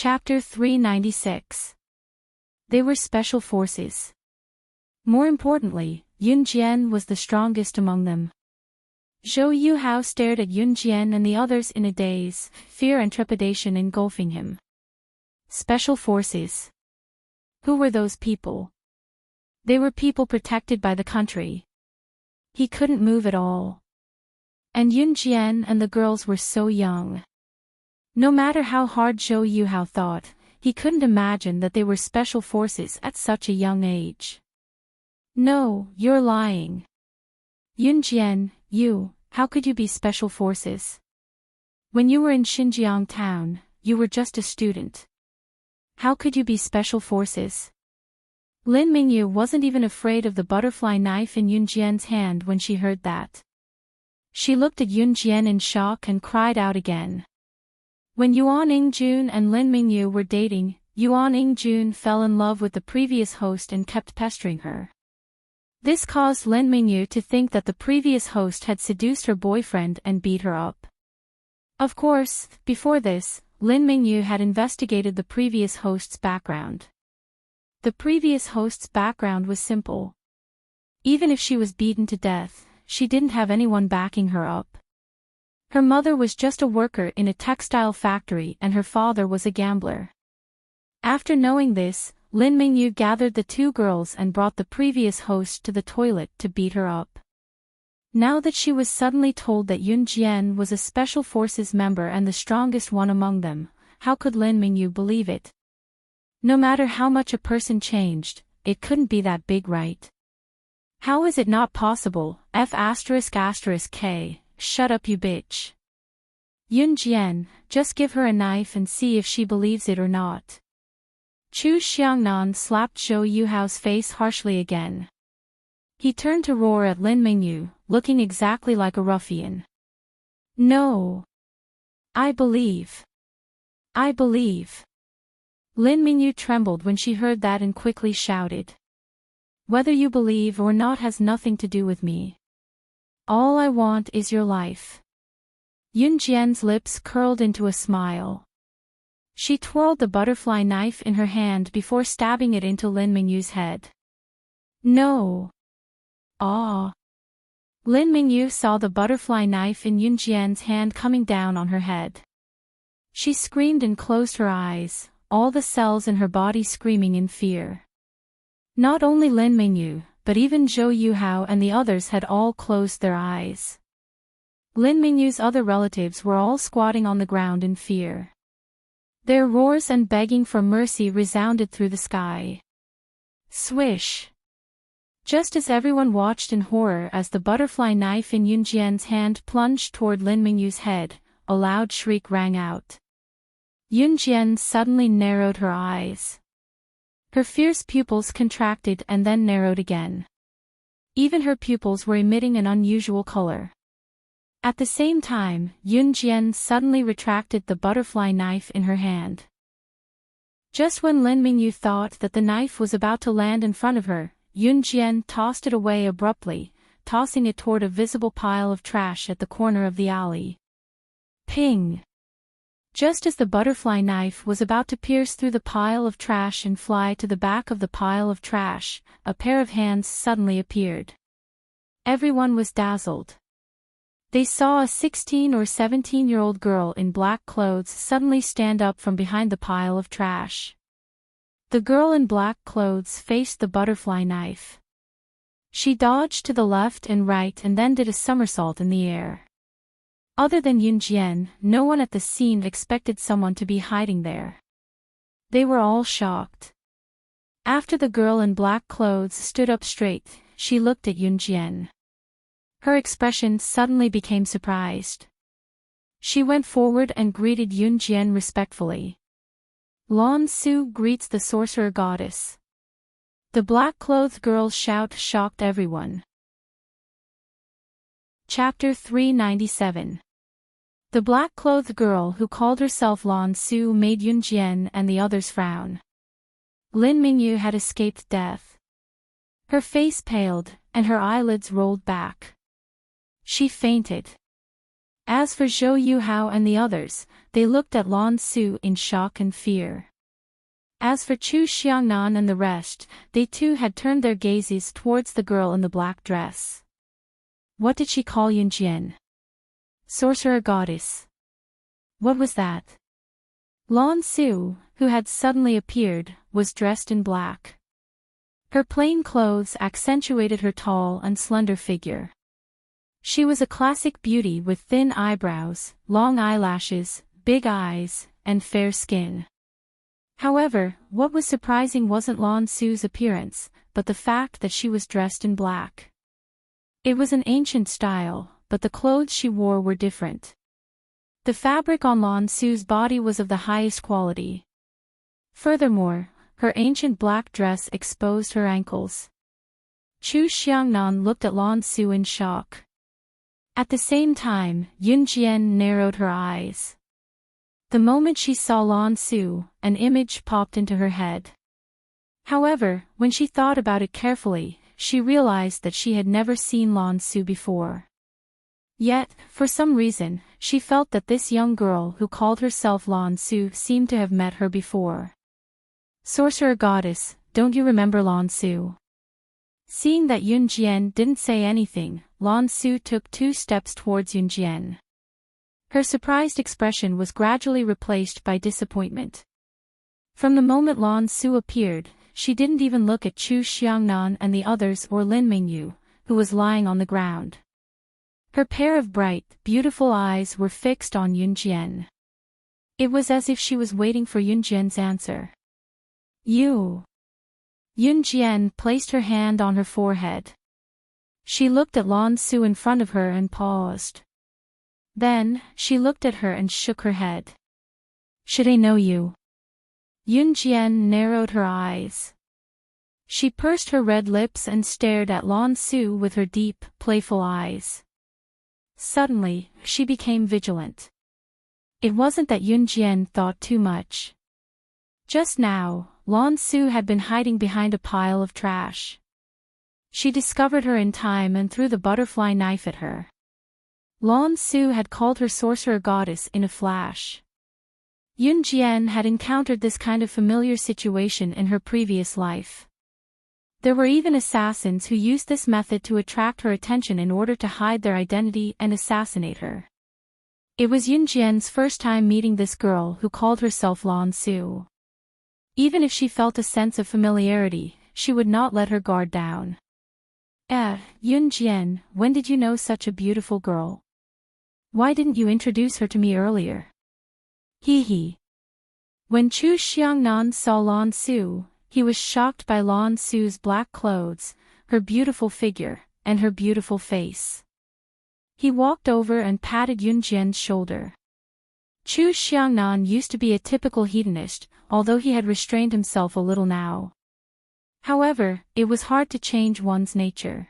Chapter 396. They were special forces. More importantly, Yun Jian was the strongest among them. Zhou Yuhao stared at Yun Jian and the others in a daze, fear and trepidation engulfing him. Special forces. Who were those people? They were people protected by the country. He couldn't move at all. And Yun Jian and the girls were so young. No matter how hard Zhou Yuhao thought, he couldn't imagine that they were special forces at such a young age. No, you're lying. Yun Jian, how could you be special forces? When you were in Xinjiang town, you were just a student. How could you be special forces? Lin Mingyu wasn't even afraid of the butterfly knife in Yun Jian's hand when she heard that. She looked at Yun Jian in shock and cried out again. When Yuan Yingjun and Lin Mingyu were dating, Yuan Yingjun fell in love with the previous host and kept pestering her. This caused Lin Mingyu to think that the previous host had seduced her boyfriend and beat her up. Of course, before this, Lin Mingyu had investigated the previous host's background. The previous host's background was simple. Even if she was beaten to death, she didn't have anyone backing her up. Her mother was just a worker in a textile factory and her father was a gambler. After knowing this, Lin Mingyu gathered the two girls and brought the previous host to the toilet to beat her up. Now that she was suddenly told that Yun Jian was a special forces member and the strongest one among them, how could Lin Mingyu believe it? No matter how much a person changed, it couldn't be that big, right? How is it not possible? F***K, shut up you bitch. Yun Jian, just give her a knife and see if she believes it or not. Chu Xiangnan slapped Zhou Yuhao's face harshly again. He turned to roar at Lin Mingyu, looking exactly like a ruffian. No. I believe. Lin Mingyu trembled when she heard that and quickly shouted. Whether you believe or not has nothing to do with me. All I want is your life. Yun Jian's lips curled into a smile. She twirled the butterfly knife in her hand before stabbing it into Lin Mingyu's head. No. Ah. Lin Mingyu saw the butterfly knife in Yun Jian's hand coming down on her head. She screamed and closed her eyes, all the cells in her body screaming in fear. Not only Lin Mingyu, but even Zhou Yuhao and the others had all closed their eyes. Lin Mingyu's other relatives were all squatting on the ground in fear. Their roars and begging for mercy resounded through the sky. Swish! Just as everyone watched in horror as the butterfly knife in Yun Jian's hand plunged toward Lin Mingyu's head, a loud shriek rang out. Yun Jian suddenly narrowed her eyes. Her fierce pupils contracted and then narrowed again. Even her pupils were emitting an unusual color. At the same time, Yun Jian suddenly retracted the butterfly knife in her hand. Just when Lin Mingyu thought that the knife was about to land in front of her, Yun Jian tossed it away abruptly, tossing it toward a visible pile of trash at the corner of the alley. Ping! Just as the butterfly knife was about to pierce through the pile of trash and fly to the back of the pile of trash, a pair of hands suddenly appeared. Everyone was dazzled. They saw a 16 or 17-year-old girl in black clothes suddenly stand up from behind the pile of trash. The girl in black clothes faced the butterfly knife. She dodged to the left and right and then did a somersault in the air. Other than Yun Jian, no one at the scene expected someone to be hiding there. They were all shocked. After the girl in black clothes stood up straight, she looked at Yun Jian. Her expression suddenly became surprised. She went forward and greeted Yun Jian respectfully. Lan Su greets the sorcerer goddess. The black-clothed girl's shout shocked everyone. Chapter 397. The black-clothed girl who called herself Lan Su made Yun Jian and the others frown. Lin Mingyu had escaped death. Her face paled, and her eyelids rolled back. She fainted. As for Zhou Yuhao and the others, they looked at Lan Su in shock and fear. As for Chu Xiangnan and the rest, they too had turned their gazes towards the girl in the black dress. What did she call Yunjian? Sorcerer goddess. What was that? Lan Su, who had suddenly appeared, was dressed in black. Her plain clothes accentuated her tall and slender figure. She was a classic beauty with thin eyebrows, long eyelashes, big eyes, and fair skin. However, what was surprising wasn't Lan Su's appearance, but the fact that she was dressed in black. It was an ancient style, but the clothes she wore were different. The fabric on Lan Su's body was of the highest quality. Furthermore, her ancient black dress exposed her ankles. Chu Xiangnan looked at Lan Su in shock. At the same time, Yunjian narrowed her eyes. The moment she saw Lan Su, an image popped into her head. However, when she thought about it carefully, she realized that she had never seen Lan Su before. Yet, for some reason, she felt that this young girl who called herself Lan Su seemed to have met her before. Sorcerer goddess, don't you remember Lan Su? Seeing that Yunjian didn't say anything, Lan Su took 2 steps towards Yunjian. Her surprised expression was gradually replaced by disappointment. From the moment Lan Su appeared, she didn't even look at Chu Xiangnan and the others or Lin Mingyu, who was lying on the ground. Her pair of bright, beautiful eyes were fixed on Yunjian. It was as if she was waiting for Yunjian's answer. You. Yunjian placed her hand on her forehead. She looked at Lan Su in front of her and paused. Then, she looked at her and shook her head. Should I know you? Yunjian narrowed her eyes. She pursed her red lips and stared at Lan Su with her deep, playful eyes. Suddenly, she became vigilant. It wasn't that Yunjian thought too much. Just now, Lan Su had been hiding behind a pile of trash. She discovered her in time and threw the butterfly knife at her. Lan Su had called her sorcerer goddess in a flash. Yunjian had encountered this kind of familiar situation in her previous life. There were even assassins who used this method to attract her attention in order to hide their identity and assassinate her. It was Yunjian's first time meeting this girl who called herself Lan Su. Even if she felt a sense of familiarity, she would not let her guard down. Yunjian, when did you know such a beautiful girl? Why didn't you introduce her to me earlier? Hee hee. When Chu Xiangnan saw Lan Su, he was shocked by Lan Su's black clothes, her beautiful figure, and her beautiful face. He walked over and patted Yunjian's shoulder. Chu Xiangnan used to be a typical hedonist, although he had restrained himself a little now. However, it was hard to change one's nature.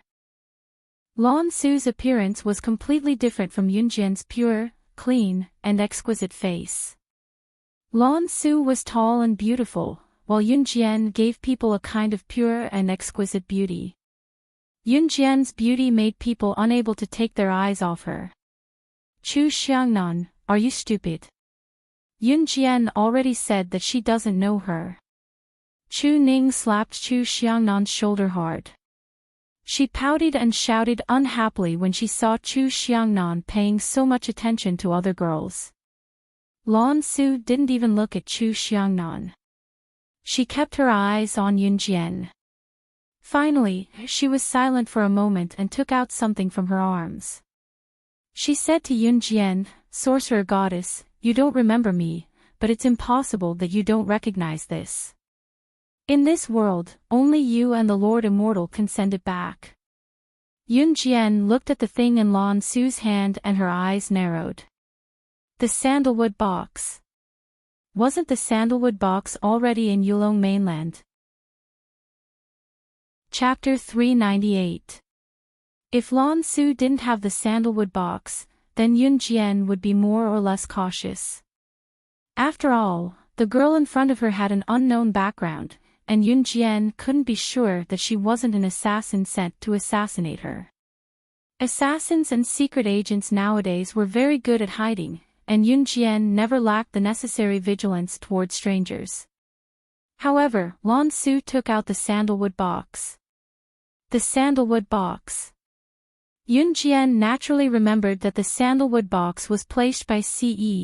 Lan Su's appearance was completely different from Yunjian's pure, clean, and exquisite face. Lan Su was tall and beautiful, while Yunjian gave people a kind of pure and exquisite beauty. Yunjian's beauty made people unable to take their eyes off her. Chu Xiangnan, are you stupid? Yunjian already said that she doesn't know her. Chu Ning slapped Chu Xiangnan's shoulder hard. She pouted and shouted unhappily when she saw Chu Xiangnan paying so much attention to other girls. Lan Su didn't even look at Chu Xiangnan. She kept her eyes on Yunjian. Finally, she was silent for a moment and took out something from her arms. She said to Yunjian, "Sorcerer goddess, you don't remember me, but it's impossible that you don't recognize this. In this world, only you and the Lord Immortal can send it back." Yunjian looked at the thing in Lan Su's hand and her eyes narrowed. The sandalwood box. Wasn't the sandalwood box already in Yulong mainland? Chapter 398. If Lan Su didn't have the sandalwood box, then Yunjian would be more or less cautious. After all, the girl in front of her had an unknown background, and Yunjian couldn't be sure that she wasn't an assassin sent to assassinate her. Assassins and secret agents nowadays were very good at hiding, and Yun Jian never lacked the necessary vigilance toward strangers. However, Lan Su took out the sandalwood box. The sandalwood box. Yun Jian naturally remembered that the sandalwood box was placed by Ce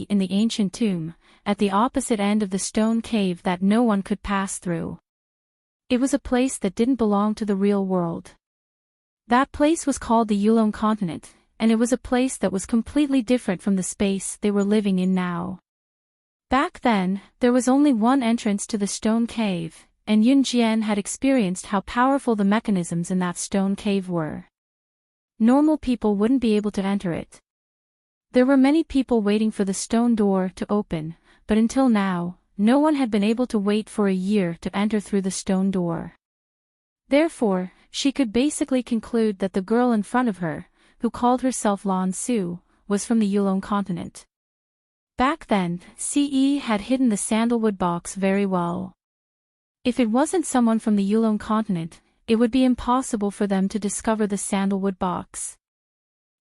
in the ancient tomb, at the opposite end of the stone cave that no one could pass through. It was a place that didn't belong to the real world. That place was called the Yulong continent, and it was a place that was completely different from the space they were living in now. Back then, there was only one entrance to the stone cave, and Yun Jian had experienced how powerful the mechanisms in that stone cave were. Normal people wouldn't be able to enter it. There were many people waiting for the stone door to open, but until now, no one had been able to wait for a year to enter through the stone door. Therefore, she could basically conclude that the girl in front of her, who called herself Lan Su, was from the Yulong continent. Back then, Ce had hidden the sandalwood box very well. If it wasn't someone from the Yulong continent, it would be impossible for them to discover the sandalwood box.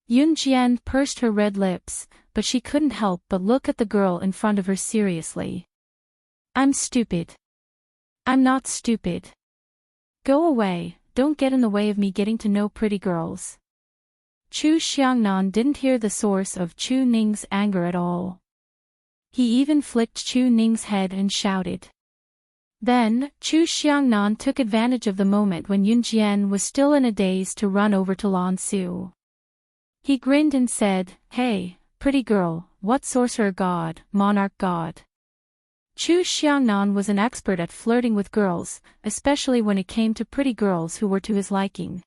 Yun Jian pursed her red lips, but she couldn't help but look at the girl in front of her seriously. "I'm stupid. I'm not stupid. Go away, don't get in the way of me getting to know pretty girls." Chu Xiangnan didn't hear the source of Chu Ning's anger at all. He even flicked Chu Ning's head and shouted. Then, Chu Xiangnan took advantage of the moment when Yun Jian was still in a daze to run over to Lan Su. He grinned and said, "Hey, pretty girl, what sorcerer god, monarch god?" Chu Xiangnan was an expert at flirting with girls, especially when it came to pretty girls who were to his liking.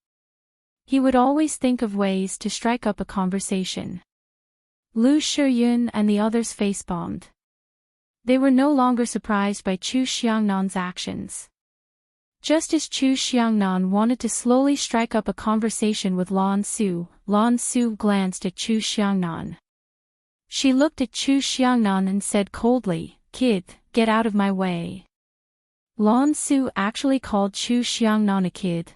He would always think of ways to strike up a conversation. Lu Shiyun and the others face-bombed. They were no longer surprised by Chu Xiangnan's actions. Just as Chu Xiangnan wanted to slowly strike up a conversation with Lan Su glanced at Chu Xiangnan. She looked at Chu Xiangnan and said coldly, "Kid, get out of my way." Lan Su actually called Chu Xiangnan a kid.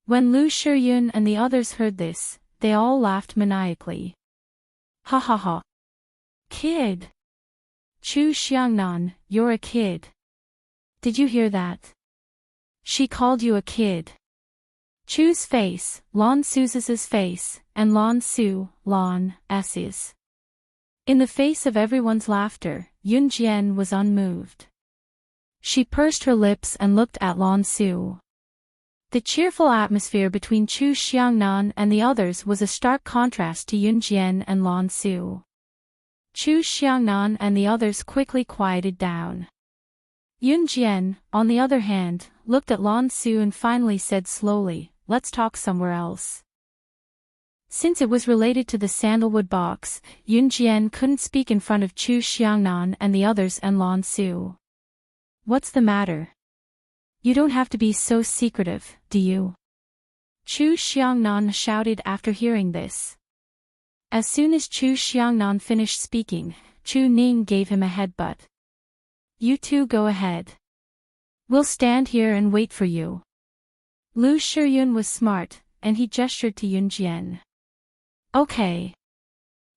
When Lu Shiyun and the others heard this, they all laughed maniacally. "Ha ha ha. Kid. Chu Xiangnan, you're a kid. Did you hear that? She called you a kid." Chu's face, Lan Su's face, and Lan Su's. In the face of everyone's laughter, Yun Jian was unmoved. She pursed her lips and looked at Lan Su. The cheerful atmosphere between Chu Xiangnan and the others was a stark contrast to Yun Jian and Lan Su. Chu Xiangnan and the others quickly quieted down. Yun Jian, on the other hand, looked at Lan Su and finally said slowly, "Let's talk somewhere else." Since it was related to the sandalwood box, Yun Jian couldn't speak in front of Chu Xiangnan and the others and Lan Su. "What's the matter? You don't have to be so secretive, do you?" Chu Xiangnan shouted after hearing this. As soon as Chu Xiangnan finished speaking, Chu Ning gave him a headbutt. "You two go ahead. We'll stand here and wait for you." Lu Shiyun was smart, and he gestured to Yun Jian. "Okay."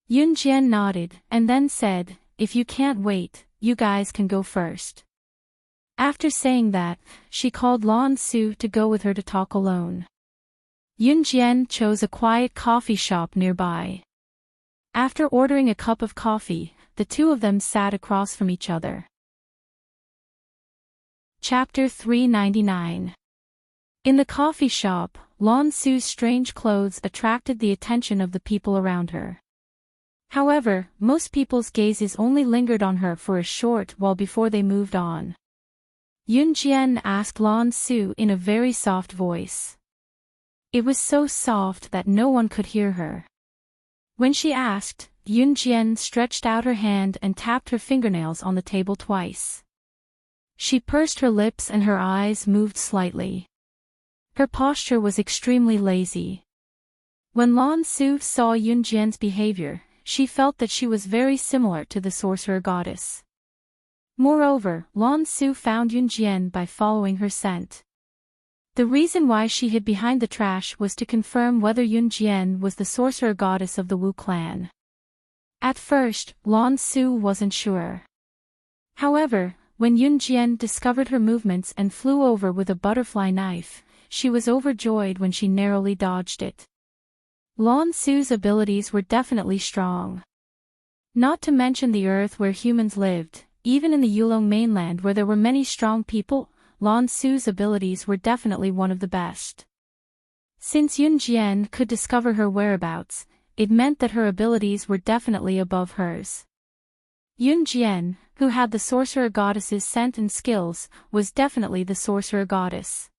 Yun Jian nodded, and then said, "If you can't wait, you guys can go first." After saying that, she called Lan Su to go with her to talk alone. Yun Jian chose a quiet coffee shop nearby. After ordering a cup of coffee, the two of them sat across from each other. Chapter 399. In the coffee shop, Lan Su's strange clothes attracted the attention of the people around her. However, most people's gazes only lingered on her for a short while before they moved on. Yun Jian asked Lan Su in a very soft voice. It was so soft that no one could hear her. When she asked, Yun Jian stretched out her hand and tapped her fingernails on the table twice. She pursed her lips and her eyes moved slightly. Her posture was extremely lazy. When Lan Su saw Yun Jian's behavior, she felt that she was very similar to the sorcerer goddess. Moreover, Lan Su found Yun Jian by following her scent. The reason why she hid behind the trash was to confirm whether Yun Jian was the sorcerer goddess of the Wu clan. At first, Lan Su wasn't sure. However, when Yun Jian discovered her movements and flew over with a butterfly knife, she was overjoyed when she narrowly dodged it. Lan Su's abilities were definitely strong. Not to mention the earth where humans lived, even in the Yulong mainland where there were many strong people, Lan Su's abilities were definitely one of the best. Since Yun Jian could discover her whereabouts, it meant that her abilities were definitely above hers. Yun Jian, who had the sorcerer goddess's scent and skills, was definitely the sorcerer goddess.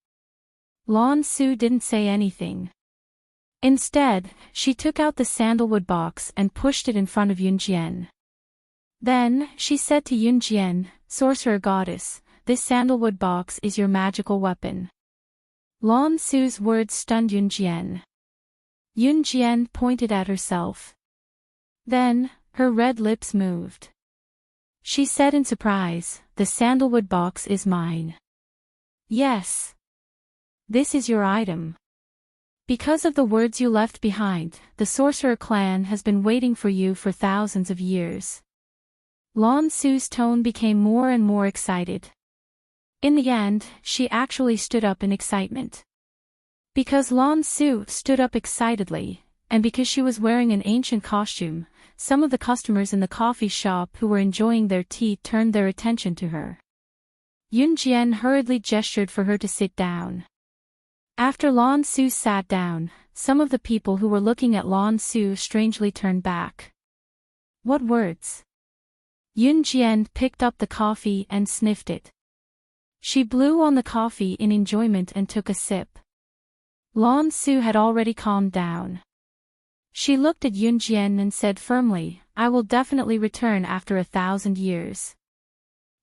Lan Su didn't say anything. Instead, she took out the sandalwood box and pushed it in front of Yun Jian. Then, she said to Yun Jian, "Sorcerer goddess, this sandalwood box is your magical weapon." Lan Su's words stunned Yun Jian. Yun Jian pointed at herself. Then, her red lips moved. She said in surprise, "The sandalwood box is mine." "Yes. This is your item. Because of the words you left behind, the sorcerer clan has been waiting for you for thousands of years." Lan Su's tone became more and more excited. In the end, she actually stood up in excitement. Because Lan Su stood up excitedly, and because she was wearing an ancient costume, some of the customers in the coffee shop who were enjoying their tea turned their attention to her. Yun Jian hurriedly gestured for her to sit down. After Lan Su sat down, some of the people who were looking at Lan Su strangely turned back. What words? Yun Jian picked up the coffee and sniffed it. She blew on the coffee in enjoyment and took a sip. Lan Su had already calmed down. She looked at Yun Jian and said firmly, "I will definitely return after 1,000 years."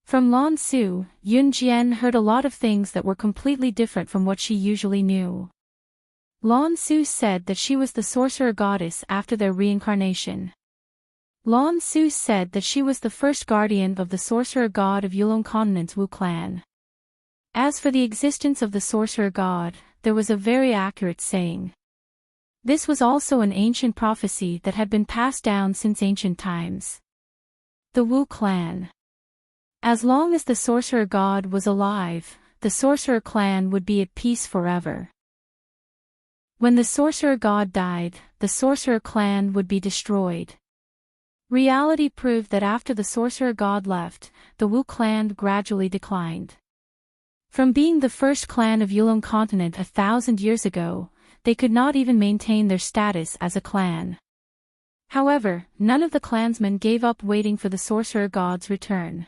From Lan Su, Yun Jian heard a lot of things that were completely different from what she usually knew. Lan Su said that she was the sorcerer goddess after their reincarnation. Lan Su said that she was the first guardian of the sorcerer god of Yulong Continent's Wu clan. As for the existence of the sorcerer god, there was a very accurate saying. This was also an ancient prophecy that had been passed down since ancient times. The Wu clan. As long as the sorcerer god was alive, the sorcerer clan would be at peace forever. When the sorcerer god died, the sorcerer clan would be destroyed. Reality proved that after the sorcerer god left, the Wu clan gradually declined. From being the first clan of Yulong Continent 1,000 years ago, they could not even maintain their status as a clan. However, none of the clansmen gave up waiting for the sorcerer god's return.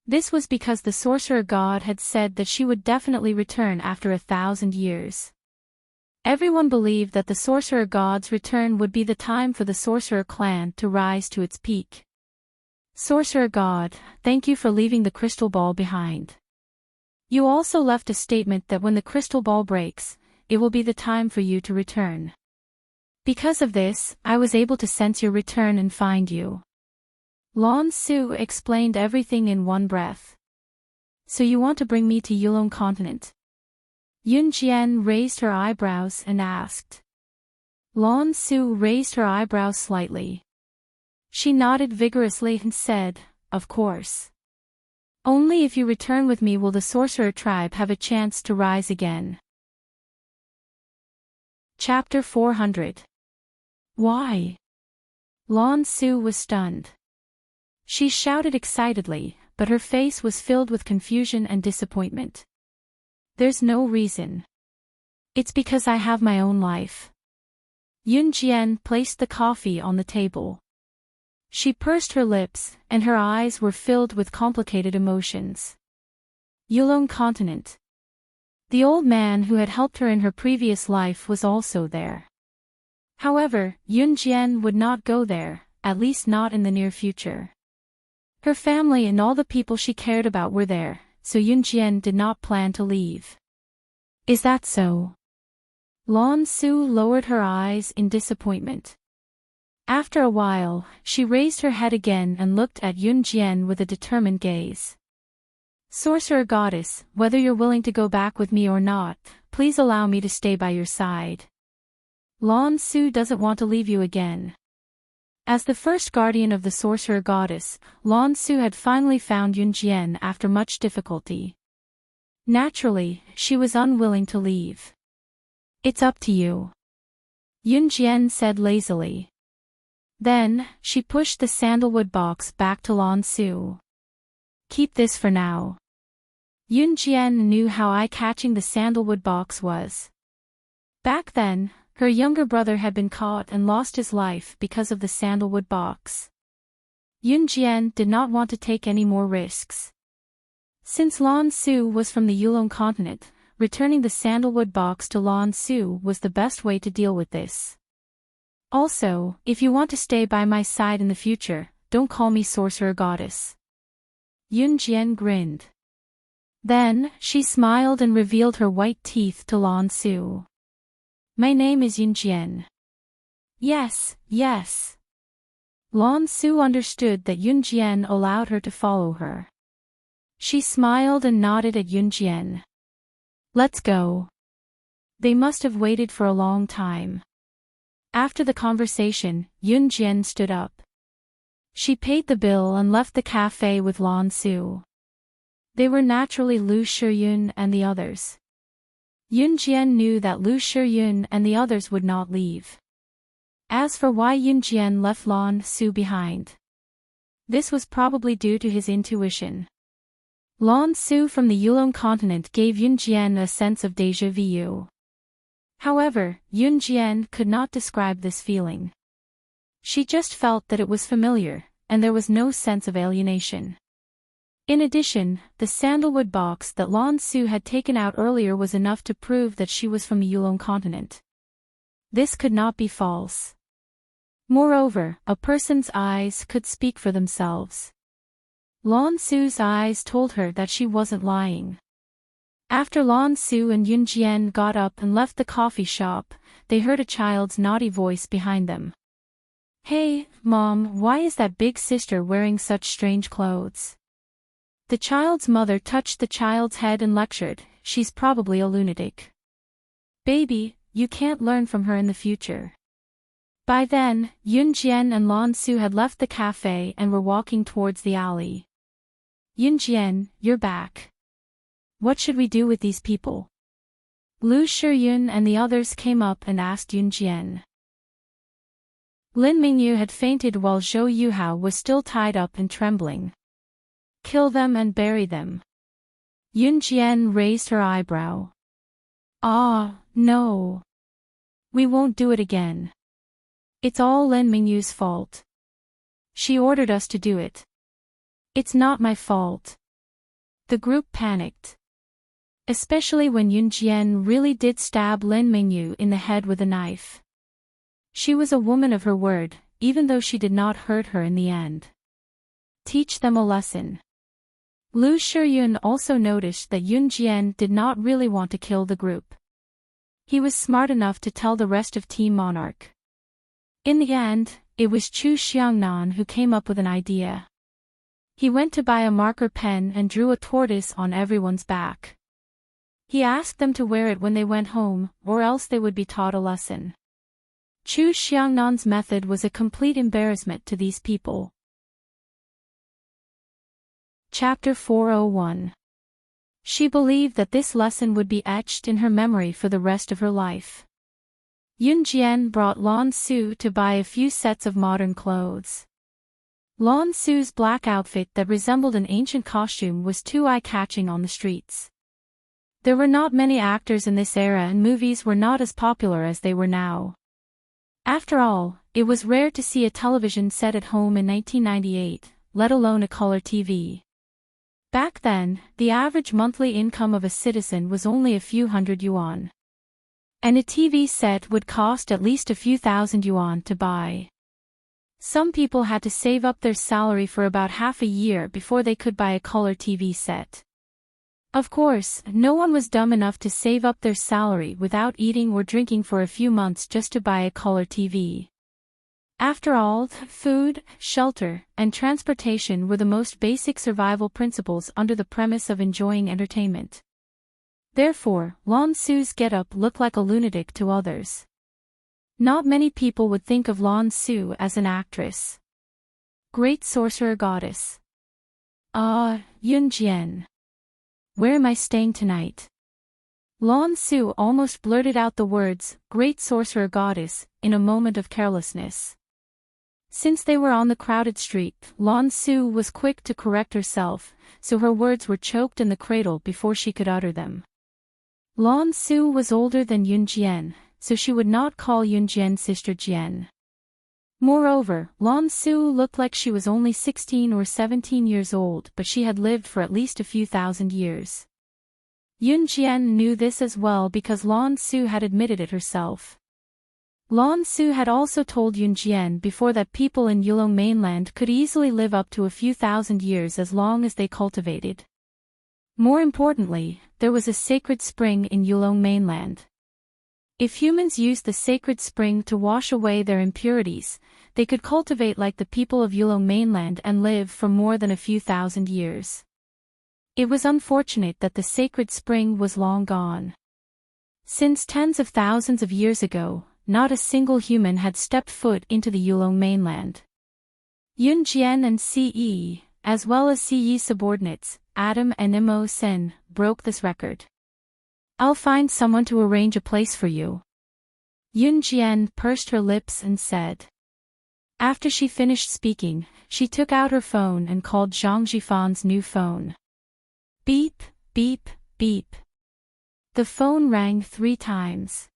This was because the sorcerer god had said that she would definitely return after 1,000 years. Everyone believed that the sorcerer god's return would be the time for the sorcerer clan to rise to its peak. Sorcerer god, thank you for leaving the crystal ball behind. You also left a statement that when the crystal ball breaks, it will be the time for you to return. Because of this, I was able to sense your return and find you. Lan Su explained everything in one breath. So you want to bring me to Yulong Continent? Yun Jian raised her eyebrows and asked. Lan Su raised her eyebrows slightly. She nodded vigorously and said, "Of course. Only if you return with me will the sorcerer tribe have a chance to rise again." Chapter 400. Why? Lan Su was stunned. She shouted excitedly, but her face was filled with confusion and disappointment. There's no reason. It's because I have my own life. Yun Jian placed the coffee on the table. She pursed her lips, and her eyes were filled with complicated emotions. Yulong Continent. The old man who had helped her in her previous life was also there. However, Yun Jian would not go there, at least not in the near future. Her family and all the people she cared about were there, so Yun Jian did not plan to leave. Is that so? Lan Su lowered her eyes in disappointment. After a while, she raised her head again and looked at Yun Jian with a determined gaze. Sorcerer Goddess, whether you're willing to go back with me or not, please allow me to stay by your side. Lan Su doesn't want to leave you again. As the first guardian of the Sorcerer Goddess, Lan Su had finally found Yun Jian after much difficulty. Naturally, she was unwilling to leave. It's up to you, Yun Jian said lazily. Then, she pushed the sandalwood box back to Lan Su. Keep this for now. Yun Jian knew how eye-catching the sandalwood box was. Back then, her younger brother had been caught and lost his life because of the sandalwood box. Yun Jian did not want to take any more risks. Since Lan Su was from the Yulong continent, returning the sandalwood box to Lan Su was the best way to deal with this. Also, if you want to stay by my side in the future, don't call me Sorcerer Goddess. Yun Jian grinned. Then, she smiled and revealed her white teeth to Lan Su. My name is Yun Jian. Yes, yes. Lan Su understood that Yun Jian allowed her to follow her. She smiled and nodded at Yun Jian. Let's go. They must have waited for a long time. After the conversation, Yun Jian stood up. She paid the bill and left the cafe with Lan Su. They were naturally Lu Shiyun and the others. Yun Jian knew that Lu Shiyun and the others would not leave. As for why Yun Jian left Lan Su behind, this was probably due to his intuition. Lan Su from the Yulong continent gave Yun Jian a sense of déjà vu. However, Yun Jian could not describe this feeling. She just felt that it was familiar, and there was no sense of alienation. In addition, the sandalwood box that Lan Su had taken out earlier was enough to prove that she was from the Yulong continent. This could not be false. Moreover, a person's eyes could speak for themselves. Lan Su's eyes told her that she wasn't lying. After Lan Su and Yun Jian got up and left the coffee shop, they heard a child's naughty voice behind them. Hey, Mom, why is that big sister wearing such strange clothes? The child's mother touched the child's head and lectured, she's probably a lunatic. Baby, you can't learn from her in the future. By then, Yun Jian and Lan Su had left the cafe and were walking towards the alley. Yun Jian, you're back. What should we do with these people? Lu Shiyun and the others came up and asked Yun Jian. Lin Mingyu had fainted while Zhou Yuhao was still tied up and trembling. Kill them and bury them. Yun Jian raised her eyebrow. Ah, no. We won't do it again. It's all Lin Mingyu's fault. She ordered us to do it. It's not my fault. The group panicked. Especially when Yun Jian really did stab Lin Mingyu in the head with a knife. She was a woman of her word, even though she did not hurt her in the end. Teach them a lesson. Lu Shiyun also noticed that Yun Jian did not really want to kill the group. He was smart enough to tell the rest of Team Monarch. In the end, it was Chu Xiangnan who came up with an idea. He went to buy a marker pen and drew a tortoise on everyone's back. He asked them to wear it when they went home, or else they would be taught a lesson. Chu Xiangnan's method was a complete embarrassment to these people. Chapter 401. She believed that this lesson would be etched in her memory for the rest of her life. Yun Jian brought Lan Su to buy a few sets of modern clothes. Lan Su's black outfit that resembled an ancient costume was too eye-catching on the streets. There were not many actors in this era and movies were not as popular as they were now. After all, it was rare to see a television set at home in 1998, let alone a color TV. Back then, the average monthly income of a citizen was only a few hundred yuan. And a TV set would cost at least a few thousand yuan to buy. Some people had to save up their salary for about half a year before they could buy a color TV set. Of course, no one was dumb enough to save up their salary without eating or drinking for a few months just to buy a color TV. After all, food, shelter, and transportation were the most basic survival principles under the premise of enjoying entertainment. Therefore, Lan Su's get-up looked like a lunatic to others. Not many people would think of Lan Su as an actress. Great sorcerer goddess. Yun Jian. Where am I staying tonight? Lan Su almost blurted out the words, Great sorcerer goddess, in a moment of carelessness. Since they were on the crowded street, Lan Su was quick to correct herself, so her words were choked in the cradle before she could utter them. Lan Su was older than Yun Jian, so she would not call Yun Jian Sister Jian. Moreover, Lan Su looked like she was only 16 or 17 years old, but she had lived for at least a few thousand years. Yun Jian knew this as well because Lan Su had admitted it herself. Lan Su had also told Yun Jian before that people in Yulong mainland could easily live up to a few thousand years as long as they cultivated. More importantly, there was a sacred spring in Yulong mainland. If humans used the sacred spring to wash away their impurities, they could cultivate like the people of Yulong mainland and live for more than a few thousand years. It was unfortunate that the sacred spring was long gone. Since tens of thousands of years ago, not a single human had stepped foot into the Yulong mainland. Yun Jian and Ce, as well as Ce's subordinates, Adam and Imo Sen, broke this record. I'll find someone to arrange a place for you. Yun Jian pursed her lips and said. After she finished speaking, she took out her phone and called Zhang Jifan's new phone. Beep, beep, beep. The phone rang 3 times.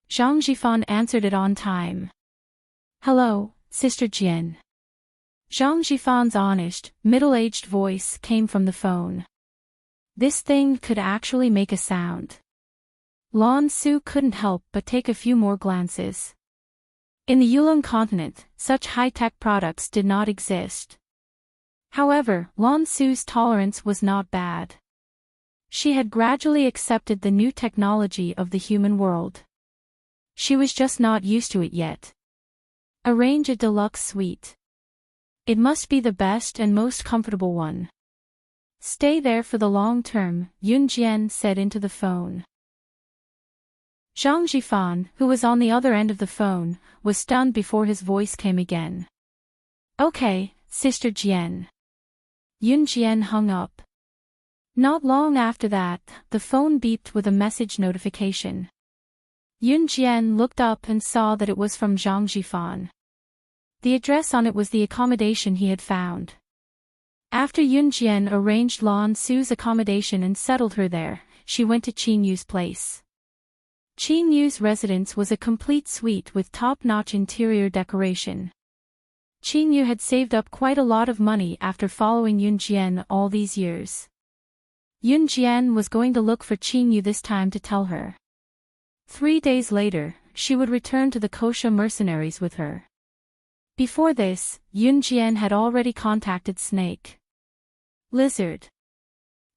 Zhang Jifan answered it on time. Hello, Sister Jian. Zhang Jifan's honest, middle-aged voice came from the phone. This thing could actually make a sound. Lan Su couldn't help but take a few more glances. In the Yulong continent, such high-tech products did not exist. However, Lan Su's tolerance was not bad. She had gradually accepted the new technology of the human world. She was just not used to it yet. Arrange a deluxe suite. It must be the best and most comfortable one. Stay there for the long term, Yun Jian said into the phone. Zhang Jifan, who was on the other end of the phone, was stunned before his voice came again. Okay, Sister Jian. Yun Jian hung up. Not long after that, the phone beeped with a message notification. Yun Jian looked up and saw that it was from Zhang Jifan. The address on it was the accommodation he had found. After Yun Jian arranged Lan Su's accommodation and settled her there, she went to Qin Yu's place. Qin Yu's residence was a complete suite with top-notch interior decoration. Qin Yu had saved up quite a lot of money after following Yun Jian all these years. Yun Jian was going to look for Qin Yu this time to tell her. 3 days later, she would return to the Kosha mercenaries with her. Before this, Yun Jian had already contacted Snake. Lizard.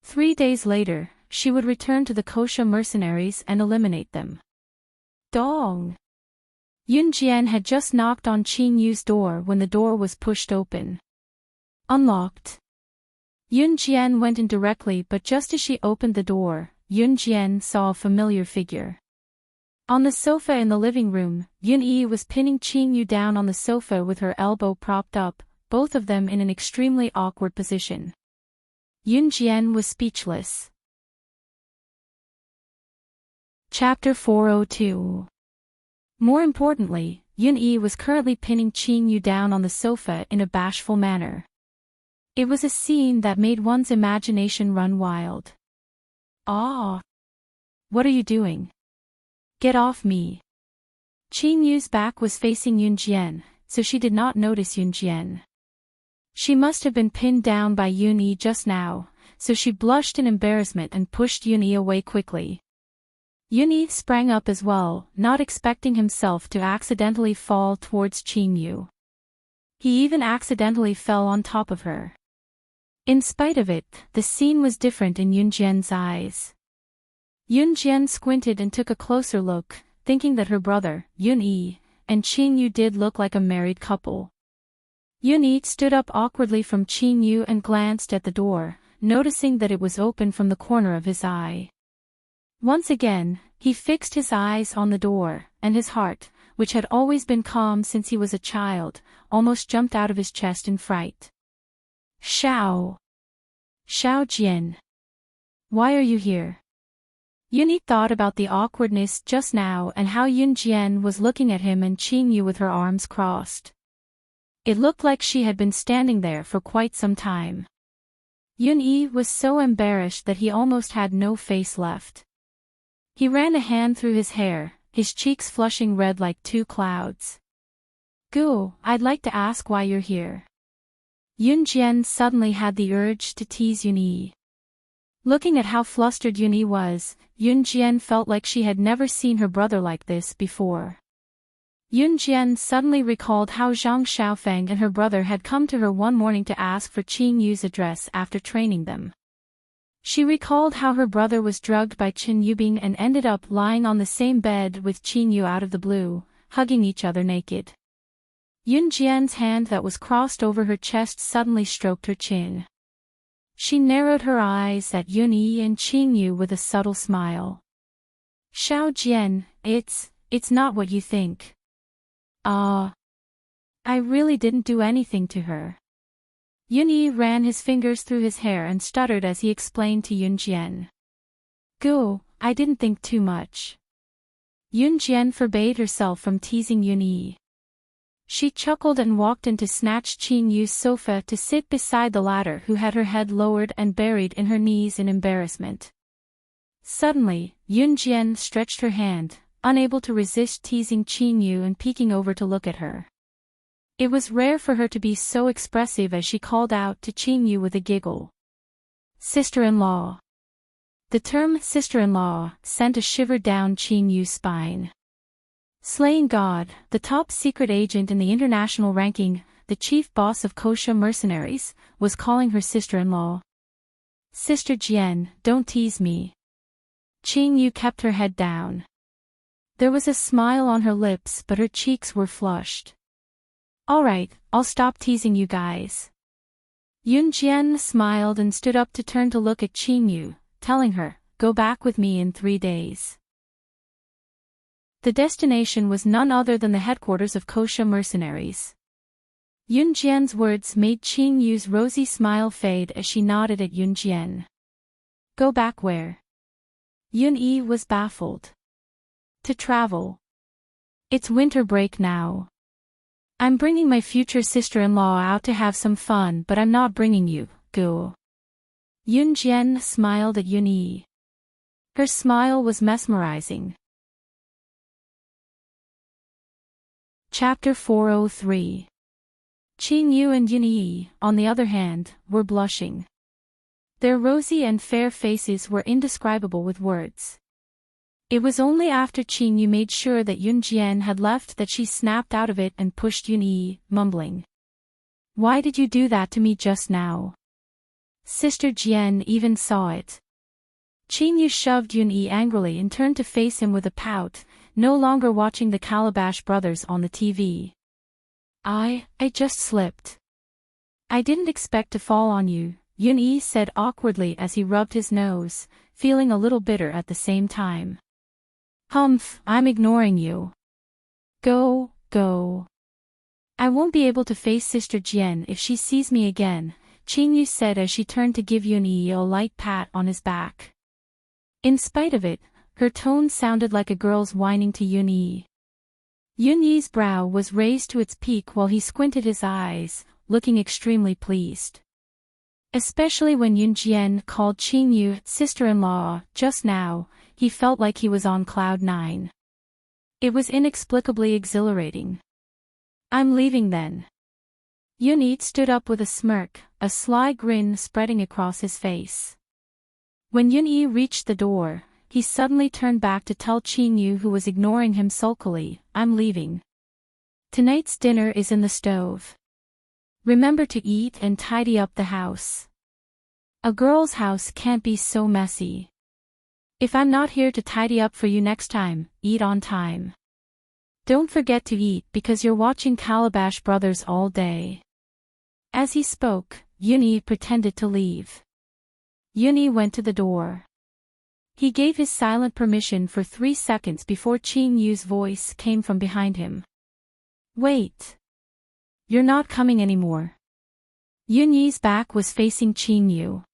3 days later, she would return to the Kosha mercenaries and eliminate them. Dong. Yun Jian had just knocked on Qin Yu's door when the door was pushed open. Unlocked. Yun Jian went in directly, but just as she opened the door, Yun Jian saw a familiar figure. On the sofa in the living room, Yun Yi was pinning Qin Yu down on the sofa with her elbow propped up, both of them in an extremely awkward position. Yun Jian was speechless. Chapter 402. More importantly, Yun Yi was currently pinning Qin Yu down on the sofa in a bashful manner. It was a scene that made one's imagination run wild. Ah! What are you doing? Get off me. Qin Yu's back was facing Yun Jian, so she did not notice Yun Jian. She must have been pinned down by Yun Yi just now, so she blushed in embarrassment and pushed Yun Yi away quickly. Yun Yi sprang up as well, not expecting himself to accidentally fall towards Qin Yu. He even accidentally fell on top of her. In spite of it, the scene was different in Yun Jian's eyes. Yun Jian squinted and took a closer look, thinking that her brother, Yun Yi, and Chin-yu did look like a married couple. Yun-yi stood up awkwardly from Chin-yu and glanced at the door, noticing that it was open from the corner of his eye. Once again, he fixed his eyes on the door, and his heart, which had always been calm since he was a child, almost jumped out of his chest in fright. Xiao Jian. Why are you here? Yun-yi thought about the awkwardness just now and how Yun Jian was looking at him and Chin-yu with her arms crossed. It looked like she had been standing there for quite some time. Yun-yi was so embarrassed that he almost had no face left. He ran a hand through his hair, his cheeks flushing red like two clouds. Gu, I'd like to ask why you're here. Yun Jian suddenly had the urge to tease Yun-yi. Looking at how flustered Yun-yi was, Yun Jian felt like she had never seen her brother like this before. Yun Jian suddenly recalled how Zhang Xiaofeng and her brother had come to her one morning to ask for Qin Yu's address after training them. She recalled how her brother was drugged by Qin Yubing and ended up lying on the same bed with Qin Yu out of the blue, hugging each other naked. Yun Jian's hand that was crossed over her chest suddenly stroked her chin. She narrowed her eyes at Yun-yi and Qin Yu with a subtle smile. Xiao Jian, it's not what you think. I really didn't do anything to her. Yun-yi ran his fingers through his hair and stuttered as he explained to Yun Jian. Gu, I didn't think too much. Yun Jian forbade herself from teasing Yun-yi. She chuckled and walked in to snatch Qin Yu's sofa to sit beside the latter, who had her head lowered and buried in her knees in embarrassment. Suddenly, Yun Jian stretched her hand, unable to resist teasing Qin Yu and peeking over to look at her. It was rare for her to be so expressive as she called out to Qin Yu with a giggle. Sister-in-law. The term sister-in-law sent a shiver down Qin Yu's spine. Slaying God, the top secret agent in the international ranking, the chief boss of Kosha mercenaries, was calling her sister-in-law. Sister Jian, don't tease me. Qin Yu kept her head down. There was a smile on her lips, but her cheeks were flushed. All right, I'll stop teasing you guys. Yun Jian smiled and stood up to turn to look at Qin Yu, telling her, go back with me in 3 days. The destination was none other than the headquarters of Kosha mercenaries. Yun Jian's words made Qin Yu's rosy smile fade as she nodded at Yun Jian. Go back where? Yun-yi was baffled. To travel. It's winter break now. I'm bringing my future sister-in-law out to have some fun, but I'm not bringing you, Gu. Yun Jian smiled at Yun-yi. Her smile was mesmerizing. Chapter 403. Qin Yu and Yun-yi, on the other hand, were blushing. Their rosy and fair faces were indescribable with words. It was only after Qin Yu made sure that Yun Jian had left that she snapped out of it and pushed Yun-yi, mumbling. Why did you do that to me just now? Sister Jian even saw it. Qin Yu shoved Yun-yi angrily and turned to face him with a pout, no longer watching the Calabash brothers on the TV. I just slipped. I didn't expect to fall on you, Yun-yi said awkwardly as he rubbed his nose, feeling a little bitter at the same time. Humph, I'm ignoring you. Go. I won't be able to face Sister Jian if she sees me again, Qin Yu said as she turned to give Yun-yi a light pat on his back. In spite of it, her tone sounded like a girl's whining to Yun-yi. Yun-yi's brow was raised to its peak while he squinted his eyes, looking extremely pleased. Especially when Yun Jian called Qin Yu sister-in-law just now, he felt like he was on cloud 9. It was inexplicably exhilarating. I'm leaving then. Yun-yi stood up with a smirk, a sly grin spreading across his face. When Yun-yi reached the door, he suddenly turned back to tell Qin Yu, who was ignoring him sulkily, I'm leaving. Tonight's dinner is in the stove. Remember to eat and tidy up the house. A girl's house can't be so messy. If I'm not here to tidy up for you next time, eat on time. Don't forget to eat because you're watching Calabash Brothers all day. As he spoke, Yuni pretended to leave. Yuni went to the door. He gave his silent permission for 3 seconds before Qin Yu's voice came from behind him. Wait. You're not coming anymore. Yun Yi's back was facing Qin Yu.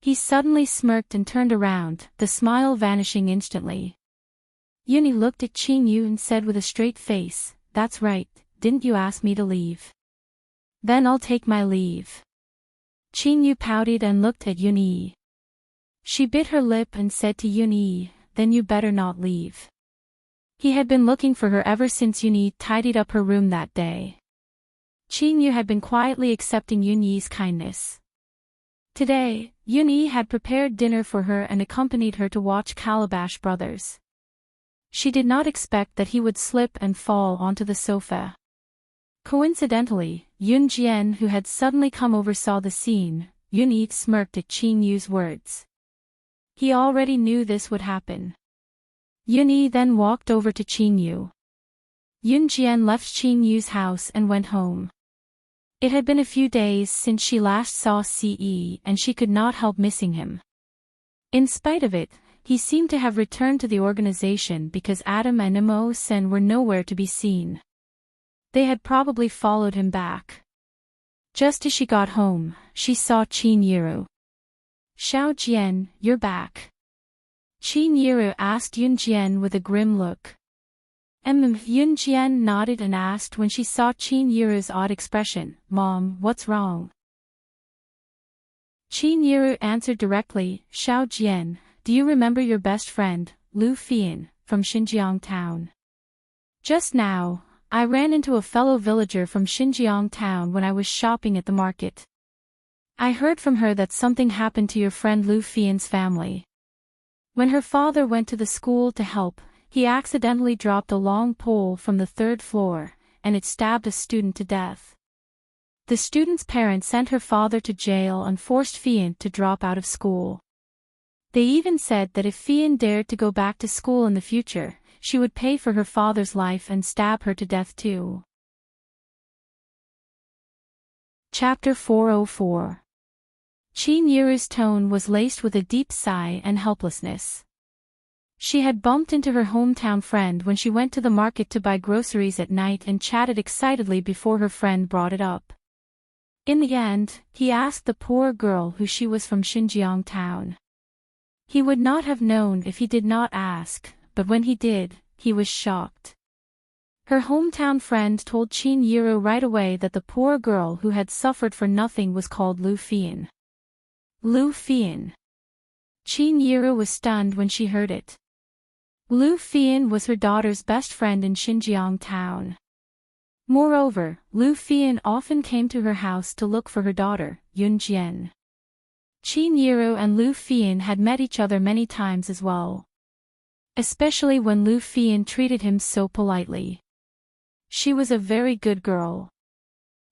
He suddenly smirked and turned around, the smile vanishing instantly. Yuni looked at Qin Yu and said with a straight face, "That's right, didn't you ask me to leave? Then I'll take my leave." Qin Yu pouted and looked at Yun Yi. She bit her lip and said to Yun Yi, "Then you better not leave." He had been looking for her ever since Yun Yi tidied up her room that day. Qin Yu had been quietly accepting Yun Yi's kindness. Today, Yun Yi had prepared dinner for her and accompanied her to watch Calabash Brothers. She did not expect that he would slip and fall onto the sofa. Coincidentally, Yun Jian, who had suddenly come over, saw the scene. Yun Yi smirked at Qin Yu's words. He already knew this would happen. Yun Yi then walked over to Qin Yu. Yun Jian left Qin Yu's house and went home. It had been a few days since she last saw Ce, and she could not help missing him. In spite of it, he seemed to have returned to the organization because Adam and Mo Sen were nowhere to be seen. They had probably followed him back. Just as she got home, she saw Qin Yiru. "Xiao Jian, you're back." Qin Yiru asked Yun Jian with a grim look. Yun Jian nodded and asked when she saw Qin Yiru's odd expression, "Mom, what's wrong?" Qin Yiru answered directly, "Xiao Jian, do you remember your best friend, Lu Fian, from Xinjiang town? Just now, I ran into a fellow villager from Xinjiang town when I was shopping at the market. I heard from her that something happened to your friend Lu Fian's family. When her father went to the school to help, he accidentally dropped a long pole from the 3rd floor, and it stabbed a student to death. The student's parents sent her father to jail and forced Fian to drop out of school. They even said that if Fian dared to go back to school in the future, she would pay for her father's life and stab her to death too." Chapter 404. Qin Yiru's tone was laced with a deep sigh and helplessness. She had bumped into her hometown friend when she went to the market to buy groceries at night and chatted excitedly before her friend brought it up. In the end, he asked the poor girl who she was from Xinjiang town. He would not have known if he did not ask, but when he did, he was shocked. Her hometown friend told Qin Yiru right away that the poor girl who had suffered for nothing was called Lu Fian. Lu Fian. Qin Yiru was stunned when she heard it. Lu Fian was her daughter's best friend in Xinjiang town. Moreover, Lu Fian often came to her house to look for her daughter, Yun Jian. Qin Yiru and Lu Fian had met each other many times as well. Especially when Lu Fian treated him so politely. She was a very good girl.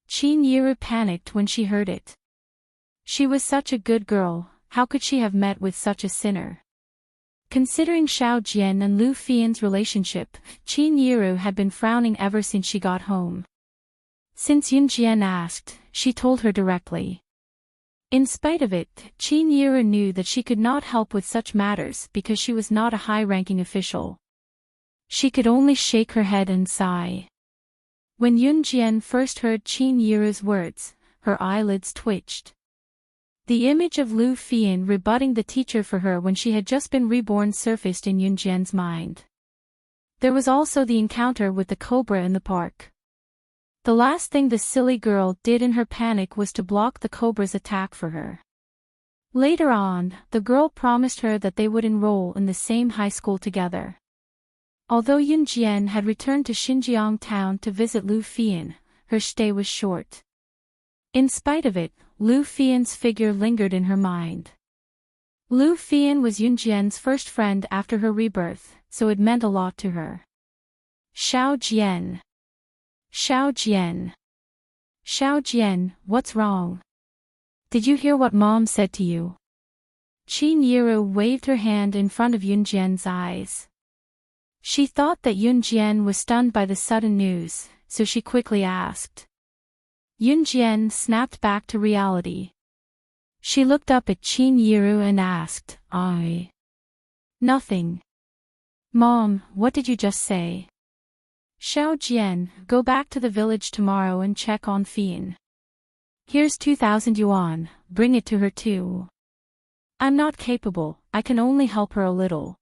Qin Yiru panicked when she heard it. She was such a good girl, how could she have met with such a sinner? Considering Xiao Jian and Lu Fian's relationship, Qin Yiru had been frowning ever since she got home. Since Yun Jian asked, she told her directly. In spite of it, Qin Yiru knew that she could not help with such matters because she was not a high-ranking official. She could only shake her head and sigh. When Yun Jian first heard Qin Yiru's words, her eyelids twitched. The image of Lu Fian rebutting the teacher for her when she had just been reborn surfaced in Yun Jian's mind. There was also the encounter with the cobra in the park. The last thing the silly girl did in her panic was to block the cobra's attack for her. Later on, the girl promised her that they would enroll in the same high school together. Although Yun Jian had returned to Xinjiang town to visit Lu Fian, her stay was short. In spite of it, Lu Fian's figure lingered in her mind. Lu Fian was Yun Jian's first friend after her rebirth, so it meant a lot to her. Xiao Jian. Xiao Jian. Xiao Jian, what's wrong? Did you hear what Mom said to you? Qin Yiru waved her hand in front of Yun Jian's eyes. She thought that Yun Jian was stunned by the sudden news, so she quickly asked. Yun Jian snapped back to reality. She looked up at Qin Yiru and asked, Nothing. Mom, what did you just say? Xiao Jian, go back to the village tomorrow and check on Fian. Here's 2,000 yuan, bring it to her too. I'm not capable, I can only help her a little.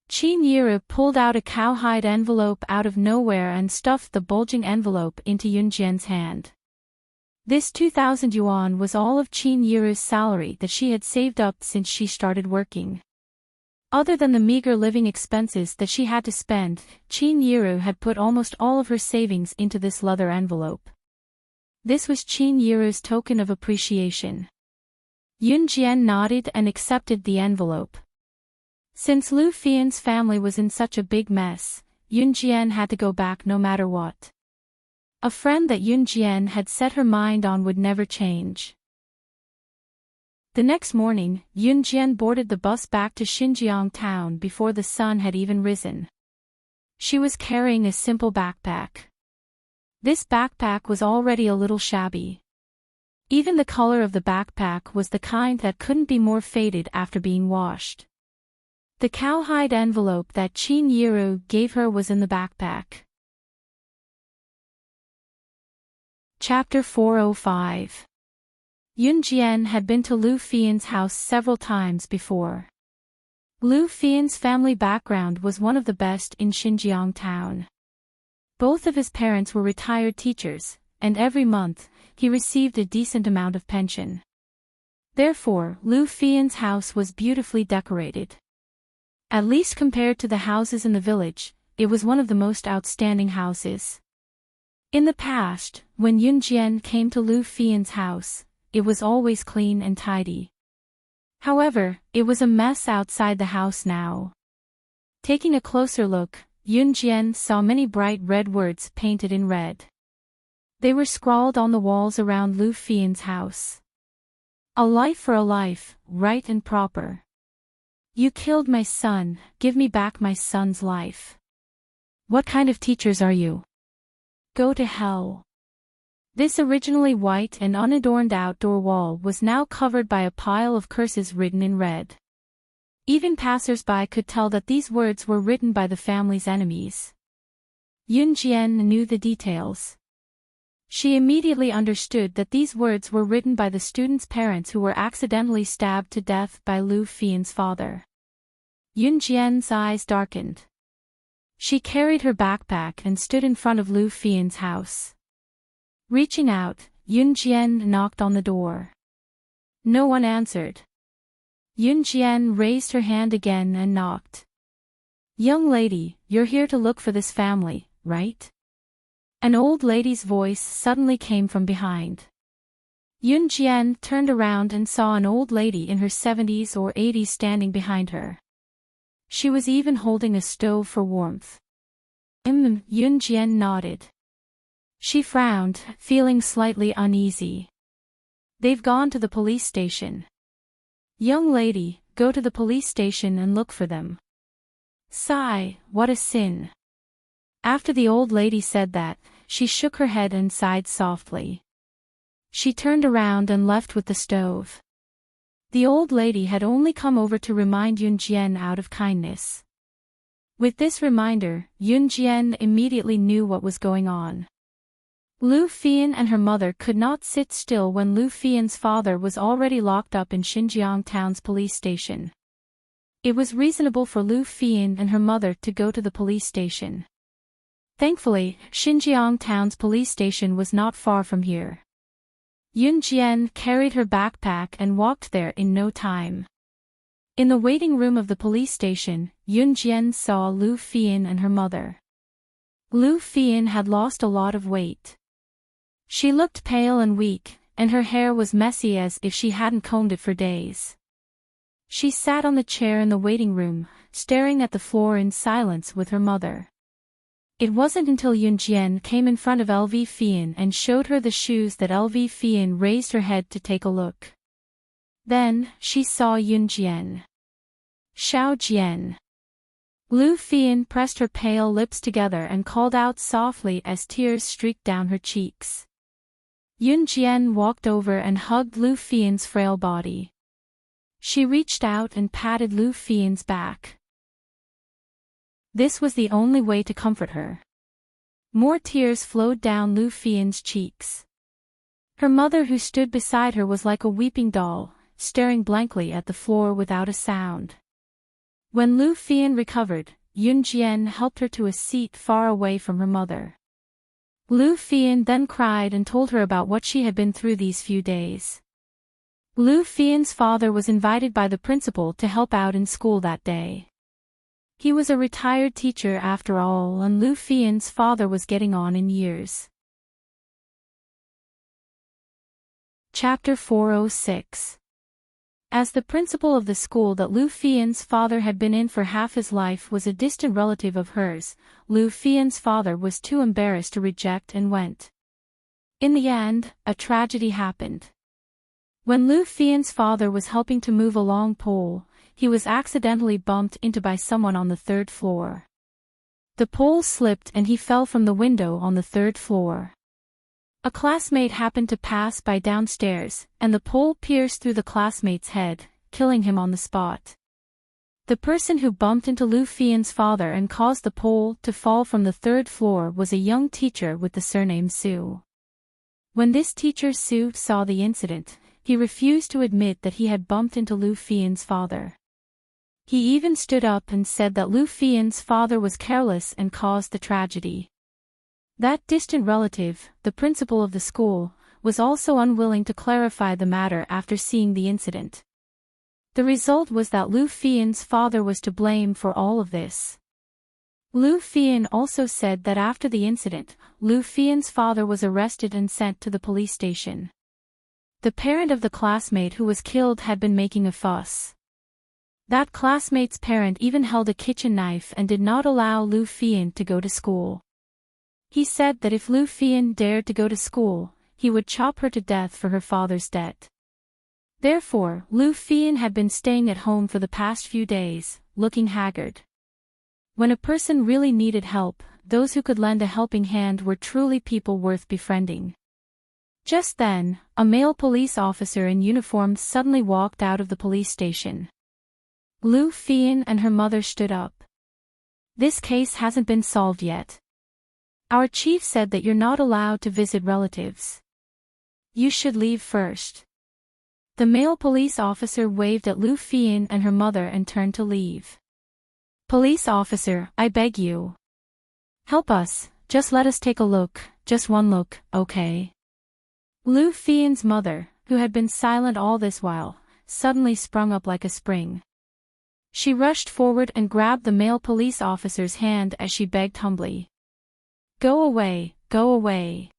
Qin Yiru pulled out a cowhide envelope out of nowhere and stuffed the bulging envelope into Yun Jian's hand. This 2,000 yuan was all of Qin Yiru's salary that she had saved up since she started working. Other than the meager living expenses that she had to spend, Qin Yiru had put almost all of her savings into this leather envelope. This was Qin Yiru's token of appreciation. Yun Jian nodded and accepted the envelope. Since Lu Fian's family was in such a big mess, Yun Jian had to go back no matter what. A friend that Yun Jian had set her mind on would never change. The next morning, Yun Jian boarded the bus back to Xinjiang town before the sun had even risen. She was carrying a simple backpack. This backpack was already a little shabby. Even the color of the backpack was the kind that couldn't be more faded after being washed. The cowhide envelope that Qin Yiru gave her was in the backpack. Chapter 405. Yun Jian had been to Lu Fian's house several times before. Lu Fian's family background was one of the best in Xinjiang town. Both of his parents were retired teachers, and every month, he received a decent amount of pension. Therefore, Lu Fian's house was beautifully decorated. At least compared to the houses in the village, it was one of the most outstanding houses. In the past, when Yun Jian came to Lu Fian's house, it was always clean and tidy. However, it was a mess outside the house now. Taking a closer look, Yun Jian saw many bright red words painted in red. They were scrawled on the walls around Lu Fian's house. A life for a life, right and proper. You killed my son, give me back my son's life. What kind of teachers are you? Go to hell. This originally white and unadorned outdoor wall was now covered by a pile of curses written in red. Even passers-by could tell that these words were written by the family's enemies. Yun Jian knew the details. She immediately understood that these words were written by the students' parents who were accidentally stabbed to death by Lu Fian's father. Yun Jian's eyes darkened. She carried her backpack and stood in front of Lu Fian's house. Reaching out, Yun Jian knocked on the door. No one answered. Yun Jian raised her hand again and knocked. Young lady, you're here to look for this family, right? An old lady's voice suddenly came from behind. Yun Jian turned around and saw an old lady in her 70s or 80s standing behind her. She was even holding a stove for warmth. Yun Jian nodded. She frowned, feeling slightly uneasy. They've gone to the police station. Young lady, go to the police station and look for them. Sigh, what a sin. After the old lady said that, she shook her head and sighed softly. She turned around and left with the stove. The old lady had only come over to remind Yun Jian out of kindness. With this reminder, Yun Jian immediately knew what was going on. Lu Fian and her mother could not sit still when Lu Fian's father was already locked up in Xinjiang town's police station. It was reasonable for Lu Fian and her mother to go to the police station. Thankfully, Xinjiang town's police station was not far from here. Yun Jian carried her backpack and walked there in no time. In the waiting room of the police station, Yun Jian saw Lu Fian and her mother. Lu Fian had lost a lot of weight. She looked pale and weak, and her hair was messy as if she hadn't combed it for days. She sat on the chair in the waiting room, staring at the floor in silence with her mother. It wasn't until Yun Jian came in front of LV Fian and showed her the shoes that LV Fian raised her head to take a look. Then, she saw Yun Jian. Xiao Jian. Lu Fian pressed her pale lips together and called out softly as tears streaked down her cheeks. Yun Jian walked over and hugged Lu Fian's frail body. She reached out and patted Lu Fian's back. This was the only way to comfort her. More tears flowed down Lu Fian's cheeks. Her mother, who stood beside her, was like a weeping doll, staring blankly at the floor without a sound. When Lu Fian recovered, Yun Jian helped her to a seat far away from her mother. Lu Fian then cried and told her about what she had been through these few days. Lu Fian's father was invited by the principal to help out in school that day. He was a retired teacher after all, and Lu Fian's father was getting on in years. Chapter 406. As the principal of the school that Lu Fian's father had been in for half his life was a distant relative of hers, Lu Fian's father was too embarrassed to reject and went. In the end, a tragedy happened. When Lu Fian's father was helping to move a long pole, he was accidentally bumped into by someone on the third floor. The pole slipped and he fell from the window on the third floor. A classmate happened to pass by downstairs, and the pole pierced through the classmate's head, killing him on the spot. The person who bumped into Lu Fian's father and caused the pole to fall from the third floor was a young teacher with the surname Su. When this teacher Su saw the incident, he refused to admit that he had bumped into Lu Fian's father. He even stood up and said that Lu Fian's father was careless and caused the tragedy. That distant relative, the principal of the school, was also unwilling to clarify the matter after seeing the incident. The result was that Lu Fian's father was to blame for all of this. Lu Fian also said that after the incident, Lu Fian's father was arrested and sent to the police station. The parent of the classmate who was killed had been making a fuss. That classmate's parent even held a kitchen knife and did not allow Lu Fian to go to school. He said that if Lu Fian dared to go to school, he would chop her to death for her father's debt. Therefore, Lu Fian had been staying at home for the past few days, looking haggard. When a person really needed help, those who could lend a helping hand were truly people worth befriending. Just then, a male police officer in uniform suddenly walked out of the police station. Lu Fian and her mother stood up. "This case hasn't been solved yet. Our chief said that you're not allowed to visit relatives. You should leave first." The male police officer waved at Lu Fian and her mother and turned to leave. "Police officer, I beg you. Help us, just let us take a look, just one look, okay?" Lu Fian's mother, who had been silent all this while, suddenly sprung up like a spring. She rushed forward and grabbed the male police officer's hand as she begged humbly. "Go away, go away.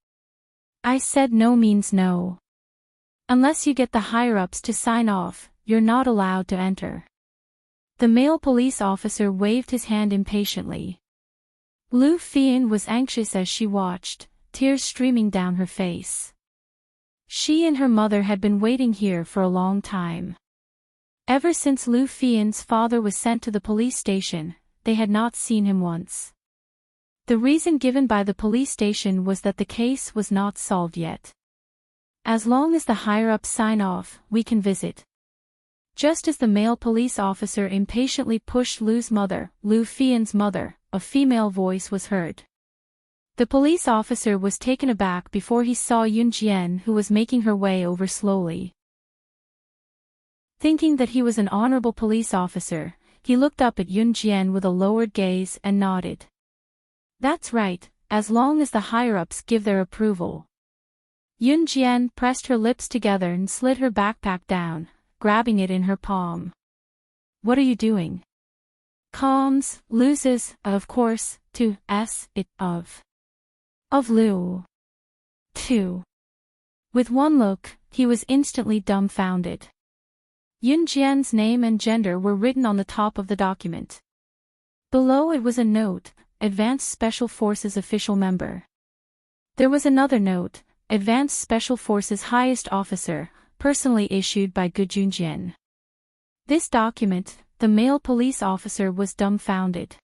I said no means no. Unless you get the higher-ups to sign off, you're not allowed to enter." The male police officer waved his hand impatiently. Lu Fian was anxious as she watched, tears streaming down her face. She and her mother had been waiting here for a long time. Ever since Lu Fian's father was sent to the police station, they had not seen him once. The reason given by the police station was that the case was not solved yet. "As long as the higher-ups sign off, we can visit." Just as the male police officer impatiently pushed Lu's mother, Lu Fian's mother, a female voice was heard. The police officer was taken aback before he saw Yun Jian, who was making her way over slowly. Thinking that he was an honorable police officer, he looked up at Yun Jian with a lowered gaze and nodded. "That's right, as long as the higher-ups give their approval." Yun Jian pressed her lips together and slid her backpack down, grabbing it in her palm. "What are you doing?" "Calms, loses, of course, to, it, of Lu. To." With one look, he was instantly dumbfounded. Yun Jian's name and gender were written on the top of the document. Below it was a note, Advanced Special Forces official member. There was another note, Advanced Special Forces highest officer, personally issued by Gu Junjian. This document, the male police officer was dumbfounded.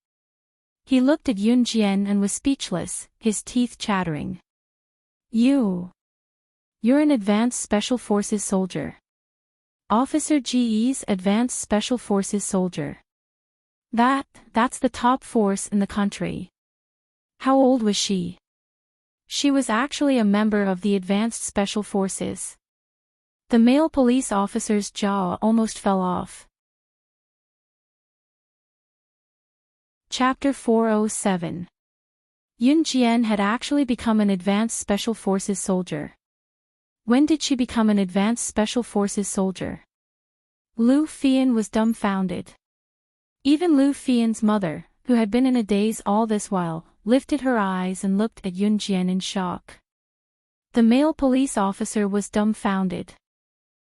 He looked at Yun Jian and was speechless, his teeth chattering. You're an Advanced Special Forces soldier. Officer GE's Advanced Special Forces soldier. That's the top force in the country. How old was she? She was actually a member of the Advanced Special Forces. The male police officer's jaw almost fell off. Chapter 407. Yun Jian had actually become an Advanced Special Forces soldier. When did she become an Advanced Special Forces soldier? Lu Fian was dumbfounded. Even Lu Fian's mother, who had been in a daze all this while, lifted her eyes and looked at Yun Jian in shock. The male police officer was dumbfounded.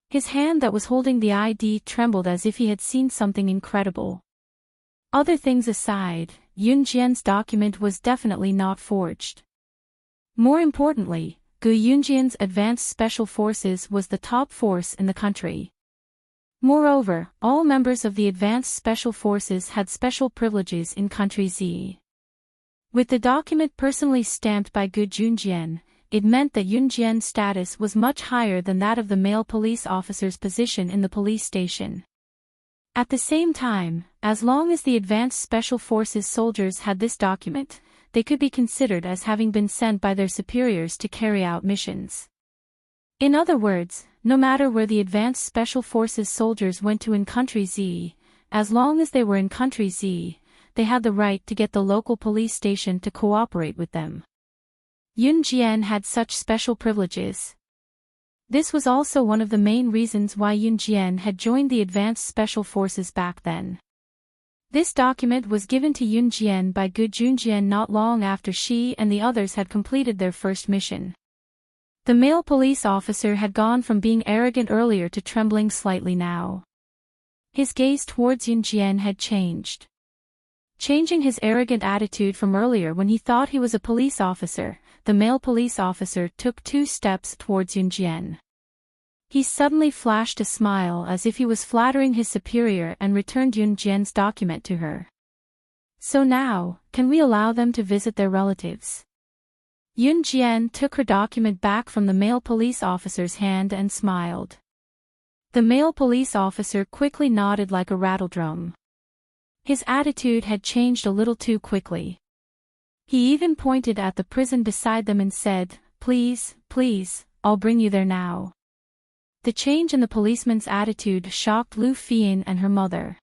His hand that was holding the ID trembled as if he had seen something incredible. Other things aside, Yun Jian's document was definitely not forged. More importantly, Gu Yunjian's Advanced Special Forces was the top force in the country. Moreover, all members of the Advanced Special Forces had special privileges in Country Z. With the document personally stamped by Gu Junjian, it meant that Yun Jian's status was much higher than that of the male police officer's position in the police station. At the same time, as long as the Advanced Special Forces soldiers had this document, they could be considered as having been sent by their superiors to carry out missions. In other words, no matter where the Advanced Special Forces soldiers went to in Country Z, as long as they were in Country Z, they had the right to get the local police station to cooperate with them. Yun Jian had such special privileges. This was also one of the main reasons why Yun Jian had joined the Advanced Special Forces back then. This document was given to Yun Jian by Gu Junjian not long after she and the others had completed their first mission. The male police officer had gone from being arrogant earlier to trembling slightly now. His gaze towards Yun Jian had changed. Changing his arrogant attitude from earlier when he thought he was a police officer, the male police officer took 2 steps towards Yun Jian. He suddenly flashed a smile as if he was flattering his superior and returned Yun Jian's document to her. So now, can we allow them to visit their relatives? Yun Jian took her document back from the male police officer's hand and smiled. The male police officer quickly nodded like a rattledrum. His attitude had changed a little too quickly. He even pointed at the prison beside them and said, "Please, please, I'll bring you there now." The change in the policeman's attitude shocked Lu Fian and her mother.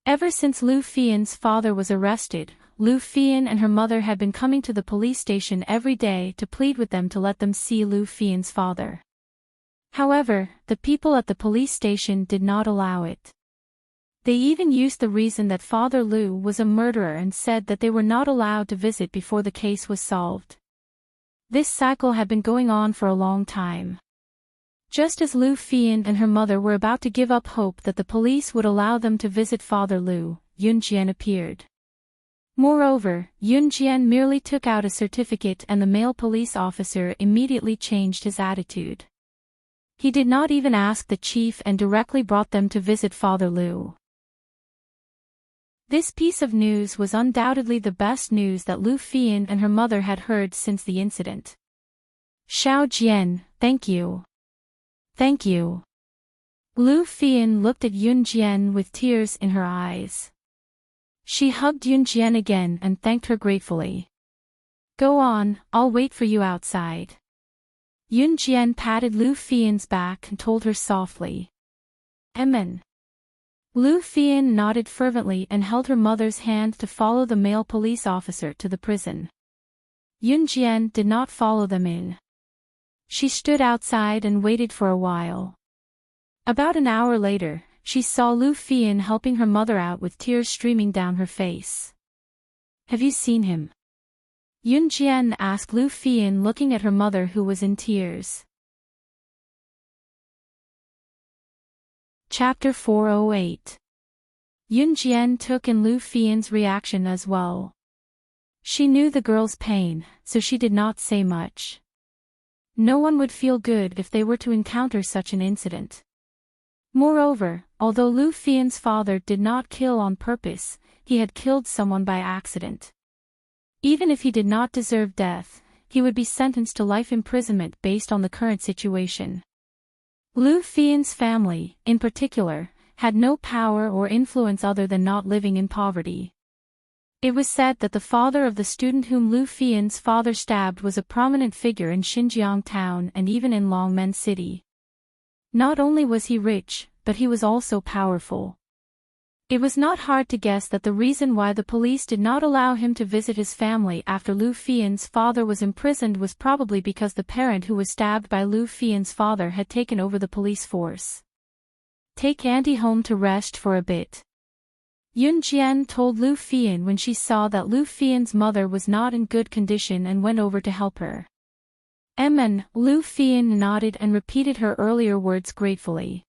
Ever since Lu Fian's father was arrested, Lu Fian and her mother had been coming to the police station every day to plead with them to let them see Lu Fian's father. However, the people at the police station did not allow it. They even used the reason that Father Lu was a murderer and said that they were not allowed to visit before the case was solved. This cycle had been going on for a long time. Just as Lu Fian and her mother were about to give up hope that the police would allow them to visit Father Lu, Yun Jian appeared. Moreover, Yun Jian merely took out a certificate and the male police officer immediately changed his attitude. He did not even ask the chief and directly brought them to visit Father Lu. This piece of news was undoubtedly the best news that Lu Fian and her mother had heard since the incident. "Xiao Jian, thank you. Thank you." Lu Fian looked at Yun Jian with tears in her eyes. She hugged Yun Jian again and thanked her gratefully. "Go on, I'll wait for you outside." Yun Jian patted Lu Fian's back and told her softly. "Amen." Lu Fian nodded fervently and held her mother's hand to follow the male police officer to the prison. Yun Jian did not follow them in. She stood outside and waited for a while. About an hour later, she saw Lu Fian helping her mother out with tears streaming down her face. "Have you seen him?" Yun Jian asked Lu Fian, looking at her mother who was in tears. Chapter 408. Yun Jian took in Lu Fian's reaction as well. She knew the girl's pain, so she did not say much. No one would feel good if they were to encounter such an incident. Moreover, although Lu Fian's father did not kill on purpose, he had killed someone by accident. Even if he did not deserve death, he would be sentenced to life imprisonment based on the current situation. Lu Fian's family, in particular, had no power or influence other than not living in poverty. It was said that the father of the student whom Lu Fian's father stabbed was a prominent figure in Xinjiang town and even in Longmen City. Not only was he rich, but he was also powerful. It was not hard to guess that the reason why the police did not allow him to visit his family after Lu Fian's father was imprisoned was probably because the parent who was stabbed by Lu Fian's father had taken over the police force. Take Auntie home to rest for a bit, Yun Jian told Lu Fian when she saw that Lu Fian's mother was not in good condition and went over to help her. Lu Fian nodded and repeated her earlier words gratefully.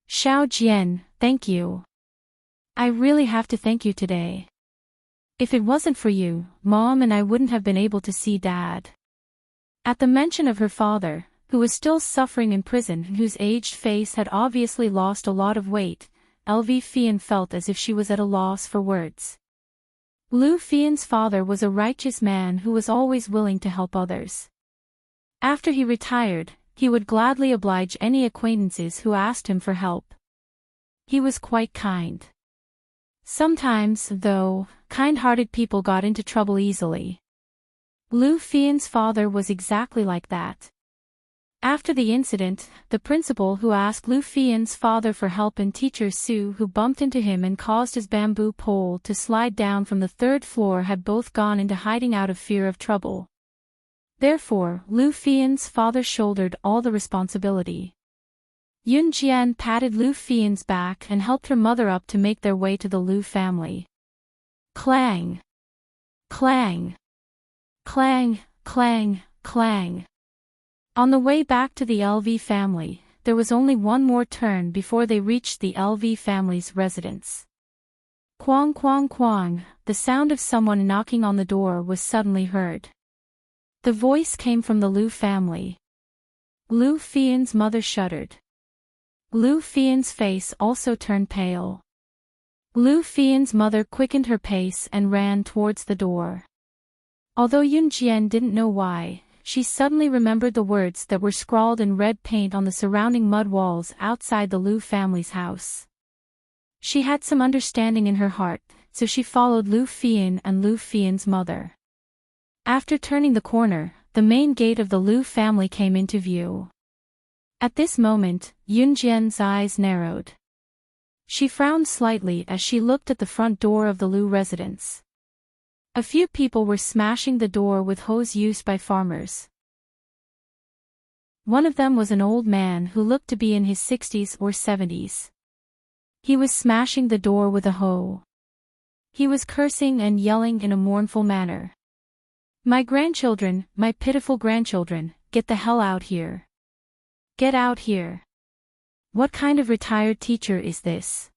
Xiao Jian, thank you. I really have to thank you today. If it wasn't for you, Mom and I wouldn't have been able to see Dad. At the mention of her father, who was still suffering in prison and whose aged face had obviously lost a lot of weight, Lu Fian felt as if she was at a loss for words. Lu Fian's father was a righteous man who was always willing to help others. After he retired, he would gladly oblige any acquaintances who asked him for help. He was quite kind. Sometimes, though, kind-hearted people got into trouble easily. Lu Fian's father was exactly like that. After the incident, the principal who asked Lu Fian's father for help and teacher Su who bumped into him and caused his bamboo pole to slide down from the third floor had both gone into hiding out of fear of trouble. Therefore, Lu Fian's father shouldered all the responsibility. Yun Jian patted Lu Fian's back and helped her mother up to make their way to the Lu family. Clang! Clang! Clang, clang, clang. On the way back to the LV family, there was only one more turn before they reached the LV family's residence. Quang quang quang, the sound of someone knocking on the door was suddenly heard. The voice came from the Lu family. Lu Fian's mother shuddered. Lu Fian's face also turned pale. Lu Fian's mother quickened her pace and ran towards the door. Although Yun Jian didn't know why, she suddenly remembered the words that were scrawled in red paint on the surrounding mud walls outside the Lu family's house. She had some understanding in her heart, so she followed Lu Fian and Lu Fian's mother. After turning the corner, the main gate of the Lu family came into view. At this moment, Yun Jian's eyes narrowed. She frowned slightly as she looked at the front door of the Lu residence. A few people were smashing the door with hoes used by farmers. One of them was an old man who looked to be in his 60s or 70s. He was smashing the door with a hoe. He was cursing and yelling in a mournful manner. My grandchildren, my pitiful grandchildren, get the hell out here. Get out here. What kind of retired teacher is this?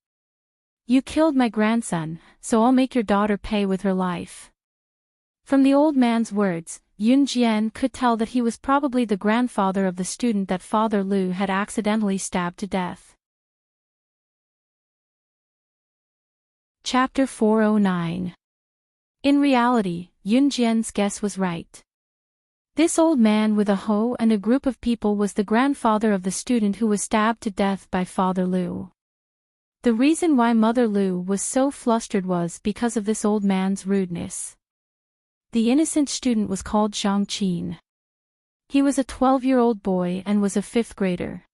You killed my grandson, so I'll make your daughter pay with her life. From the old man's words, Yun Jian could tell that he was probably the grandfather of the student that Father Lu had accidentally stabbed to death. Chapter 409. In reality, Yun Jian's guess was right. This old man with a hoe and a group of people was the grandfather of the student who was stabbed to death by Father Lu. The reason why Mother Lu was so flustered was because of this old man's rudeness. The innocent student was called Zhang Qin. He was a 12-year-old boy and was a 5th grader.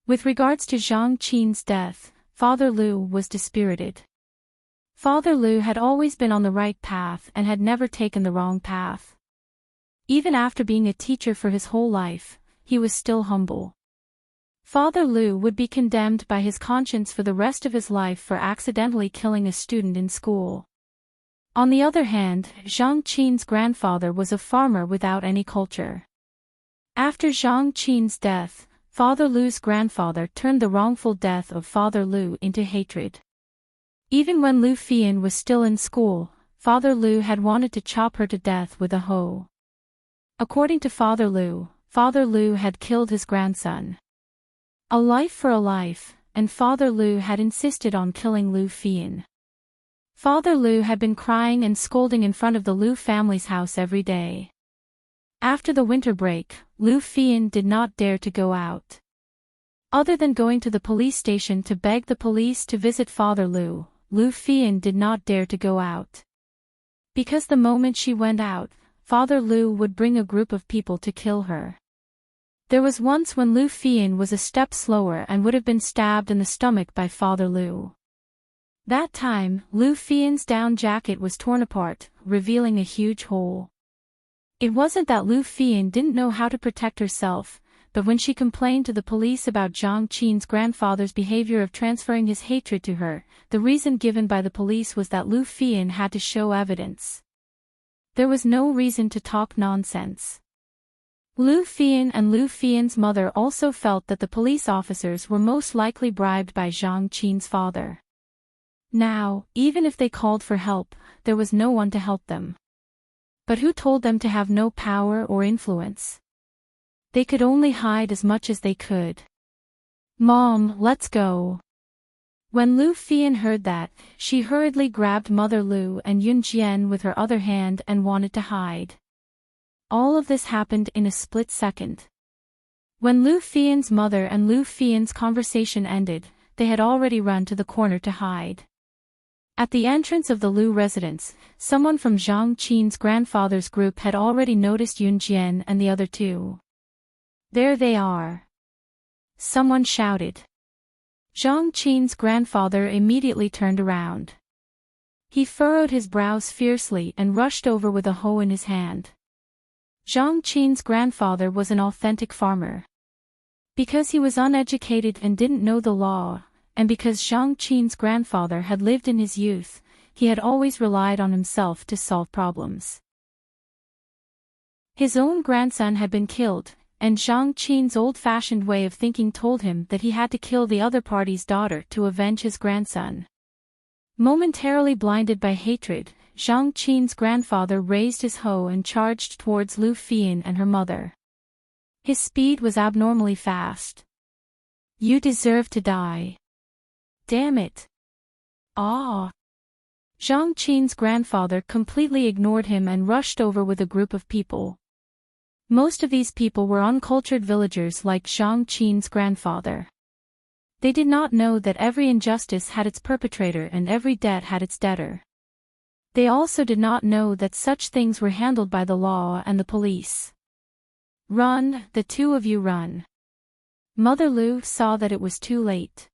With regards to Zhang Qin's death, Father Lu was dispirited. Father Lu had always been on the right path and had never taken the wrong path. Even after being a teacher for his whole life, he was still humble. Father Lu would be condemned by his conscience for the rest of his life for accidentally killing a student in school. On the other hand, Zhang Qin's grandfather was a farmer without any culture. After Zhang Qin's death, Father Lu's grandfather turned the wrongful death of Father Lu into hatred. Even when Lu Fian was still in school, Father Lu had wanted to chop her to death with a hoe. According to Father Lu had killed his grandson. A life for a life, and Father Lu had insisted on killing Lu Fian. Father Lu had been crying and scolding in front of the Lu family's house every day. After the winter break, Lu Fian did not dare to go out. Other than going to the police station to beg the police to visit Father Lu, Lu Fian did not dare to go out. Because the moment she went out, Father Lu would bring a group of people to kill her. There was once when Lu Fian was a step slower and would have been stabbed in the stomach by Father Lu. That time, Lu Fian's down jacket was torn apart, revealing a huge hole. It wasn't that Lu Fian didn't know how to protect herself, but when she complained to the police about Zhang Qin's grandfather's behavior of transferring his hatred to her, the reason given by the police was that Lu Fian had to show evidence. There was no reason to talk nonsense. Lu Fian and Lu Fian's mother also felt that the police officers were most likely bribed by Zhang Qin's father. Now, even if they called for help, there was no one to help them. But who told them to have no power or influence? They could only hide as much as they could. "Mom, let's go." When Lu Fian heard that, she hurriedly grabbed Mother Lu and Yun Jian with her other hand and wanted to hide. All of this happened in a split second. When Lu Fian's mother and Lu Fian's conversation ended, they had already run to the corner to hide. At the entrance of the Lu residence, someone from Zhang Qin's grandfather's group had already noticed Yun Jian and the other two. "There they are!" someone shouted. Zhang Qin's grandfather immediately turned around. He furrowed his brows fiercely and rushed over with a hoe in his hand. Zhang Qin's grandfather was an authentic farmer. Because he was uneducated and didn't know the law, and because Zhang Qin's grandfather had lived in his youth, he had always relied on himself to solve problems. His own grandson had been killed, and Zhang Qin's old-fashioned way of thinking told him that he had to kill the other party's daughter to avenge his grandson. Momentarily blinded by hatred, Zhang Qin's grandfather raised his hoe and charged towards Lu Fian and her mother. His speed was abnormally fast. "You deserve to die. Damn it." "Ah!" Zhang Qin's grandfather completely ignored him and rushed over with a group of people. Most of these people were uncultured villagers like Zhang Qin's grandfather. They did not know that every injustice had its perpetrator and every debt had its debtor. They also did not know that such things were handled by the law and the police. "Run, the two of you run." Mother Lu saw that it was too late.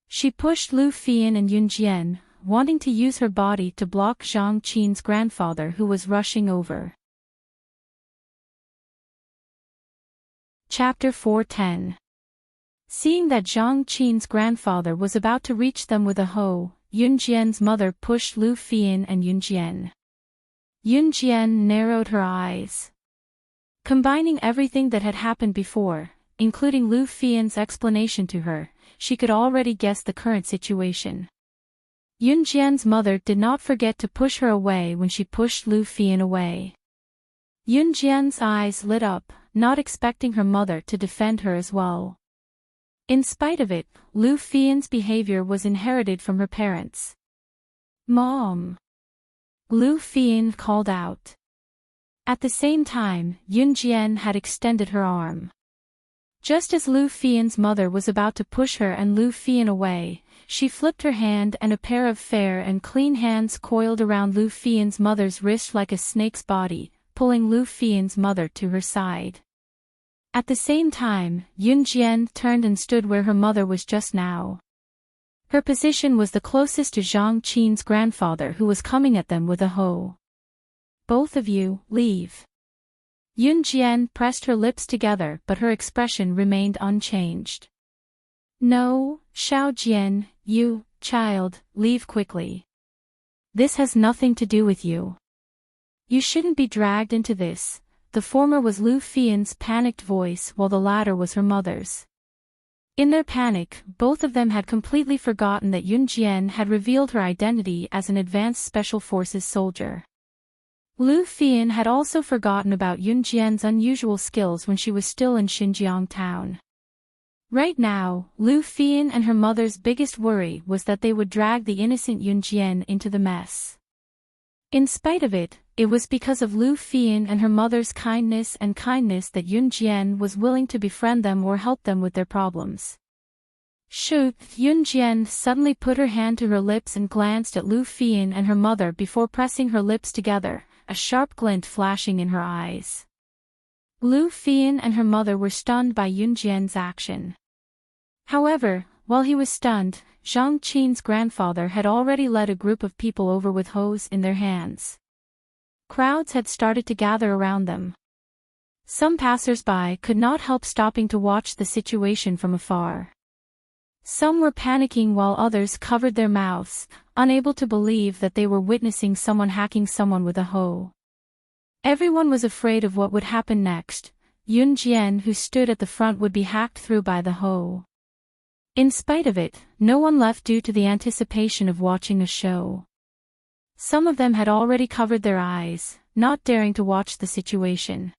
She pushed Lu Fian and Yun Jian, wanting to use her body to block Zhang Qin's grandfather who was rushing over. Chapter 4:10. Seeing that Zhang Qin's grandfather was about to reach them with a hoe, Yun Jian's mother pushed Lu Fian and Yun Jian. Yun Jian narrowed her eyes. Combining everything that had happened before, including Lu Fian's explanation to her, she could already guess the current situation. Yun Jian's mother did not forget to push her away when she pushed Lu Fian away. Yun Jian's eyes lit up, not expecting her mother to defend her as well. In spite of it, Lu Fian's behavior was inherited from her parents. "Mom!" Lu Fian called out. At the same time, Yun Jian had extended her arm. Just as Lu Fian's mother was about to push her and Lu Fian away, she flipped her hand and a pair of fair and clean hands coiled around Lu Fian's mother's wrist like a snake's body, pulling Lu Fian's mother to her side. At the same time, Yun Jian turned and stood where her mother was just now. Her position was the closest to Zhang Qin's grandfather who was coming at them with a hoe. "Both of you, leave." Yun Jian pressed her lips together but her expression remained unchanged. "No, Xiao Jian, you, child, leave quickly. This has nothing to do with you. You shouldn't be dragged into this." The former was Lu Fian's panicked voice while the latter was her mother's. In their panic, both of them had completely forgotten that Yun Jian had revealed her identity as an advanced special forces soldier. Lu Fian had also forgotten about Yun Jian's unusual skills when she was still in Xinjiang town. Right now, Lu Fian and her mother's biggest worry was that they would drag the innocent Yunjian into the mess. In spite of it, it was because of Lu Fian and her mother's kindness that Yunjian was willing to befriend them or help them with their problems. Shoot, Yunjian suddenly put her hand to her lips and glanced at Lu Fian and her mother before pressing her lips together, a sharp glint flashing in her eyes. Lu Fian and her mother were stunned by Yunjian's action. However, while he was stunned, Zhang Qin's grandfather had already led a group of people over with hose in their hands. Crowds had started to gather around them. Some passers-by could not help stopping to watch the situation from afar. Some were panicking while others covered their mouths, unable to believe that they were witnessing someone hacking someone with a hoe. Everyone was afraid of what would happen next. Yunjian, who stood at the front, would be hacked through by the hoe. In spite of it, no one left due to the anticipation of watching a show. Some of them had already covered their eyes, not daring to watch the situation.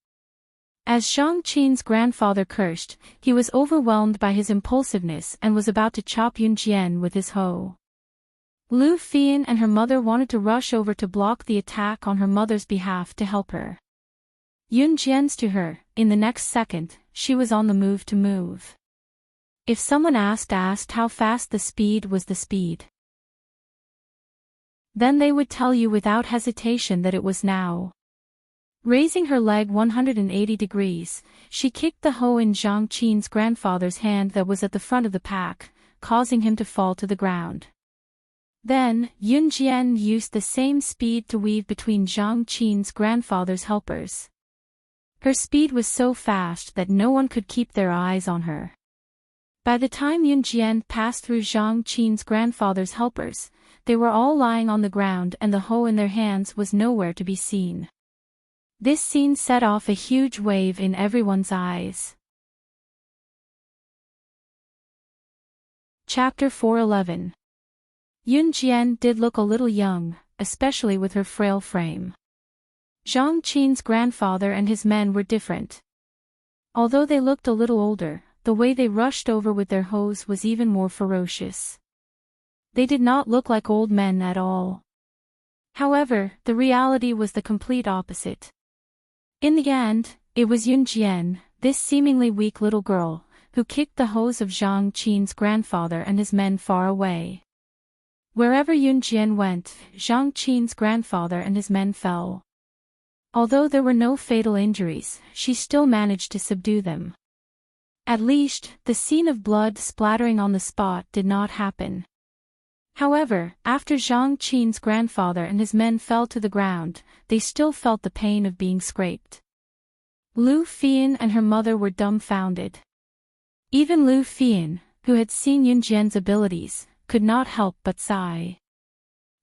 As Zhang Qin's grandfather cursed, he was overwhelmed by his impulsiveness and was about to chop Yunjian with his hoe. Lu Fian and her mother wanted to rush over to block the attack on her mother's behalf to help her. Yunjian's to her, in the next second, she was on the move to move. If someone asked how fast the speed was, then they would tell you without hesitation that it was now. Raising her leg 180 degrees, she kicked the hoe in Zhang Qin's grandfather's hand that was at the front of the pack, causing him to fall to the ground. Then, Yunjian used the same speed to weave between Zhang Qin's grandfather's helpers. Her speed was so fast that no one could keep their eyes on her. By the time Yunjian passed through Zhang Qin's grandfather's helpers, they were all lying on the ground and the hoe in their hands was nowhere to be seen. This scene set off a huge wave in everyone's eyes. Chapter 4:11. Yunjian did look a little young, especially with her frail frame. Zhang Qin's grandfather and his men were different. Although they looked a little older, the way they rushed over with their hoes was even more ferocious. They did not look like old men at all. However, the reality was the complete opposite. In the end, it was Yunjian, this seemingly weak little girl, who kicked the hose of Zhang Qin's grandfather and his men far away. Wherever Yunjian went, Zhang Qin's grandfather and his men fell. Although there were no fatal injuries, she still managed to subdue them. At least, the scene of blood splattering on the spot did not happen. However, after Zhang Qin's grandfather and his men fell to the ground, they still felt the pain of being scraped. Lu Fian and her mother were dumbfounded. Even Lu Fian, who had seen Yunjian's abilities, could not help but sigh.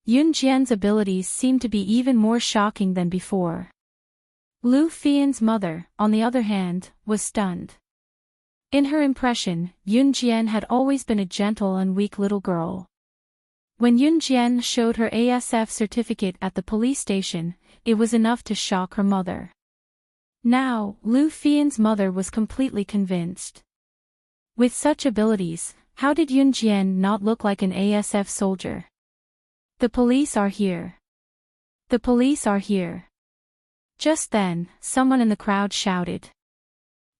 Yunjian's abilities seemed to be even more shocking than before. Lu Fian's mother, on the other hand, was stunned. In her impression, Yunjian had always been a gentle and weak little girl. When Yunjian showed her ASF certificate at the police station, it was enough to shock her mother. Now, Lu Fian's mother was completely convinced. With such abilities, how did Yunjian not look like an ASF soldier? The police are here. The police are here. Just then, someone in the crowd shouted.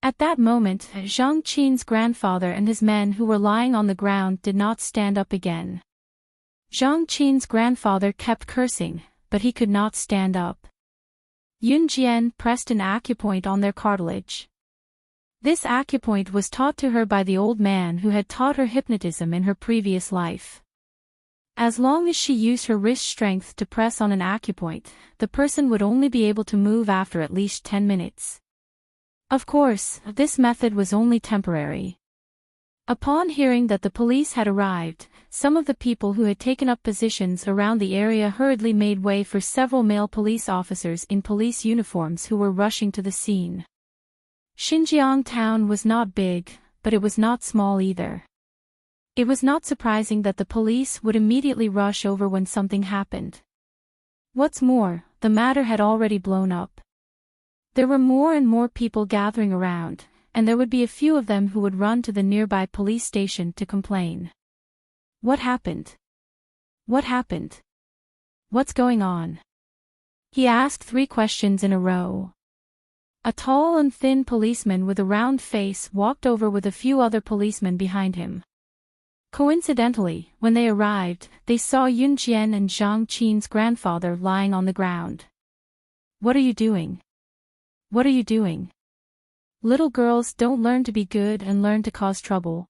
At that moment, Zhang Qin's grandfather and his men who were lying on the ground did not stand up again. Zhang Qin's grandfather kept cursing, but he could not stand up. Yunjian pressed an acupoint on their cartilage. This acupoint was taught to her by the old man who had taught her hypnotism in her previous life. As long as she used her wrist strength to press on an acupoint, the person would only be able to move after at least 10 minutes. Of course, this method was only temporary. Upon hearing that the police had arrived, some of the people who had taken up positions around the area hurriedly made way for several male police officers in police uniforms who were rushing to the scene. Xinjiang town was not big, but it was not small either. It was not surprising that the police would immediately rush over when something happened. What's more, the matter had already blown up. There were more and more people gathering around, and there would be a few of them who would run to the nearby police station to complain. What happened? What happened? What's going on? He asked 3 questions in a row. A tall and thin policeman with a round face walked over with a few other policemen behind him. Coincidentally, when they arrived, they saw Yunjian and Zhang Qin's grandfather lying on the ground. What are you doing? What are you doing? Little girls don't learn to be good and learn to cause trouble.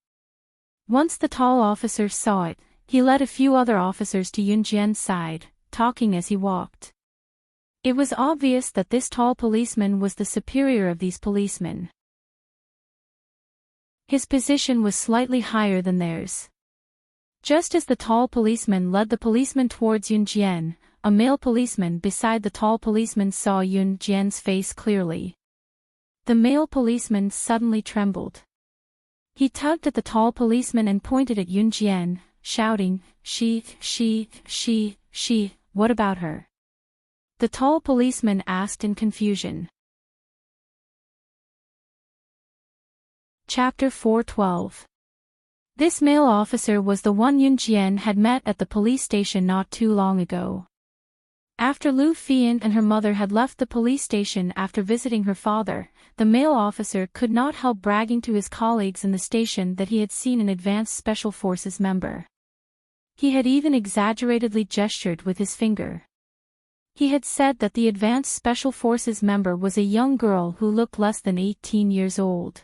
Once the tall officer saw it, he led a few other officers to Yunjian's side, talking as he walked. It was obvious that this tall policeman was the superior of these policemen. His position was slightly higher than theirs. Just as the tall policeman led the policeman towards Yunjian, a male policeman beside the tall policeman saw Yunjian's face clearly. The male policeman suddenly trembled. He tugged at the tall policeman and pointed at Yunjian, shouting, She, what about her? The tall policeman asked in confusion. Chapter 4:12. This male officer was the one Yunjian had met at the police station not too long ago. After Lu Fian and her mother had left the police station after visiting her father, the male officer could not help bragging to his colleagues in the station that he had seen an advanced special forces member. He had even exaggeratedly gestured with his finger. He had said that the advanced special forces member was a young girl who looked less than 18 years old.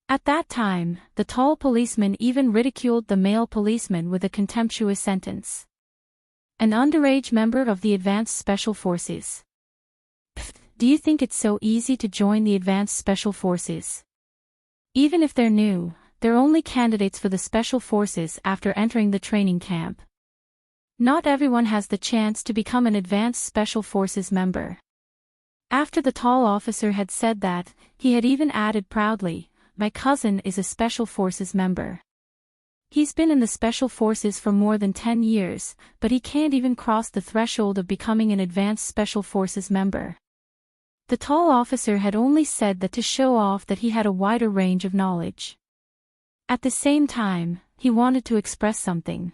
At that time, the tall policeman even ridiculed the male policeman with a contemptuous sentence. An underage member of the advanced special forces. Pfft, do you think it's so easy to join the advanced special forces? Even if they're new, they're only candidates for the special forces after entering the training camp. Not everyone has the chance to become an advanced special forces member. After the tall officer had said that, he had even added proudly, My cousin is a special forces member. He's been in the special forces for more than 10 years, but he can't even cross the threshold of becoming an advanced special forces member. The tall officer had only said that to show off that he had a wider range of knowledge. At the same time, he wanted to express something.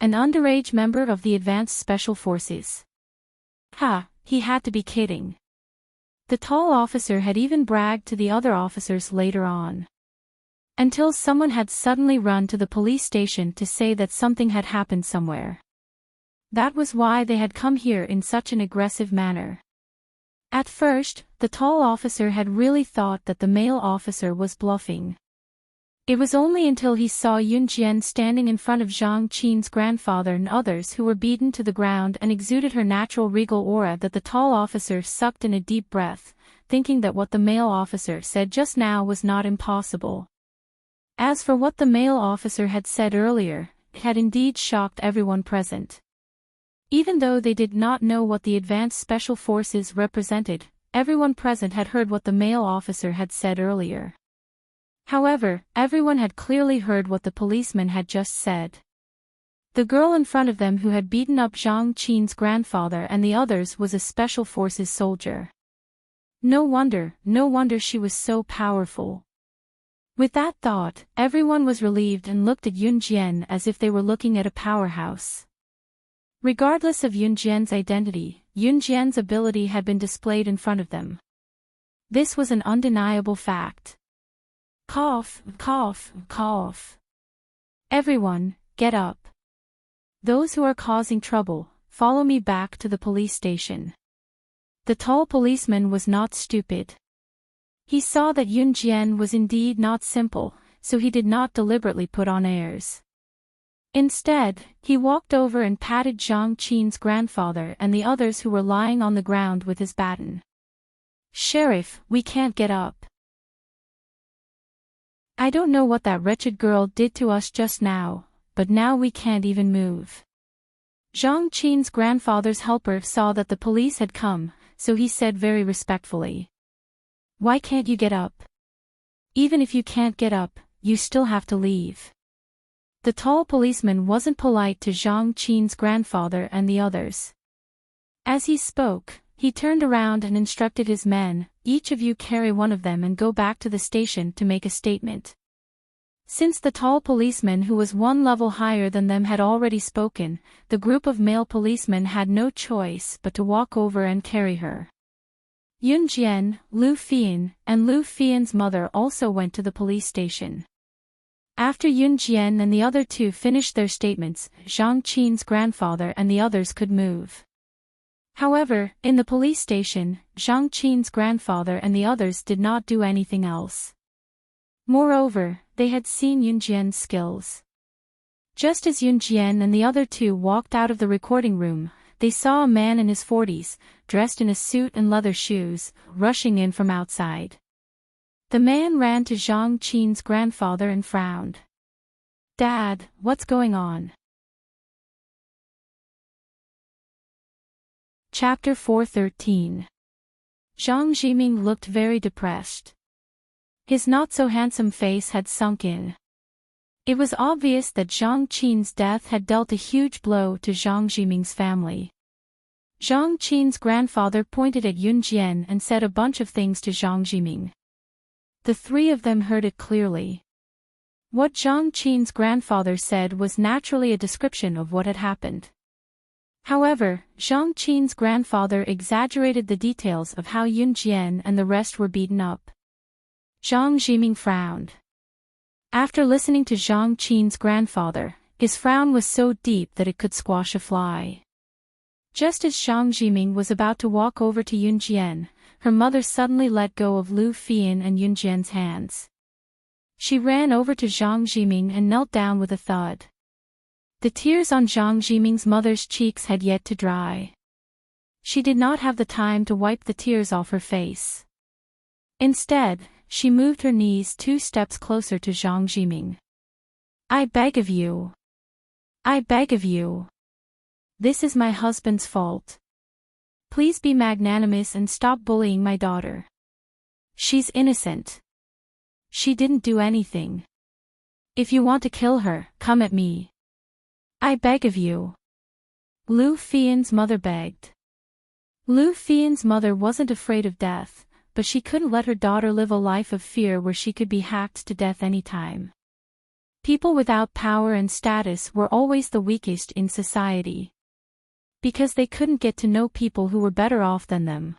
An underage member of the advanced special forces. Ha, he had to be kidding. The tall officer had even bragged to the other officers later on. Until someone had suddenly run to the police station to say that something had happened somewhere. That was why they had come here in such an aggressive manner. At first, the tall officer had really thought that the male officer was bluffing. It was only until he saw Yunjian standing in front of Zhang Qin's grandfather and others who were beaten to the ground and exuded her natural regal aura that the tall officer sucked in a deep breath, thinking that what the male officer said just now was not impossible. As for what the male officer had said earlier, it had indeed shocked everyone present. Even though they did not know what the advanced special forces represented, everyone present had heard what the male officer had said earlier. However, everyone had clearly heard what the policeman had just said. The girl in front of them who had beaten up Zhang Qin's grandfather and the others was a special forces soldier. No wonder she was so powerful. With that thought, everyone was relieved and looked at Yunjian as if they were looking at a powerhouse. Regardless of Yunjian's identity, Yunjian's ability had been displayed in front of them. This was an undeniable fact. Cough, cough, cough. Everyone, get up. Those who are causing trouble, follow me back to the police station. The tall policeman was not stupid. He saw that Yunjian was indeed not simple, so he did not deliberately put on airs. Instead, he walked over and patted Zhang Qin's grandfather and the others who were lying on the ground with his baton. Sheriff, we can't get up. I don't know what that wretched girl did to us just now, but now we can't even move. Zhang Qin's grandfather's helper saw that the police had come, so he said very respectfully. Why can't you get up? Even if you can't get up, you still have to leave. The tall policeman wasn't polite to Zhang Qin's grandfather and the others. As he spoke, he turned around and instructed his men, each of you carry one of them and go back to the station to make a statement. Since the tall policeman who was one level higher than them had already spoken, the group of male policemen had no choice but to walk over and carry her. Yun Jian, Lu Fian, and Lu Fian's mother also went to the police station. After Yun Jian and the other two finished their statements, Zhang Qin's grandfather and the others could move. However, in the police station, Zhang Qin's grandfather and the others did not do anything else. Moreover, they had seen Yun Jian's skills. Just as Yun Jian and the other two walked out of the recording room, they saw a man in his 40s, dressed in a suit and leather shoes, rushing in from outside. The man ran to Zhang Qin's grandfather and frowned. "Dad, what's going on?" Chapter 413. Zhang Jiming looked very depressed. His not-so-handsome face had sunk in. It was obvious that Zhang Qin's death had dealt a huge blow to Zhang Jiming's family. Zhang Qin's grandfather pointed at Yun Jian and said a bunch of things to Zhang Jiming. The three of them heard it clearly. What Zhang Qin's grandfather said was naturally a description of what had happened. However, Zhang Qin's grandfather exaggerated the details of how Yun Jian and the rest were beaten up. Zhang Jiming frowned. After listening to Zhang Qin's grandfather, his frown was so deep that it could squash a fly. Just as Zhang Jiming was about to walk over to Yun Jian, her mother suddenly let go of Lu Fian and Yun Jian's hands. She ran over to Zhang Jiming and knelt down with a thud. The tears on Zhang Jiming's mother's cheeks had yet to dry. She did not have the time to wipe the tears off her face. Instead, she moved her knees 2 steps closer to Zhang Jiming. "I beg of you. I beg of you. This is my husband's fault. Please be magnanimous and stop bullying my daughter. She's innocent. She didn't do anything. If you want to kill her, come at me. I beg of you." Lu Fian's mother begged. Lu Fian's mother wasn't afraid of death, but she couldn't let her daughter live a life of fear where she could be hacked to death anytime. People without power and status were always the weakest in society, because they couldn't get to know people who were better off than them.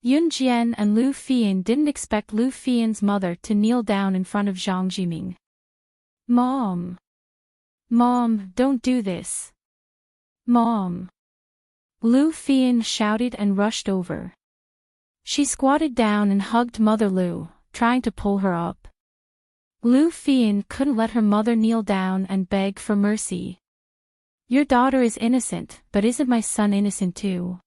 Yun Jian and Lu Fian didn't expect Lu Fian's mother to kneel down in front of Zhang Jiming. "Mom. Mom, don't do this. Mom." Lu Fian shouted and rushed over. She squatted down and hugged Mother Lu, trying to pull her up. Lu Fian couldn't let her mother kneel down and beg for mercy. "Your daughter is innocent, but isn't my son innocent too?"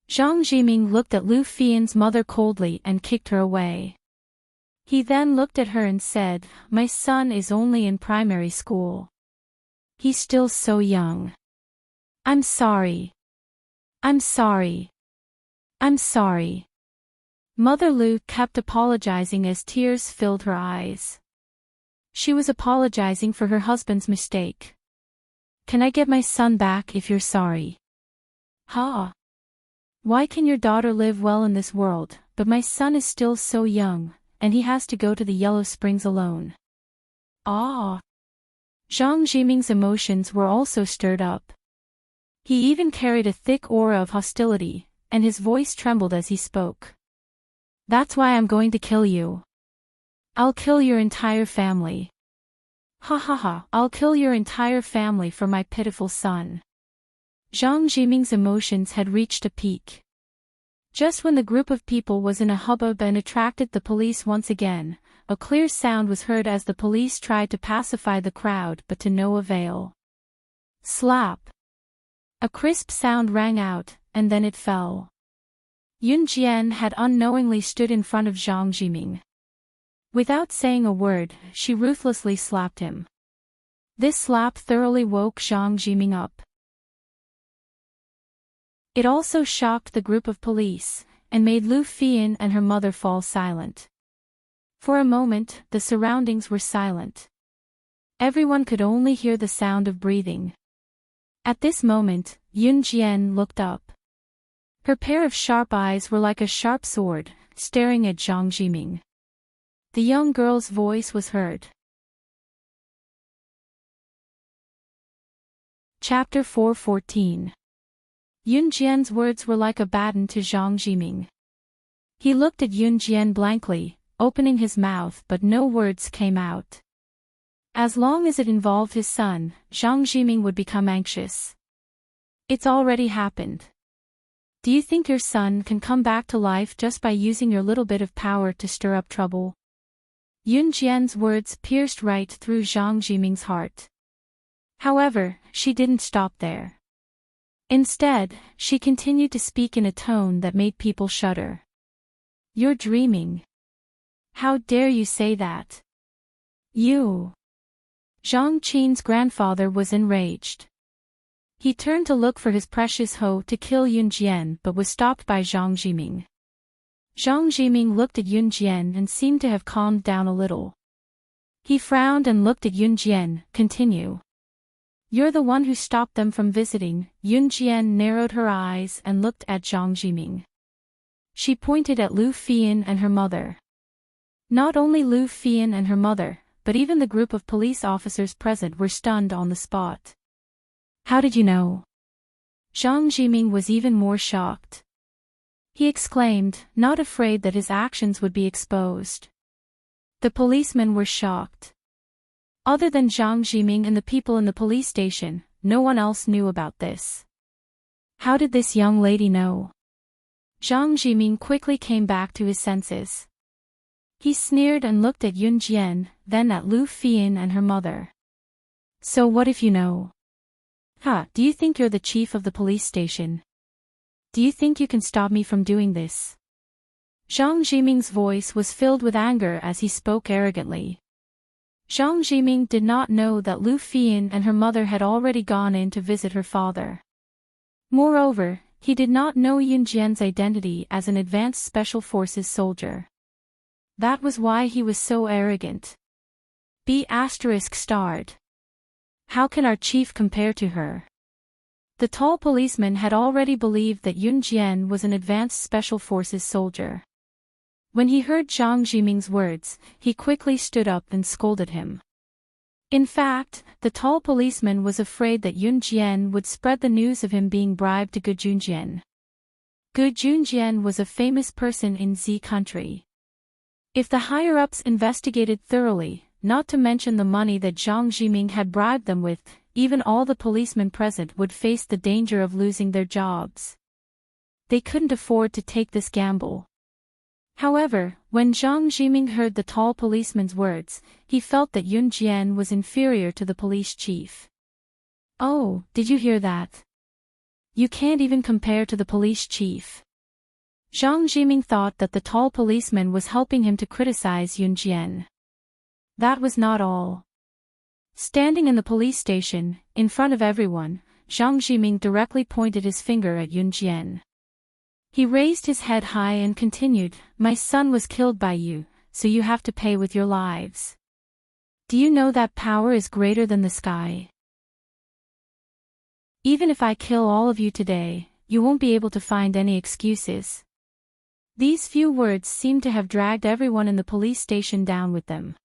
Zhang Jiming looked at Lu Fian's mother coldly and kicked her away. He then looked at her and said, "My son is only in primary school. He's still so young. I'm sorry. I'm sorry. I'm sorry." Mother Lu kept apologizing as tears filled her eyes. She was apologizing for her husband's mistake. "Can I get my son back if you're sorry?" "Ha! Why can your daughter live well in this world, but my son is still so young, and he has to go to the Yellow Springs alone?" "Ah!" Zhang Jiming's emotions were also stirred up. He even carried a thick aura of hostility, and his voice trembled as he spoke. "That's why I'm going to kill you. I'll kill your entire family. Ha ha ha, I'll kill your entire family for my pitiful son." Zhang Jiming's emotions had reached a peak. Just when the group of people was in a hubbub and attracted the police once again, a clear sound was heard as the police tried to pacify the crowd but to no avail. Slap! A crisp sound rang out, and then it fell. Yun Jian had unknowingly stood in front of Zhang Jiming. Without saying a word, she ruthlessly slapped him. This slap thoroughly woke Zhang Jiming up. It also shocked the group of police, and made Lu Fian and her mother fall silent. For a moment, the surroundings were silent. Everyone could only hear the sound of breathing. At this moment, Yun Jian looked up. Her pair of sharp eyes were like a sharp sword, staring at Zhang Jiming. The young girl's voice was heard. Chapter 4:14. Yun Jian's words were like a baton to Zhang Jiming. He looked at Yun Jian blankly, opening his mouth but no words came out. As long as it involved his son, Zhang Jiming would become anxious. It's already happened. Do you think your son can come back to life just by using your little bit of power to stir up trouble? Yun Jian's words pierced right through Zhang Jiming's heart. However, she didn't stop there. Instead, she continued to speak in a tone that made people shudder. You're dreaming. How dare you say that? You. Zhang Qin's grandfather was enraged. He turned to look for his precious hoe to kill Yun Jian but was stopped by Zhang Jiming. Zhang Jiming looked at Yun Jian and seemed to have calmed down a little. He frowned and looked at Yun Jian. Continue. You're the one who stopped them from visiting. Yun Jian narrowed her eyes and looked at Zhang Jiming. She pointed at Lu Fian and her mother. Not only Lu Fian and her mother, but even the group of police officers present were stunned on the spot. How did you know? Zhang Jiming was even more shocked. He exclaimed, not afraid that his actions would be exposed. The policemen were shocked. Other than Zhang Jiming and the people in the police station, no one else knew about this. How did this young lady know? Zhang Jiming quickly came back to his senses. He sneered and looked at Yun Jian, then at Lu Fian and her mother. So what if you know? Do you think you're the chief of the police station? Do you think you can stop me from doing this? Zhang Jiming's voice was filled with anger as he spoke arrogantly. Zhang Jiming did not know that Lu Fian and her mother had already gone in to visit her father. Moreover, he did not know Yun Jian's identity as an advanced special forces soldier. That was why he was so arrogant. B****. How can our chief compare to her? The tall policeman had already believed that Yun Jian was an advanced special forces soldier. When he heard Zhang Jiming's words, he quickly stood up and scolded him. In fact, the tall policeman was afraid that Yun Jian would spread the news of him being bribed to Gu Junjian. Gu Junjian was a famous person in Z country. If the higher-ups investigated thoroughly, not to mention the money that Zhang Jiming had bribed them with, even all the policemen present would face the danger of losing their jobs. They couldn't afford to take this gamble. However, when Zhang Jiming heard the tall policeman's words, he felt that Yun Jian was inferior to the police chief. Oh, did you hear that? You can't even compare to the police chief. Zhang Jiming thought that the tall policeman was helping him to criticize Yun Jian. That was not all. Standing in the police station, in front of everyone, Zhang Jiming directly pointed his finger at Yun Jian. He raised his head high and continued, my son was killed by you, so you have to pay with your lives. Do you know that power is greater than the sky? Even if I kill all of you today, you won't be able to find any excuses. These few words seemed to have dragged everyone in the police station down with them.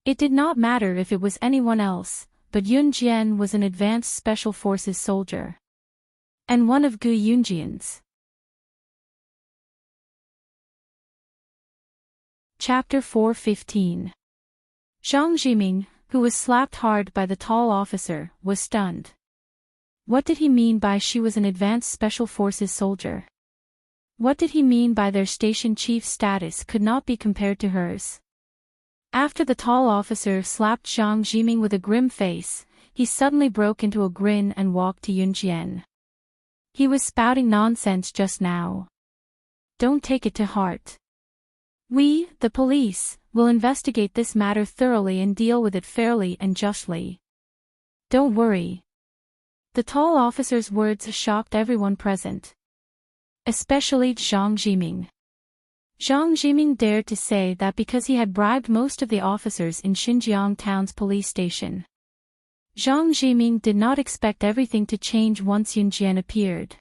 It did not matter if it was anyone else, but Yun Jian was an advanced special forces soldier. And one of Gu Yunjian's. Chapter 4:15. Zhang Jiming, who was slapped hard by the tall officer, was stunned. What did he mean by she was an advanced special forces soldier? What did he mean by their station chief's status could not be compared to hers? After the tall officer slapped Zhang Jiming with a grim face, he suddenly broke into a grin and walked to Yun Jian. He was spouting nonsense just now. Don't take it to heart. We, the police, will investigate this matter thoroughly and deal with it fairly and justly. Don't worry. The tall officer's words shocked everyone present. Especially Zhang Jiming. Zhang Jiming dared to say that because he had bribed most of the officers in Xinjiang town's police station. Zhang Jiming did not expect everything to change once Yun Jian appeared.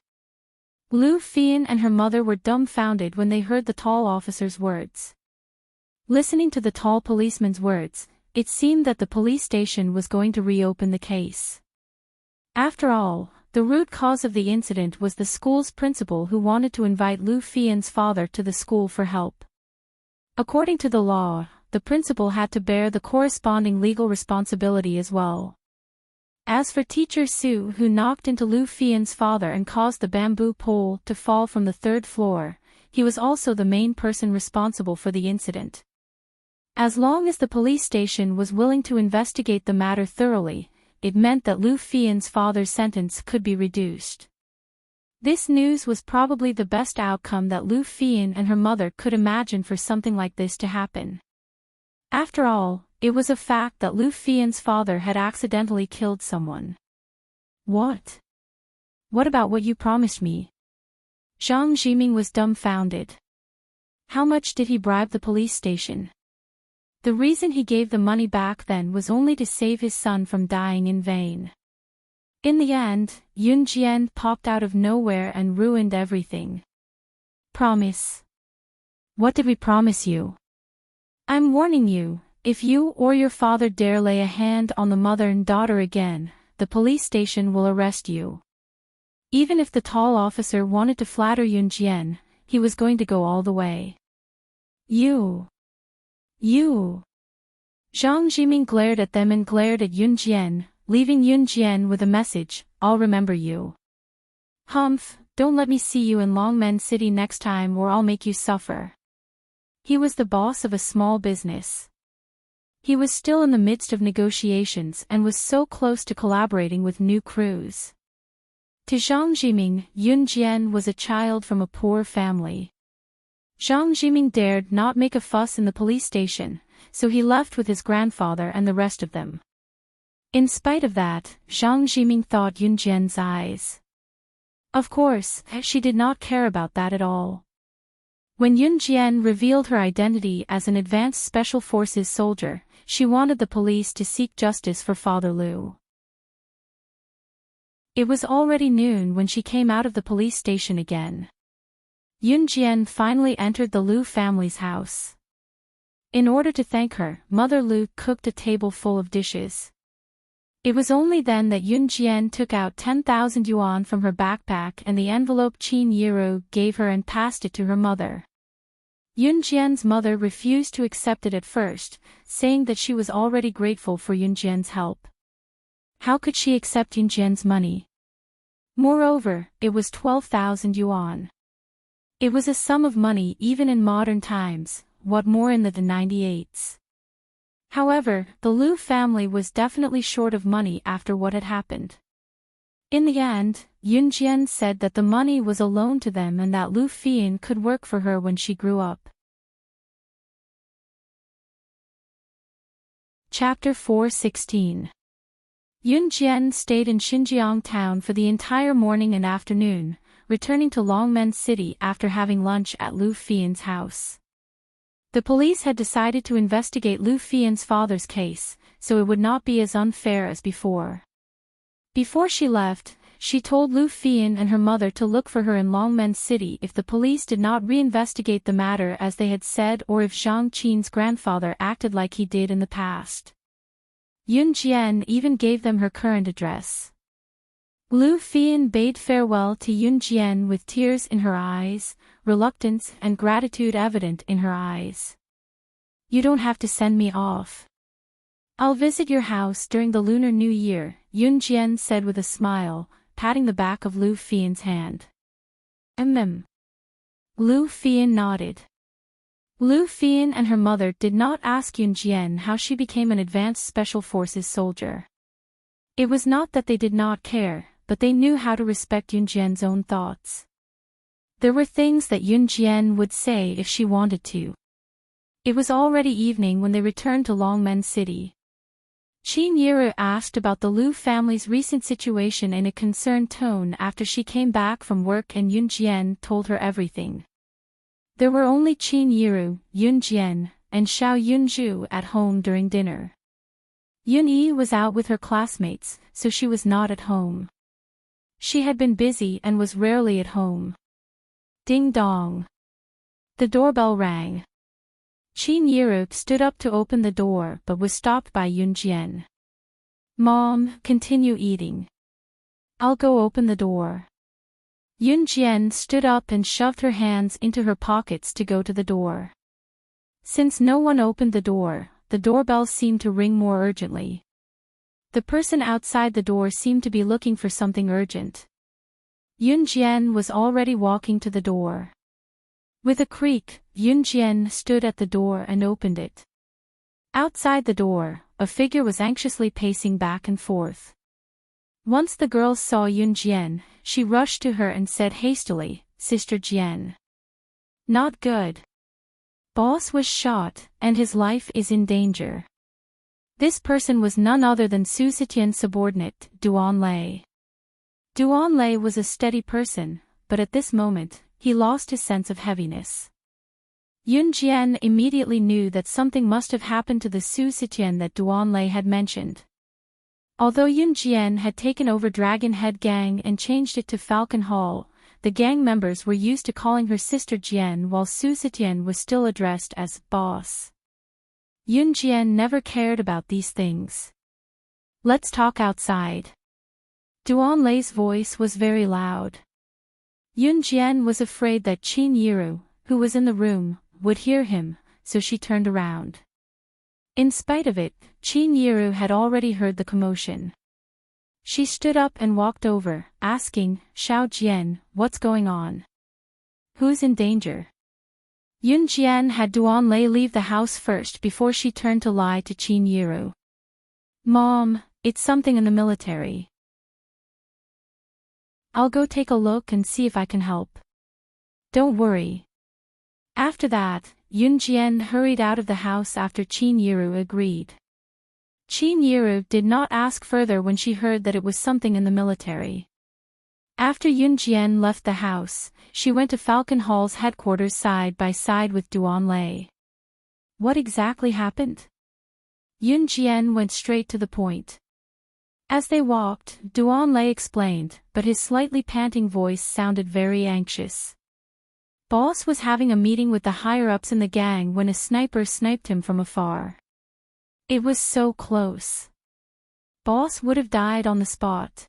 Lu Fian and her mother were dumbfounded when they heard the tall officer's words. Listening to the tall policeman's words, it seemed that the police station was going to reopen the case. After all, the root cause of the incident was the school's principal who wanted to invite Lu Fian's father to the school for help. According to the law, the principal had to bear the corresponding legal responsibility as well. As for teacher Su, who knocked into Lu Fian's father and caused the bamboo pole to fall from the third floor, he was also the main person responsible for the incident. As long as the police station was willing to investigate the matter thoroughly, it meant that Lu Fian's father's sentence could be reduced. This news was probably the best outcome that Lu Fian and her mother could imagine for something like this to happen. After all, it was a fact that Lu Fian's father had accidentally killed someone. What? What about what you promised me? Zhang Jiming was dumbfounded. How much did he bribe the police station? The reason he gave the money back then was only to save his son from dying in vain. In the end, Yun Jian popped out of nowhere and ruined everything. Promise. What did we promise you? I'm warning you, if you or your father dare lay a hand on the mother and daughter again, the police station will arrest you. Even if the tall officer wanted to flatter Yun Jian, he was going to go all the way. You. Zhang Jiming glared at them and glared at Yun Jian, leaving Yun Jian with a message, I'll remember you. Humph, don't let me see you in Longmen City next time or I'll make you suffer. He was the boss of a small business. He was still in the midst of negotiations and was so close to collaborating with new crews. To Zhang Jiming, Yun Jian was a child from a poor family. Zhang Jiming dared not make a fuss in the police station, so he left with his grandfather and the rest of them. In spite of that, Zhang Jiming thought Yun Jian's eyes. Of course, she did not care about that at all. When Yun Jian revealed her identity as an advanced special forces soldier, she wanted the police to seek justice for Father Lu. It was already noon when she came out of the police station again. Yun Jian finally entered the Lu family's house. In order to thank her, Mother Lu cooked a table full of dishes. It was only then that Yun Jian took out 10,000 yuan from her backpack and the envelope Qin Yiru gave her and passed it to her mother. Yun Jian's mother refused to accept it at first, saying that she was already grateful for Yun Jian's help. How could she accept Yun Jian's money? Moreover, it was 12,000 yuan. It was a sum of money even in modern times, what more in the 98s. However, the Lu family was definitely short of money after what had happened. In the end, Yun Jian said that the money was a loan to them and that Lu Fian could work for her when she grew up. Chapter 4:16. Yun Jian stayed in Xinjiang town for the entire morning and afternoon, returning to Longmen City after having lunch at Lu Fian's house. The police had decided to investigate Lu Fian's father's case, so it would not be as unfair as before. Before she left, she told Lu Fian and her mother to look for her in Longmen City if the police did not reinvestigate the matter as they had said or if Zhang Qin's grandfather acted like he did in the past. Yun Jian even gave them her current address. Lu Fian bade farewell to Yun Jian with tears in her eyes, reluctance and gratitude evident in her eyes. You don't have to send me off. I'll visit your house during the Lunar New Year, Yun Jian said with a smile, patting the back of Lu Fian's hand. Lu Fian nodded. Lu Fian and her mother did not ask Yun Jian how she became an advanced special forces soldier. It was not that they did not care, but they knew how to respect Yun Jian's own thoughts. There were things that Yun Jian would say if she wanted to. It was already evening when they returned to Longmen City. Qin Yiru asked about the Lu family's recent situation in a concerned tone after she came back from work and Yun Jian told her everything. There were only Qin Yiru, Yun Jian, and Xiao Yunzhu at home during dinner. Yun Yi was out with her classmates, so she was not at home. She had been busy and was rarely at home. Ding dong. The doorbell rang. Qin Yiru stood up to open the door but was stopped by Yun Jian. Mom, continue eating. I'll go open the door. Yun Jian stood up and shoved her hands into her pockets to go to the door. Since no one opened the doorbell seemed to ring more urgently. The person outside the door seemed to be looking for something urgent. Yun Jian was already walking to the door. With a creak, Yun Jian stood at the door and opened it. Outside the door, a figure was anxiously pacing back and forth. Once the girls saw Yun Jian, she rushed to her and said hastily, "Sister Jian. Not good. Boss was shot, and his life is in danger." This person was none other than Su Zetian's subordinate, Duan Lei. Duan Lei was a steady person, but at this moment, he lost his sense of heaviness. Yun Jian immediately knew that something must have happened to the Su Zetian that Duan Lei had mentioned. Although Yun Jian had taken over Dragon Head Gang and changed it to Falcon Hall, the gang members were used to calling her Sister Jian while Su Zetian was still addressed as boss. Yun Jian never cared about these things. "Let's talk outside." Duan Lei's voice was very loud. Yun Jian was afraid that Qin Yiru, who was in the room, would hear him, so she turned around. In spite of it, Qin Yiru had already heard the commotion. She stood up and walked over, asking, "Xiao Jian, what's going on? Who's in danger?" Yun Jian had Duan Lei leave the house first before she turned to lie to Qin Yiru. "Mom, it's something in the military. I'll go take a look and see if I can help. Don't worry." After that, Yun Jian hurried out of the house after Qin Yiru agreed. Qin Yiru did not ask further when she heard that it was something in the military. After Yun Jian left the house, she went to Falcon Hall's headquarters side by side with Duan Lei. What exactly happened? Yun Jian went straight to the point. As they walked, Duan Lei explained, but his slightly panting voice sounded very anxious. Boss was having a meeting with the higher-ups in the gang when a sniper sniped him from afar. It was so close. Boss would have died on the spot.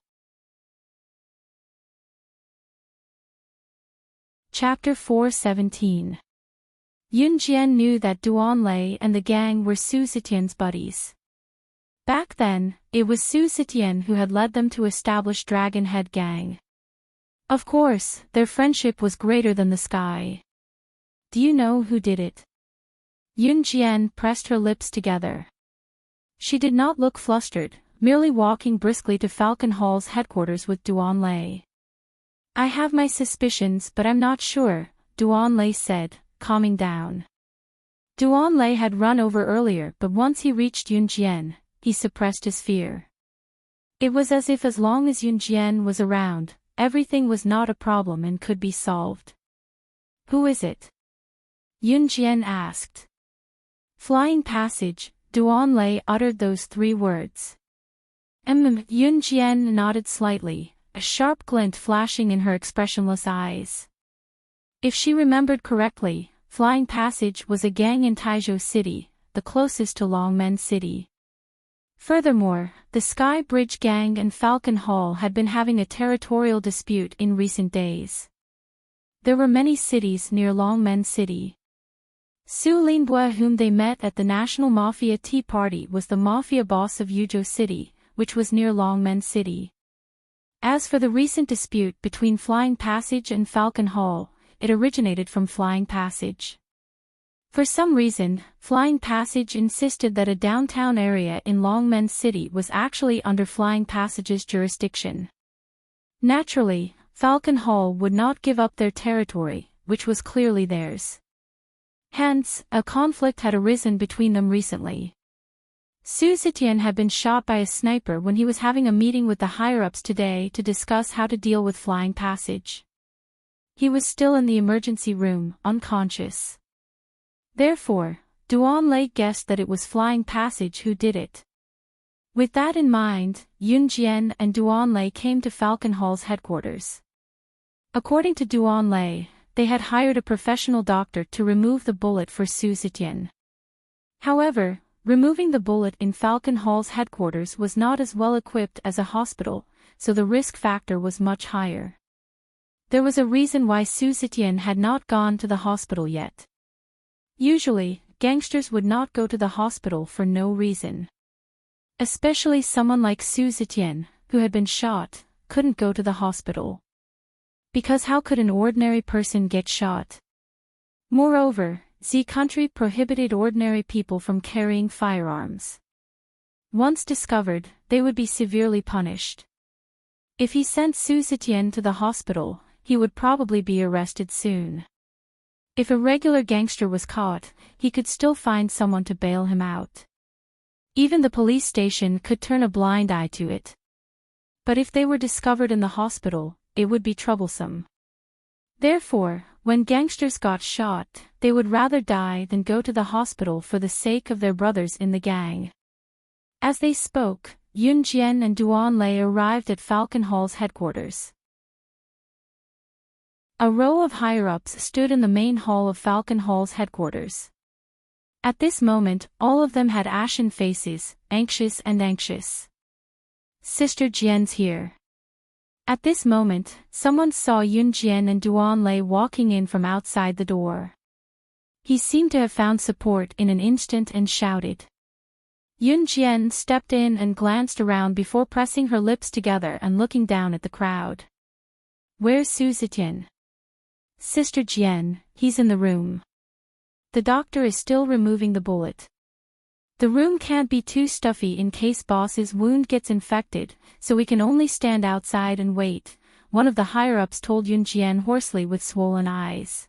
Chapter 4:17. Yun Jian knew that Duan Lei and the gang were Su Zetian's buddies. Back then, it was Su Zetian who had led them to establish Dragon Head Gang. Of course, their friendship was greater than the sky. "Do you know who did it?" Yun Jian pressed her lips together. She did not look flustered, merely walking briskly to Falcon Hall's headquarters with Duan Lei. "I have my suspicions but I'm not sure," Duan Lei said, calming down. Duan Lei had run over earlier but once he reached Yun Jian, he suppressed his fear. It was as if as long as Yun Jian was around, everything was not a problem and could be solved. "Who is it?" Yun Jian asked. "Flying Passage," Duan Lei uttered those 3 words. Yun Jian nodded slightly, a sharp glint flashing in her expressionless eyes. If she remembered correctly, Flying Passage was a gang in Taizhou City, the closest to Longmen City. Furthermore, the Sky Bridge Gang and Falcon Hall had been having a territorial dispute in recent days. There were many cities near Longmen City. Su Linbua, whom they met at the National Mafia Tea Party, was the mafia boss of Yuzhou City, which was near Longmen City. As for the recent dispute between Flying Passage and Falcon Hall, it originated from Flying Passage. For some reason, Flying Passage insisted that a downtown area in Longmen City was actually under Flying Passage's jurisdiction. Naturally, Falcon Hall would not give up their territory, which was clearly theirs. Hence, a conflict had arisen between them recently. Su Zetian had been shot by a sniper when he was having a meeting with the higher-ups today to discuss how to deal with Flying Passage. He was still in the emergency room, unconscious. Therefore, Duan Lei guessed that it was Flying Passage who did it. With that in mind, Yun Jian and Duan Lei came to Falcon Hall's headquarters. According to Duan Lei, they had hired a professional doctor to remove the bullet for Su Zetian. However, removing the bullet in Falcon Hall's headquarters was not as well equipped as a hospital, so the risk factor was much higher. There was a reason why Su Zetian had not gone to the hospital yet. Usually, gangsters would not go to the hospital for no reason. Especially someone like Su Zetian, who had been shot, couldn't go to the hospital. Because how could an ordinary person get shot? Moreover, the country prohibited ordinary people from carrying firearms. Once discovered, they would be severely punished. If he sent Su Zetian to the hospital, he would probably be arrested soon. If a regular gangster was caught, he could still find someone to bail him out. Even the police station could turn a blind eye to it. But if they were discovered in the hospital, it would be troublesome. Therefore, when gangsters got shot, they would rather die than go to the hospital for the sake of their brothers in the gang. As they spoke, Yun Jian and Duan Lei arrived at Falcon Hall's headquarters. A row of higher-ups stood in the main hall of Falcon Hall's headquarters. At this moment, all of them had ashen faces, anxious. Sister Jian's here. At this moment, someone saw Yun Jian and Duan Lei walking in from outside the door. He seemed to have found support in an instant and shouted. Yun Jian stepped in and glanced around before pressing her lips together and looking down at the crowd. Where's Su Zetian? Sister Jian, he's in the room. The doctor is still removing the bullet. The room can't be too stuffy in case boss's wound gets infected, so we can only stand outside and wait, one of the higher-ups told Yun Jian hoarsely with swollen eyes.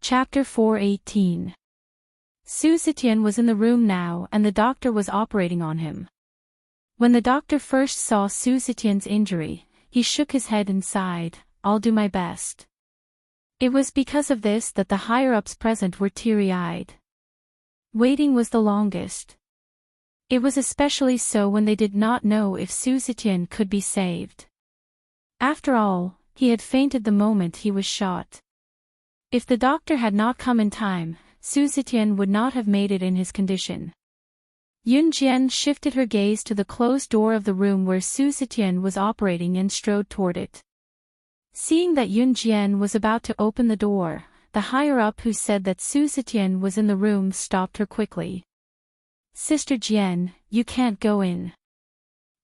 Chapter 4:18. Su Zetian was in the room now and the doctor was operating on him. When the doctor first saw Su Zetian's injury, he shook his head and sighed, I'll do my best. It was because of this that the higher-ups present were teary-eyed. Waiting was the longest. It was especially so when they did not know if Su Zetian could be saved. After all, he had fainted the moment he was shot. If the doctor had not come in time, Su Zetian would not have made it in his condition. Yun Jian shifted her gaze to the closed door of the room where Su Zetian was operating and strode toward it. Seeing that Yun Jian was about to open the door, the higher-up who said that Su Zetian was in the room stopped her quickly. Sister Jian, you can't go in.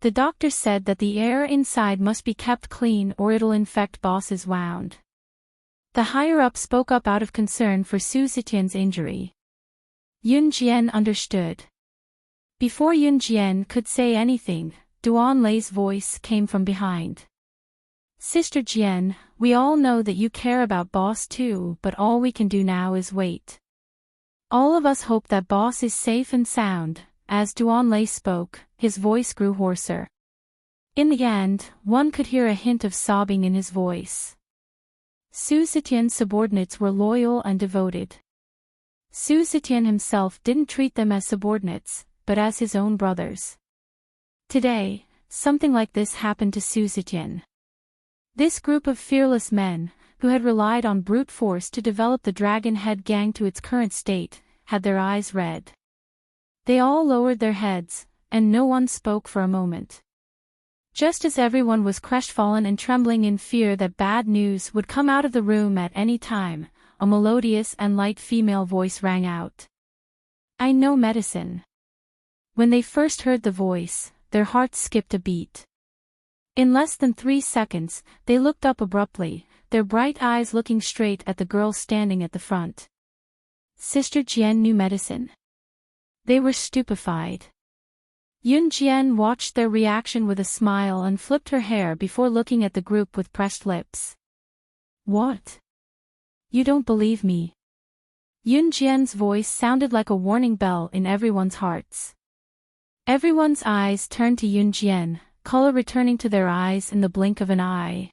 The doctor said that the air inside must be kept clean or it'll infect boss's wound. The higher-up spoke up out of concern for Su Zetian's injury. Yun Jian understood. Before Yun Jian could say anything, Duan Lei's voice came from behind. Sister Jian, we all know that you care about boss too, but all we can do now is wait. All of us hope that boss is safe and sound. As Duan Lei spoke, his voice grew hoarser. In the end, one could hear a hint of sobbing in his voice. Su Zetian's subordinates were loyal and devoted. Su Zetian himself didn't treat them as subordinates, but as his own brothers. Today, something like this happened to Su Zetian. This group of fearless men, who had relied on brute force to develop the Dragon Head gang to its current state, had their eyes red. They all lowered their heads, and no one spoke for a moment. Just as everyone was crestfallen and trembling in fear that bad news would come out of the room at any time, a melodious and light female voice rang out. I know medicine. When they first heard the voice, their hearts skipped a beat. In less than 3 seconds, they looked up abruptly, their bright eyes looking straight at the girl standing at the front. Sister Jian knew medicine. They were stupefied. Yun Jian watched their reaction with a smile and flipped her hair before looking at the group with pressed lips. What? You don't believe me? Yun Jian's voice sounded like a warning bell in everyone's hearts. Everyone's eyes turned to Yun Jian, color returning to their eyes in the blink of an eye.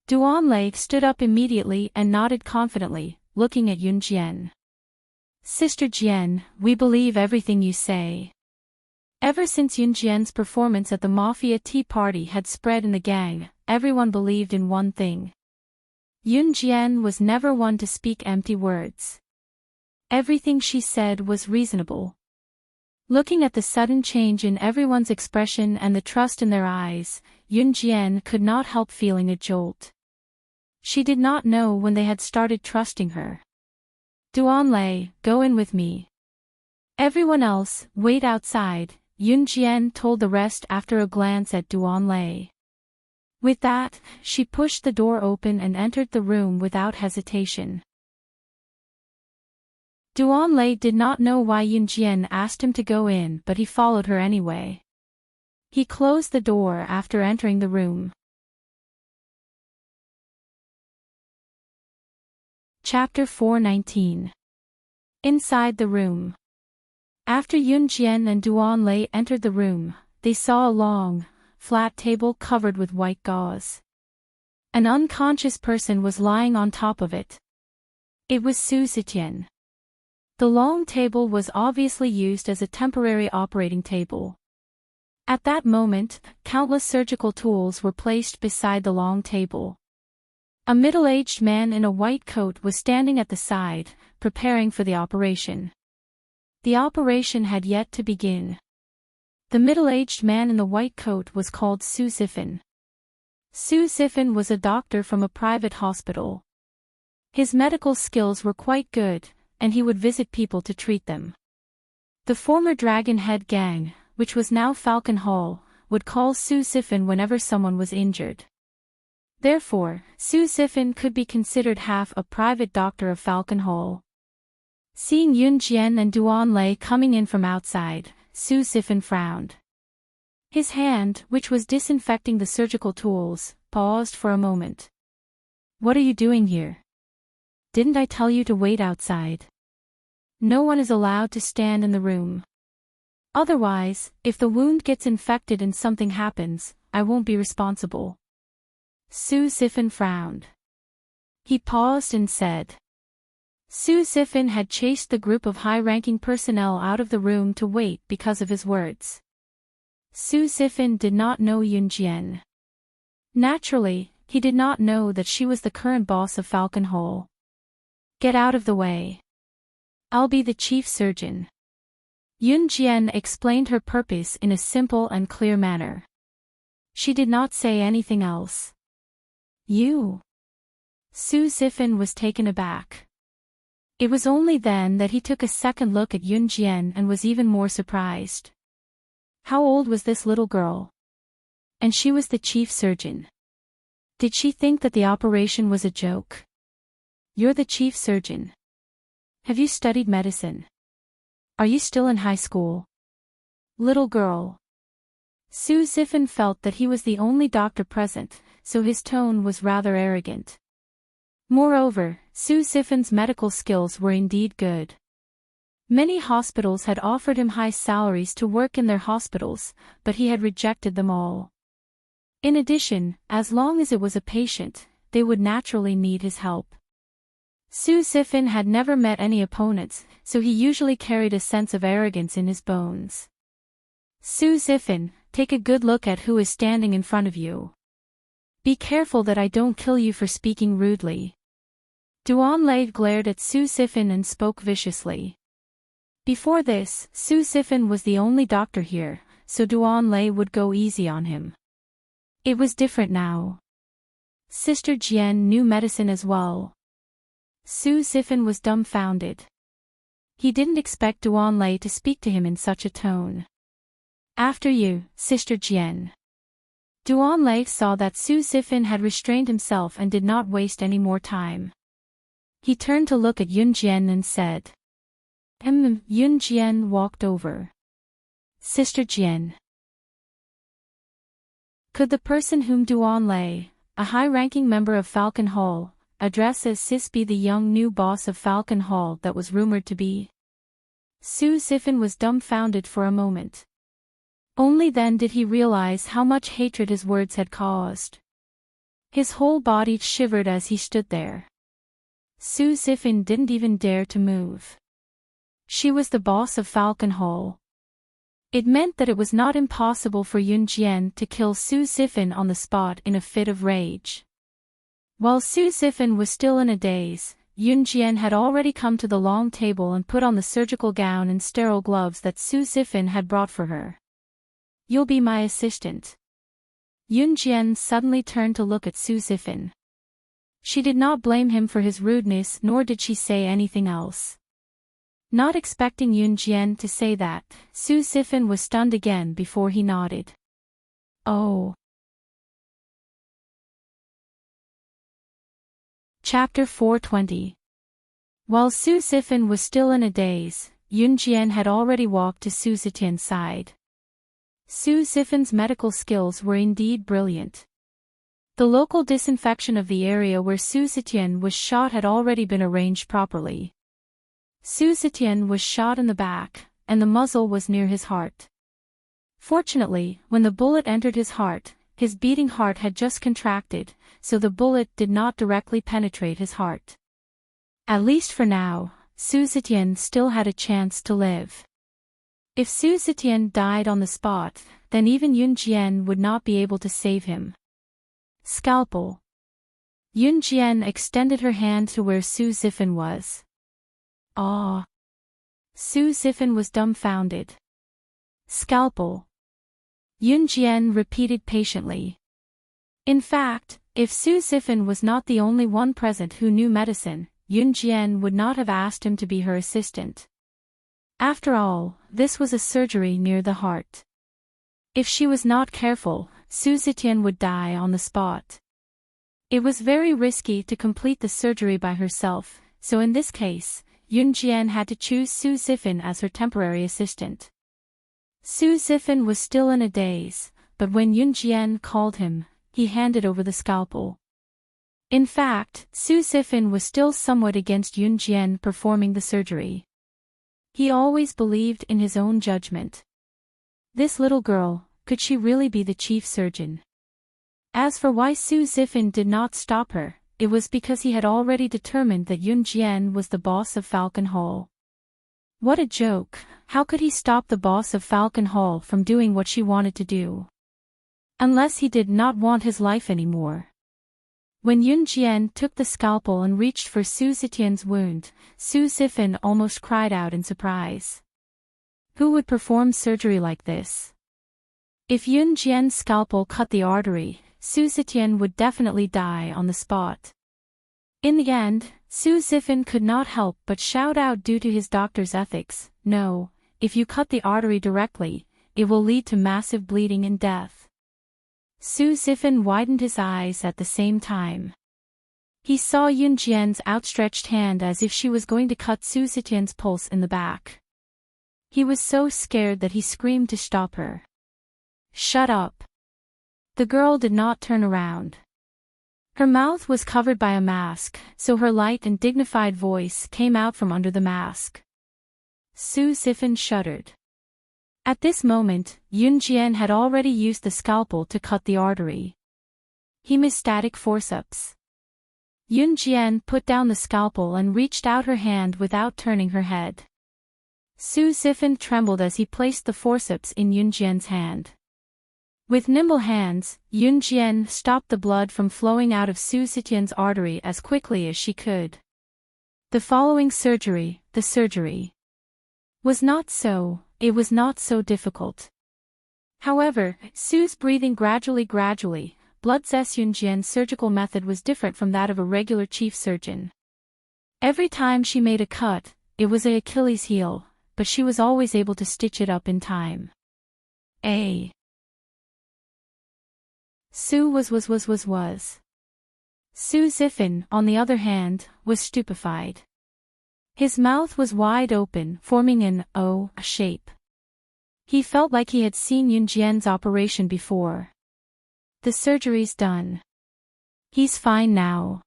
Duan Lei stood up immediately and nodded confidently, looking at Yun Jian. Sister Jian, we believe everything you say. Ever since Yun Jian's performance at the Mafia tea party had spread in the gang, everyone believed in one thing. Yun Jian was never one to speak empty words. Everything she said was reasonable. Looking at the sudden change in everyone's expression and the trust in their eyes, Yun Jian could not help feeling a jolt. She did not know when they had started trusting her. Duanlei, go in with me. Everyone else, wait outside, Yun Jian told the rest after a glance at Duanlei. With that, she pushed the door open and entered the room without hesitation. Duanlei did not know why Yun Jian asked him to go in, but he followed her anyway. He closed the door after entering the room. Chapter 419. Inside the room. After Yun Jian and Duanlei entered the room, they saw a long, flat table covered with white gauze. An unconscious person was lying on top of it. It was Su Zetian. The long table was obviously used as a temporary operating table. At that moment, countless surgical tools were placed beside the long table. A middle-aged man in a white coat was standing at the side, preparing for the operation. The operation had yet to begin. The middle-aged man in the white coat was called Su Zifan. Su Zifan was a doctor from a private hospital. His medical skills were quite good, and he would visit people to treat them. The former Dragon Head gang, which was now Falcon Hall, would call Su Zifan whenever someone was injured. Therefore, Su Zifan could be considered half a private doctor of Falcon Hall. Seeing Yun Jian and Duanlei coming in from outside, Su Zifan frowned. His hand, which was disinfecting the surgical tools, paused for a moment. What are you doing here? Didn't I tell you to wait outside? No one is allowed to stand in the room. Otherwise, if the wound gets infected and something happens, I won't be responsible. Su Zifan frowned. He paused and said. Su Zifan had chased the group of high-ranking personnel out of the room to wait because of his words. Su Zifan did not know Yun Jian. Naturally, he did not know that she was the current boss of Falcon Hall. Get out of the way. I'll be the chief surgeon. Yun Jian explained her purpose in a simple and clear manner. She did not say anything else. You? Su Zifan was taken aback. It was only then that he took a second look at Yun Jian and was even more surprised. How old was this little girl? And she was the chief surgeon. Did she think that the operation was a joke? You're the chief surgeon. Have you studied medicine? Are you still in high school? Little girl. Su Zifan felt that he was the only doctor present, so his tone was rather arrogant. Moreover, Su Zifan's medical skills were indeed good. Many hospitals had offered him high salaries to work in their hospitals, but he had rejected them all. In addition, as long as it was a patient, they would naturally need his help. Su Zifan had never met any opponents, so he usually carried a sense of arrogance in his bones. Su Zifan, take a good look at who is standing in front of you. Be careful that I don't kill you for speaking rudely. Duanlei glared at Su Zifan and spoke viciously. Before this, Su Zifan was the only doctor here, so Duanlei would go easy on him. It was different now. Sister Jian knew medicine as well. Su Zifan was dumbfounded. He didn't expect Duanlei to speak to him in such a tone. After you, Sister Jian. Duanlei saw that Su Zifan had restrained himself and did not waste any more time. He turned to look at Yun Jian and said. Yun Jian walked over. Sister Jian. Could the person whom Duanlei, a high-ranking member of Falcon Hall, address as Sis be the young new boss of Falcon Hall that was rumored to be? Su Zifan was dumbfounded for a moment. Only then did he realize how much hatred his words had caused. His whole body shivered as he stood there. Su Zifan didn't even dare to move. She was the boss of Falcon Hall. It meant that it was not impossible for Yun Jian to kill Su Sifin on the spot in a fit of rage. While Su Sifin was still in a daze, Yun Jian had already come to the long table and put on the surgical gown and sterile gloves that Su Sifin had brought for her. "You'll be my assistant." Yun Jian suddenly turned to look at Su Sifin. She did not blame him for his rudeness, nor did she say anything else. Not expecting Yun Jian to say that, Su Sifin was stunned again before he nodded. "Oh." Chapter 420. While Su Sifin was still in a daze, Yun Jian had already walked to Su Zetian's side. Su Sifin's medical skills were indeed brilliant. The local disinfection of the area where Su Zetian was shot had already been arranged properly. Su Zetian was shot in the back, and the muzzle was near his heart. Fortunately, when the bullet entered his heart, his beating heart had just contracted, so the bullet did not directly penetrate his heart. At least for now, Su Zetian still had a chance to live. If Su Zetian died on the spot, then even Yun Jian would not be able to save him. Scalpel. Yun Jian extended her hand to where Su Sifin was. "Ah." Su Sifin was dumbfounded. "Scalpel." Yun Jian repeated patiently. In fact, if Su Sifin was not the only one present who knew medicine, Yun Jian would not have asked him to be her assistant. After all, this was a surgery near the heart. If she was not careful, Su Zetian would die on the spot. It was very risky to complete the surgery by herself, so in this case, Yun Jian had to choose Su Sifin as her temporary assistant. Su Sifin was still in a daze, but when Yun Jian called him, he handed over the scalpel. In fact, Su Sifin was still somewhat against Yun Jian performing the surgery. He always believed in his own judgment. This little girl, could she really be the chief surgeon? As for why Su Sifin did not stop her, it was because he had already determined that Yun Jian was the boss of Falcon Hall. What a joke! How could he stop the boss of Falcon Hall from doing what she wanted to do? Unless he did not want his life anymore. When Yun Jian took the scalpel and reached for Su Zetian's wound, Su Sifin almost cried out in surprise. Who would perform surgery like this? If Yun Jian's scalpel cut the artery, Su Zetian would definitely die on the spot. In the end, Su Sifin could not help but shout out due to his doctor's ethics, "No, if you cut the artery directly, it will lead to massive bleeding and death." Su Sifin widened his eyes at the same time. He saw Yun Jian's outstretched hand as if she was going to cut Su Zetian's pulse in the back. He was so scared that he screamed to stop her. "Shut up." The girl did not turn around. Her mouth was covered by a mask, so her light and dignified voice came out from under the mask. Su Sifin shuddered. At this moment, Yun Jian had already used the scalpel to cut the artery. Hemostatic forceps. Yun Jian put down the scalpel and reached out her hand without turning her head. Su Sifin trembled as he placed the forceps in Yun Jian's hand. With nimble hands, Yun Jian stopped the blood from flowing out of Su Zetian's artery as quickly as she could. The following surgery, was not so difficult. However, Su's breathing gradually, blood cess. Yun Jian's surgical method was different from that of a regular chief surgeon. Every time she made a cut, it was an Achilles heel, but she was always able to stitch it up in time. Su was. Su Sifin, on the other hand, was stupefied. His mouth was wide open, forming an O shape. He felt like he had seen Yun Jian's operation before. The surgery's done. He's fine now.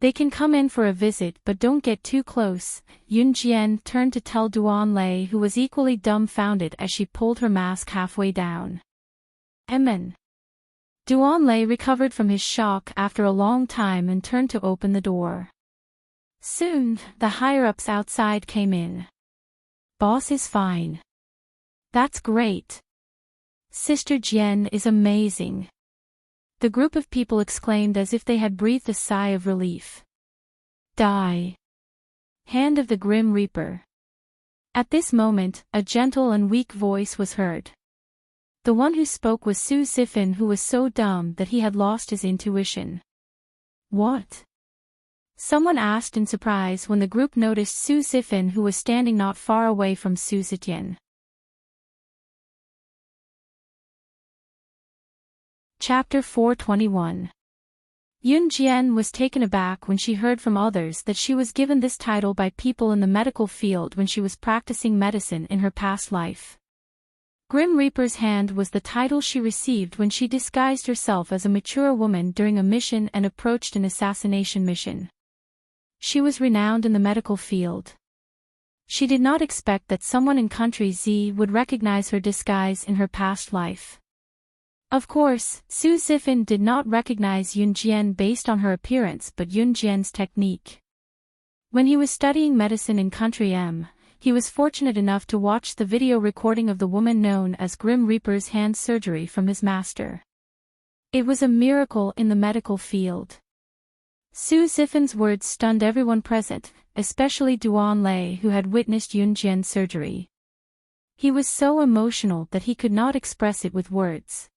They can come in for a visit, but don't get too close. Yun Jian turned to tell Duan Lei, who was equally dumbfounded as she pulled her mask halfway down. Amen. Duan Lei recovered from his shock after a long time and turned to open the door. Soon, the higher-ups outside came in. Boss is fine. That's great. Sister Jian is amazing. The group of people exclaimed as if they had breathed a sigh of relief. Die. Hand of the Grim Reaper. At this moment, a gentle and weak voice was heard. The one who spoke was Su Sifin, who was so dumb that he had lost his intuition. What? Someone asked in surprise when the group noticed Su Sifin, who was standing not far away from Su Zetian. Chapter 421. Yun Jian was taken aback when she heard from others that she was given this title by people in the medical field when she was practicing medicine in her past life. Grim Reaper's Hand was the title she received when she disguised herself as a mature woman during a mission and approached an assassination mission. She was renowned in the medical field. She did not expect that someone in Country Z would recognize her disguise in her past life. Of course, Su Sifin did not recognize Yun Jian based on her appearance but Yun Jian's technique. When he was studying medicine in Country M, he was fortunate enough to watch the video recording of the woman known as Grim Reaper's Hand surgery from his master. It was a miracle in the medical field. Su Sifin's words stunned everyone present, especially Duan Lei, who had witnessed Yun Jian's surgery. He was so emotional that he could not express it with words.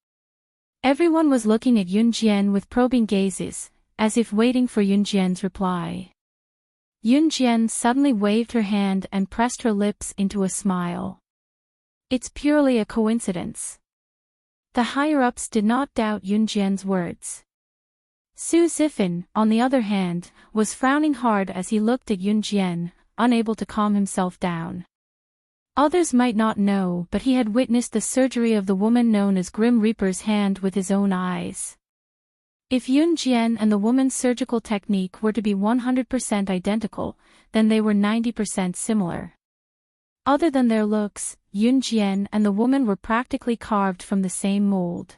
Everyone was looking at Yun Jian with probing gazes, as if waiting for Yun Jian's reply. Yun Jian suddenly waved her hand and pressed her lips into a smile. It's purely a coincidence. The higher-ups did not doubt Yun Jian's words. Su Sifin, on the other hand, was frowning hard as he looked at Yun Jian, unable to calm himself down. Others might not know, but he had witnessed the surgery of the woman known as Grim Reaper's Hand with his own eyes. If Yun Jian and the woman's surgical technique were to be 100% identical, then they were 90% similar. Other than their looks, Yun Jian and the woman were practically carved from the same mold.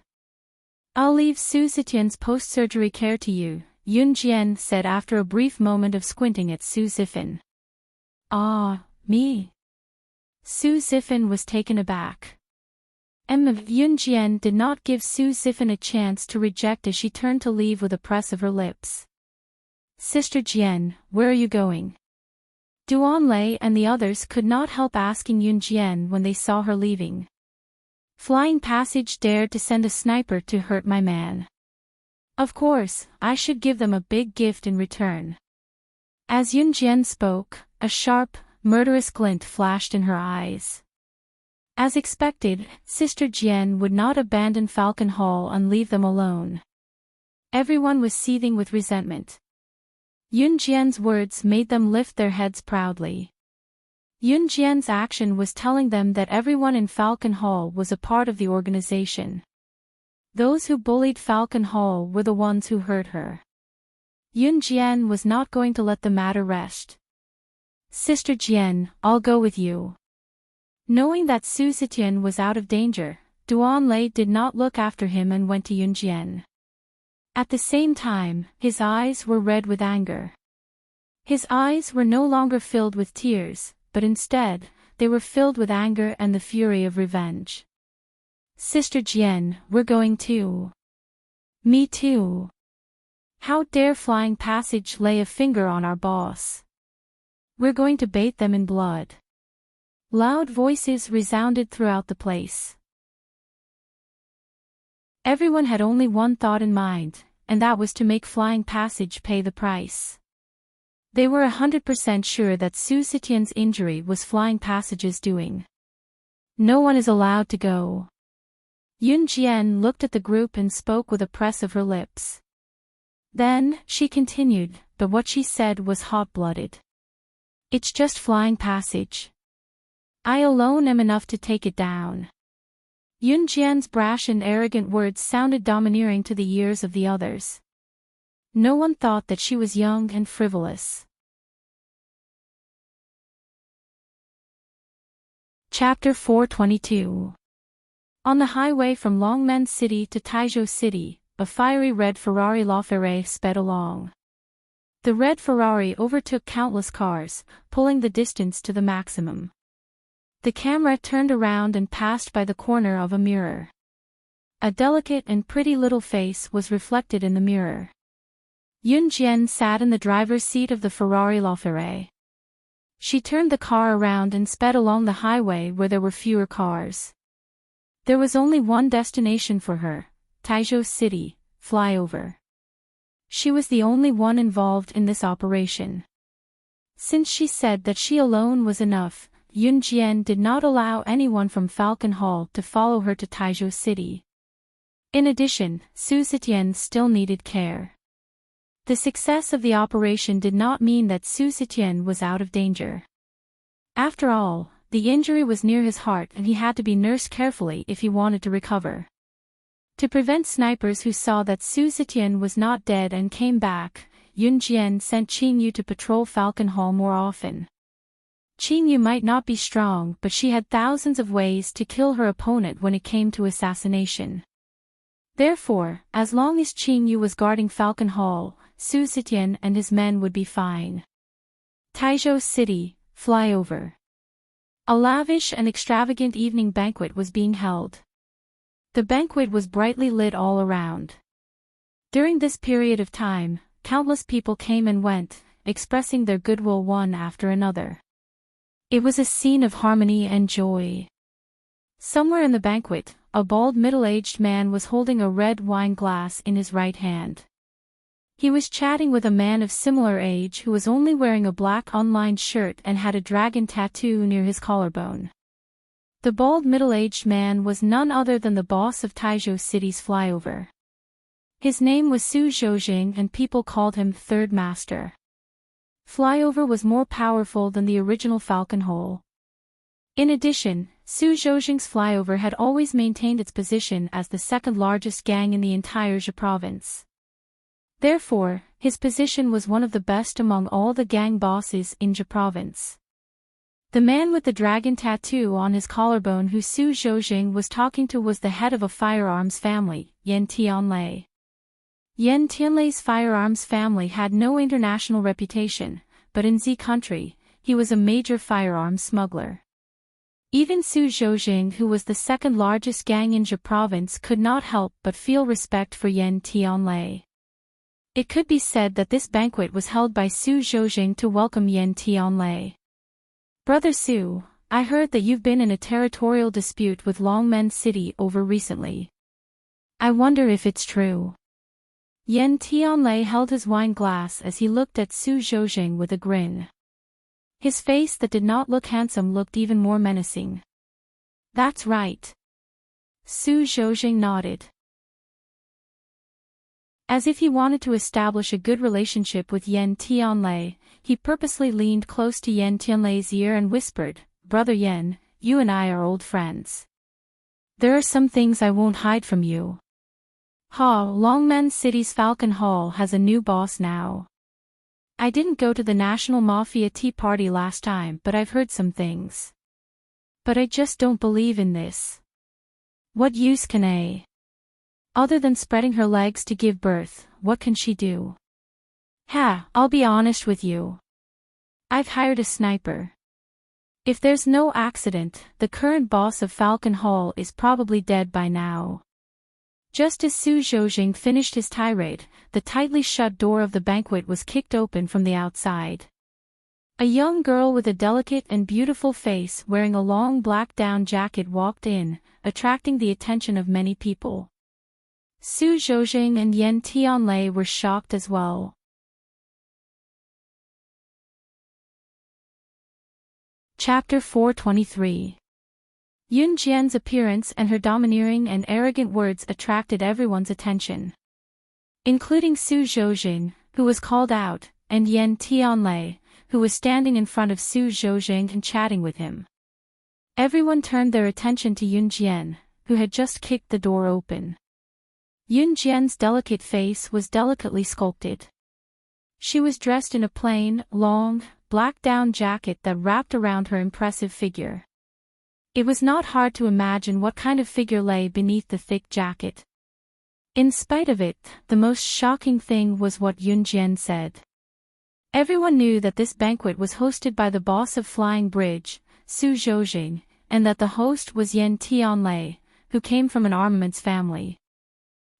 I'll leave Su Zetian's post-surgery care to you, Yun Jian said after a brief moment of squinting at Su Sifin. Ah, me? Su Sifin was taken aback. Yun Jian did not give Su Sifin a chance to reject as she turned to leave with a press of her lips. Sister Jian, where are you going? Duan Lei and the others could not help asking Yun Jian when they saw her leaving. Flying Passage dared to send a sniper to hurt my man. Of course, I should give them a big gift in return. As Yun Jian spoke, a sharp, murderous glint flashed in her eyes. As expected, Sister Jian would not abandon Falcon Hall and leave them alone. Everyone was seething with resentment. Yun Jian's words made them lift their heads proudly. Yun Jian's action was telling them that everyone in Falcon Hall was a part of the organization. Those who bullied Falcon Hall were the ones who hurt her. Yun Jian was not going to let the matter rest. Sister Jian, I'll go with you. Knowing that Su Zetian was out of danger, Duan Lei did not look after him and went to Yun Jian. At the same time, his eyes were red with anger. His eyes were no longer filled with tears, but instead, they were filled with anger and the fury of revenge. Sister Jian, we're going too. Me too. How dare Flying Passage lay a finger on our boss? We're going to bathe them in blood. Loud voices resounded throughout the place. Everyone had only one thought in mind, and that was to make Flying Passage pay the price. They were 100% sure that Su Zetian's injury was Flying Passage's doing. No one is allowed to go. Yun Jian looked at the group and spoke with a press of her lips. Then, she continued, but what she said was hot-blooded. It's just Flying Passage. I alone am enough to take it down. Yun Jian's brash and arrogant words sounded domineering to the ears of the others. No one thought that she was young and frivolous. Chapter 422. On the highway from Longmen City to Taizhou City, a fiery red Ferrari LaFerrari sped along. The red Ferrari overtook countless cars, pulling the distance to the maximum. The camera turned around and passed by the corner of a mirror. A delicate and pretty little face was reflected in the mirror. Yun Jian sat in the driver's seat of the Ferrari LaFerrari. She turned the car around and sped along the highway where there were fewer cars. There was only one destination for her, Taizhou City, flyover. She was the only one involved in this operation. Since she said that she alone was enough, Yun Jian did not allow anyone from Falcon Hall to follow her to Taizhou City. In addition, Su Zetian still needed care. The success of the operation did not mean that Su Zetian was out of danger. After all, the injury was near his heart and he had to be nursed carefully if he wanted to recover. To prevent snipers who saw that Su Zetian was not dead and came back, Yun Jian sent Qingyu to patrol Falcon Hall more often. Qingyu might not be strong, but she had thousands of ways to kill her opponent when it came to assassination. Therefore, as long as Qingyu was guarding Falcon Hall, Su Zetian and his men would be fine. Taizhou City, flyover. A lavish and extravagant evening banquet was being held. The banquet was brightly lit all around. During this period of time, countless people came and went, expressing their goodwill one after another. It was a scene of harmony and joy. Somewhere in the banquet, a bald middle-aged man was holding a red wine glass in his right hand. He was chatting with a man of similar age who was only wearing a black unlined shirt and had a dragon tattoo near his collarbone. The bald middle-aged man was none other than the boss of Taizhou City's flyover. His name was Su Zhoujing and people called him Third Master. Flyover was more powerful than the original Falcon Hole. In addition, Su Zhoujing's flyover had always maintained its position as the second largest gang in the entire Zhe province. Therefore, his position was one of the best among all the gang bosses in Zhe province. The man with the dragon tattoo on his collarbone who Su Zhoujing was talking to was the head of a firearms family, Yan Tianlei. Yan Tianlei's firearms family had no international reputation, but in Z country, he was a major firearms smuggler. Even Su Zhoujing, who was the second largest gang in Zhe province, could not help but feel respect for Yan Tianlei. It could be said that this banquet was held by Su Zhoujing to welcome Yan Tianlei. Brother Su, I heard that you've been in a territorial dispute with Longmen City over recently. I wonder if it's true. Yan Tianlei held his wine glass as he looked at Su Zhoujing with a grin. His face that did not look handsome looked even more menacing. That's right. Su Zhoujing nodded. As if he wanted to establish a good relationship with Yan Tianlei, he purposely leaned close to Yan Tianlei's ear and whispered, Brother Yan, you and I are old friends. There are some things I won't hide from you. Longmen City's Falcon Hall has a new boss now. I didn't go to the National Mafia Tea Party last time, but I've heard some things. But I just don't believe in this. What use can a? Other than spreading her legs to give birth, what can she do? I'll be honest with you. I've hired a sniper. If there's no accident, the current boss of Falcon Hall is probably dead by now. Just as Su Zhoujing finished his tirade, the tightly shut door of the banquet was kicked open from the outside. A young girl with a delicate and beautiful face wearing a long black down jacket walked in, attracting the attention of many people. Su Zhoujing and Yan Tianlei were shocked as well. Chapter 423. Yun Jian's appearance and her domineering and arrogant words attracted everyone's attention. Including Su Zhoujing, who was called out, and Yan Tianlei, who was standing in front of Su Zhoujing and chatting with him. Everyone turned their attention to Yun Jian, who had just kicked the door open. Yun Jian's delicate face was delicately sculpted. She was dressed in a plain, long, black down jacket that wrapped around her impressive figure. It was not hard to imagine what kind of figure lay beneath the thick jacket. In spite of it, the most shocking thing was what Yun Jian said. Everyone knew that this banquet was hosted by the boss of Flying Bridge, Su Zhoujing, and that the host was Yen Tianlei, who came from an armaments family.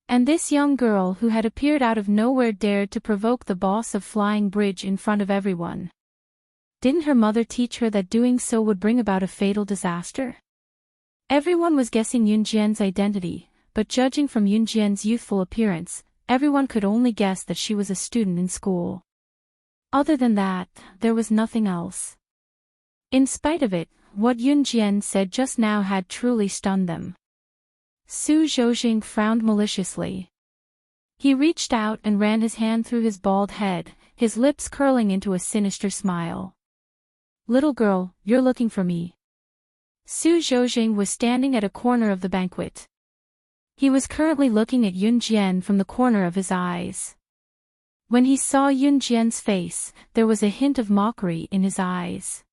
And this young girl who had appeared out of nowhere dared to provoke the boss of Flying Bridge in front of everyone. Didn't her mother teach her that doing so would bring about a fatal disaster? Everyone was guessing Yunjian's identity, but judging from Yunjian's youthful appearance, everyone could only guess that she was a student in school. Other than that, there was nothing else. In spite of it, what Yunjian said just now had truly stunned them. Su Zhoujing frowned maliciously. He reached out and ran his hand through his bald head, his lips curling into a sinister smile. "Little girl, you're looking for me." Su Zhoujing was standing at a corner of the banquet. He was currently looking at Yunjian from the corner of his eyes. When he saw Yunjian's face, there was a hint of mockery in his eyes.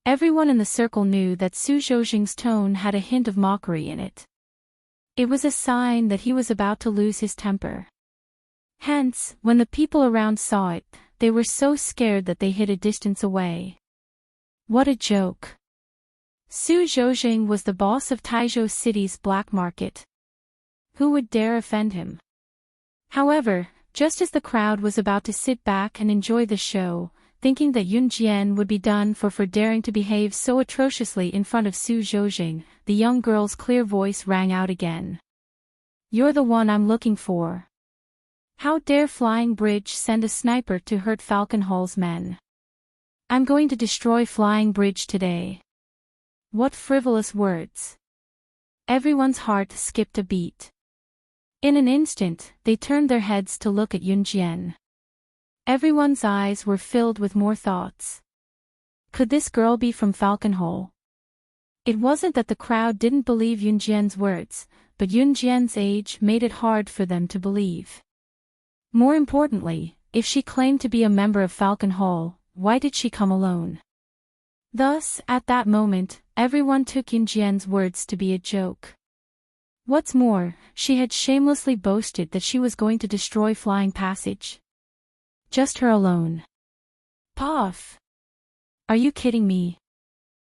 Everyone in the circle knew that Su Zhoujing's tone had a hint of mockery in it. It was a sign that he was about to lose his temper. Hence, when the people around saw it, they were so scared that they hid a distance away. What a joke! Su Zhoujing was the boss of Taizhou City's black market. Who would dare offend him? However, just as the crowd was about to sit back and enjoy the show, thinking that Yunjian would be done for daring to behave so atrociously in front of Su Zhoujing, the young girl's clear voice rang out again. "You're the one I'm looking for. How dare Flying Bridge send a sniper to hurt Falcon Hall's men? I'm going to destroy Flying Bridge today." What frivolous words! Everyone's heart skipped a beat. In an instant, they turned their heads to look at Yunjian. Everyone's eyes were filled with more thoughts. Could this girl be from Falcon Hall? It wasn't that the crowd didn't believe Yunjian's words, but Yunjian's age made it hard for them to believe. More importantly, if she claimed to be a member of Falcon Hall, why did she come alone? Thus, at that moment, everyone took Yunjian's words to be a joke. What's more, she had shamelessly boasted that she was going to destroy Flying Passage. Just her alone. Puff! Are you kidding me?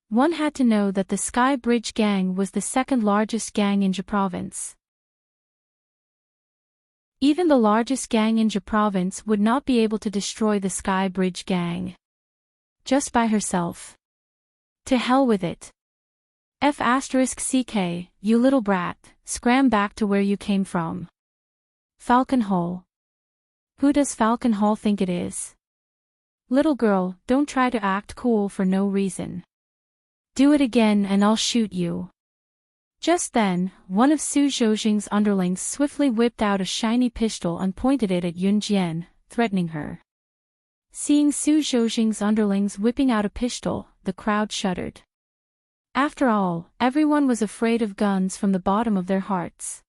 One had to know that the Sky Bridge Gang was the second largest gang in Zhe Province. Even the largest gang in Zhe Province would not be able to destroy the Sky Bridge Gang. Just by herself. To hell with it. F***CK, you little brat, scram back to where you came from. Falcon Hall. Who does Falcon Hall think it is? Little girl, don't try to act cool for no reason. Do it again and I'll shoot you. Just then, one of Su Zhoujing's underlings swiftly whipped out a shiny pistol and pointed it at Yunjian, threatening her. Seeing Su Zhoujing's underlings whipping out a pistol, the crowd shuddered. After all, everyone was afraid of guns from the bottom of their hearts.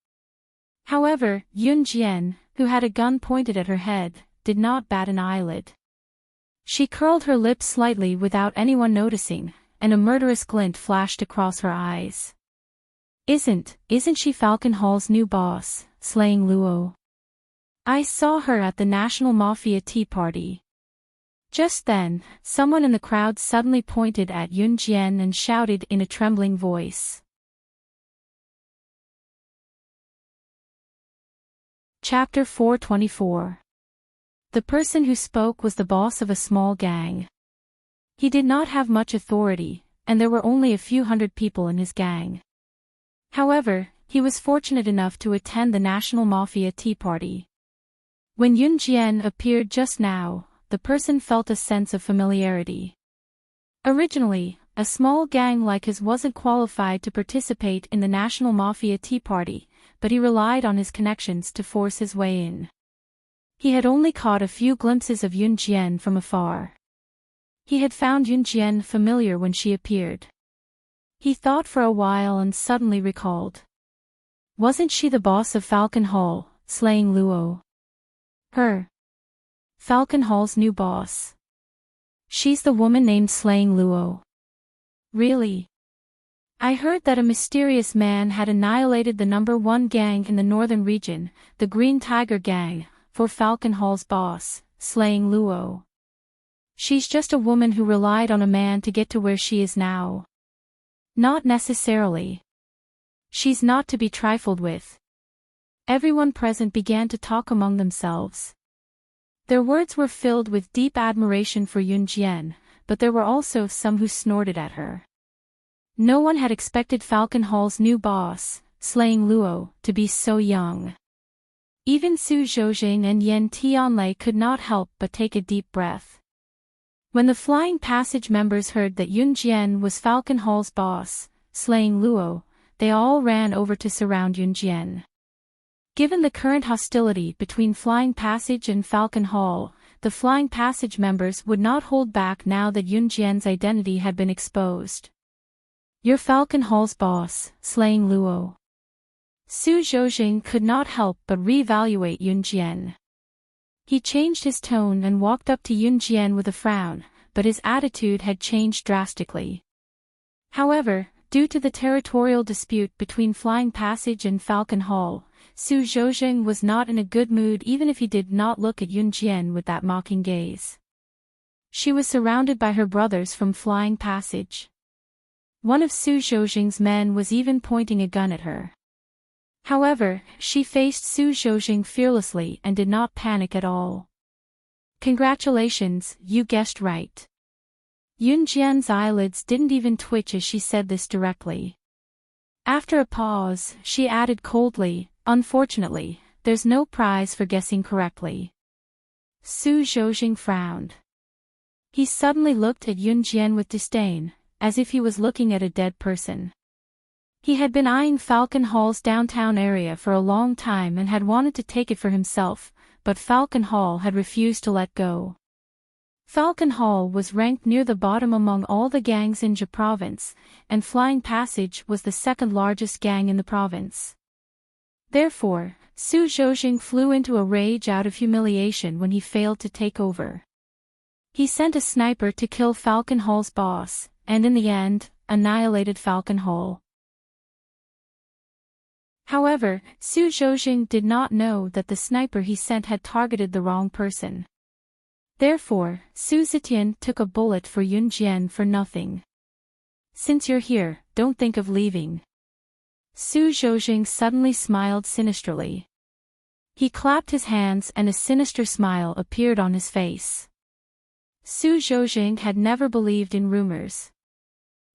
However, Yunjian, who had a gun pointed at her head, did not bat an eyelid. She curled her lips slightly without anyone noticing, and a murderous glint flashed across her eyes. Isn't she Falcon Hall's new boss, slaying Luo? I saw her at the National Mafia tea party. Just then, someone in the crowd suddenly pointed at Yunjian and shouted in a trembling voice. Chapter 424. The person who spoke was the boss of a small gang. He did not have much authority, and there were only a few hundred people in his gang. However, he was fortunate enough to attend the National Mafia tea party. When Yunjian appeared just now, the person felt a sense of familiarity. Originally, a small gang like his wasn't qualified to participate in the National Mafia tea party, but he relied on his connections to force his way in. He had only caught a few glimpses of Yunjian from afar. He had found Yunjian familiar when she appeared. He thought for a while and suddenly recalled. Wasn't she the boss of Falcon Hall, slaying Luo? Her. Falcon Hall's new boss. She's the woman named Slaying Luo. Really? I heard that a mysterious man had annihilated the #1 gang in the northern region, the Green Tiger Gang, for Falcon Hall's boss, Slaying Luo. She's just a woman who relied on a man to get to where she is now. Not necessarily. She's not to be trifled with. Everyone present began to talk among themselves. Their words were filled with deep admiration for Yunjian, but there were also some who snorted at her. No one had expected Falcon Hall's new boss, slaying Luo, to be so young. Even Su Zhoujing and Yan Tianlei could not help but take a deep breath. When the Flying Passage members heard that Yunjian was Falcon Hall's boss, slaying Luo, they all ran over to surround Yunjian. Given the current hostility between Flying Passage and Falcon Hall, the Flying Passage members would not hold back now that Yunjian's identity had been exposed. "You're Falcon Hall's boss, slaying Luo." Su Zhoujing could not help but re-evaluate Yunjian. He changed his tone and walked up to Yunjian with a frown, but his attitude had changed drastically. However, due to the territorial dispute between Flying Passage and Falcon Hall, Su Zhoujing was not in a good mood even if he did not look at Yunjian with that mocking gaze. She was surrounded by her brothers from Flying Passage. One of Su Zhoujing's men was even pointing a gun at her. However, she faced Su Zhoujing fearlessly and did not panic at all. "Congratulations, you guessed right." Yunjian's eyelids didn't even twitch as she said this directly. After a pause, she added coldly, "Unfortunately, there's no prize for guessing correctly." Su Zhoujing frowned. He suddenly looked at Yunjian with disdain, as if he was looking at a dead person. He had been eyeing Falcon Hall's downtown area for a long time and had wanted to take it for himself, but Falcon Hall had refused to let go. Falcon Hall was ranked near the bottom among all the gangs in Jia province, and Flying Passage was the second largest gang in the province. Therefore, Su Zhoujing flew into a rage out of humiliation when he failed to take over. He sent a sniper to kill Falcon Hall's boss, and in the end, annihilated Falcon Hall. However, Su Zhoujing did not know that the sniper he sent had targeted the wrong person. Therefore, Su Zetian took a bullet for Yunjian for nothing. "Since you're here, don't think of leaving." Su Zhoujing suddenly smiled sinisterly. He clapped his hands and a sinister smile appeared on his face. Su Zhoujing had never believed in rumors.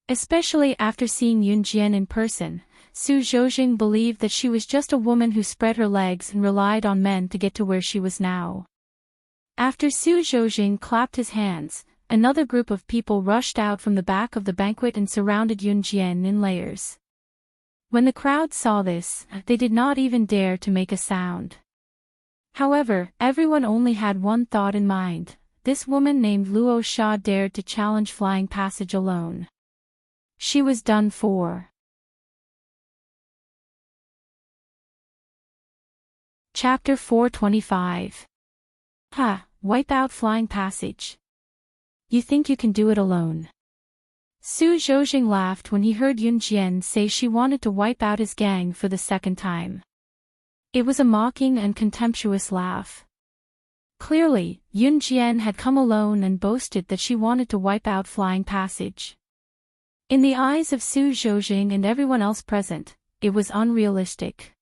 Especially after seeing Yunjian in person, Su Zhoujing believed that she was just a woman who spread her legs and relied on men to get to where she was now. After Su Zhoujing clapped his hands, another group of people rushed out from the back of the banquet and surrounded Yunjian in layers. When the crowd saw this, they did not even dare to make a sound. However, everyone only had one thought in mind: this woman named Luo Sha dared to challenge Flying Passage alone. She was done for. Chapter 425. "Ha, wipe out Flying Passage. You think you can do it alone?" Su Zhoujing laughed when he heard Yunjian say she wanted to wipe out his gang for the second time. It was a mocking and contemptuous laugh. Clearly, Yunjian had come alone and boasted that she wanted to wipe out Flying Passage. In the eyes of Su Zhoujing and everyone else present, it was unrealistic.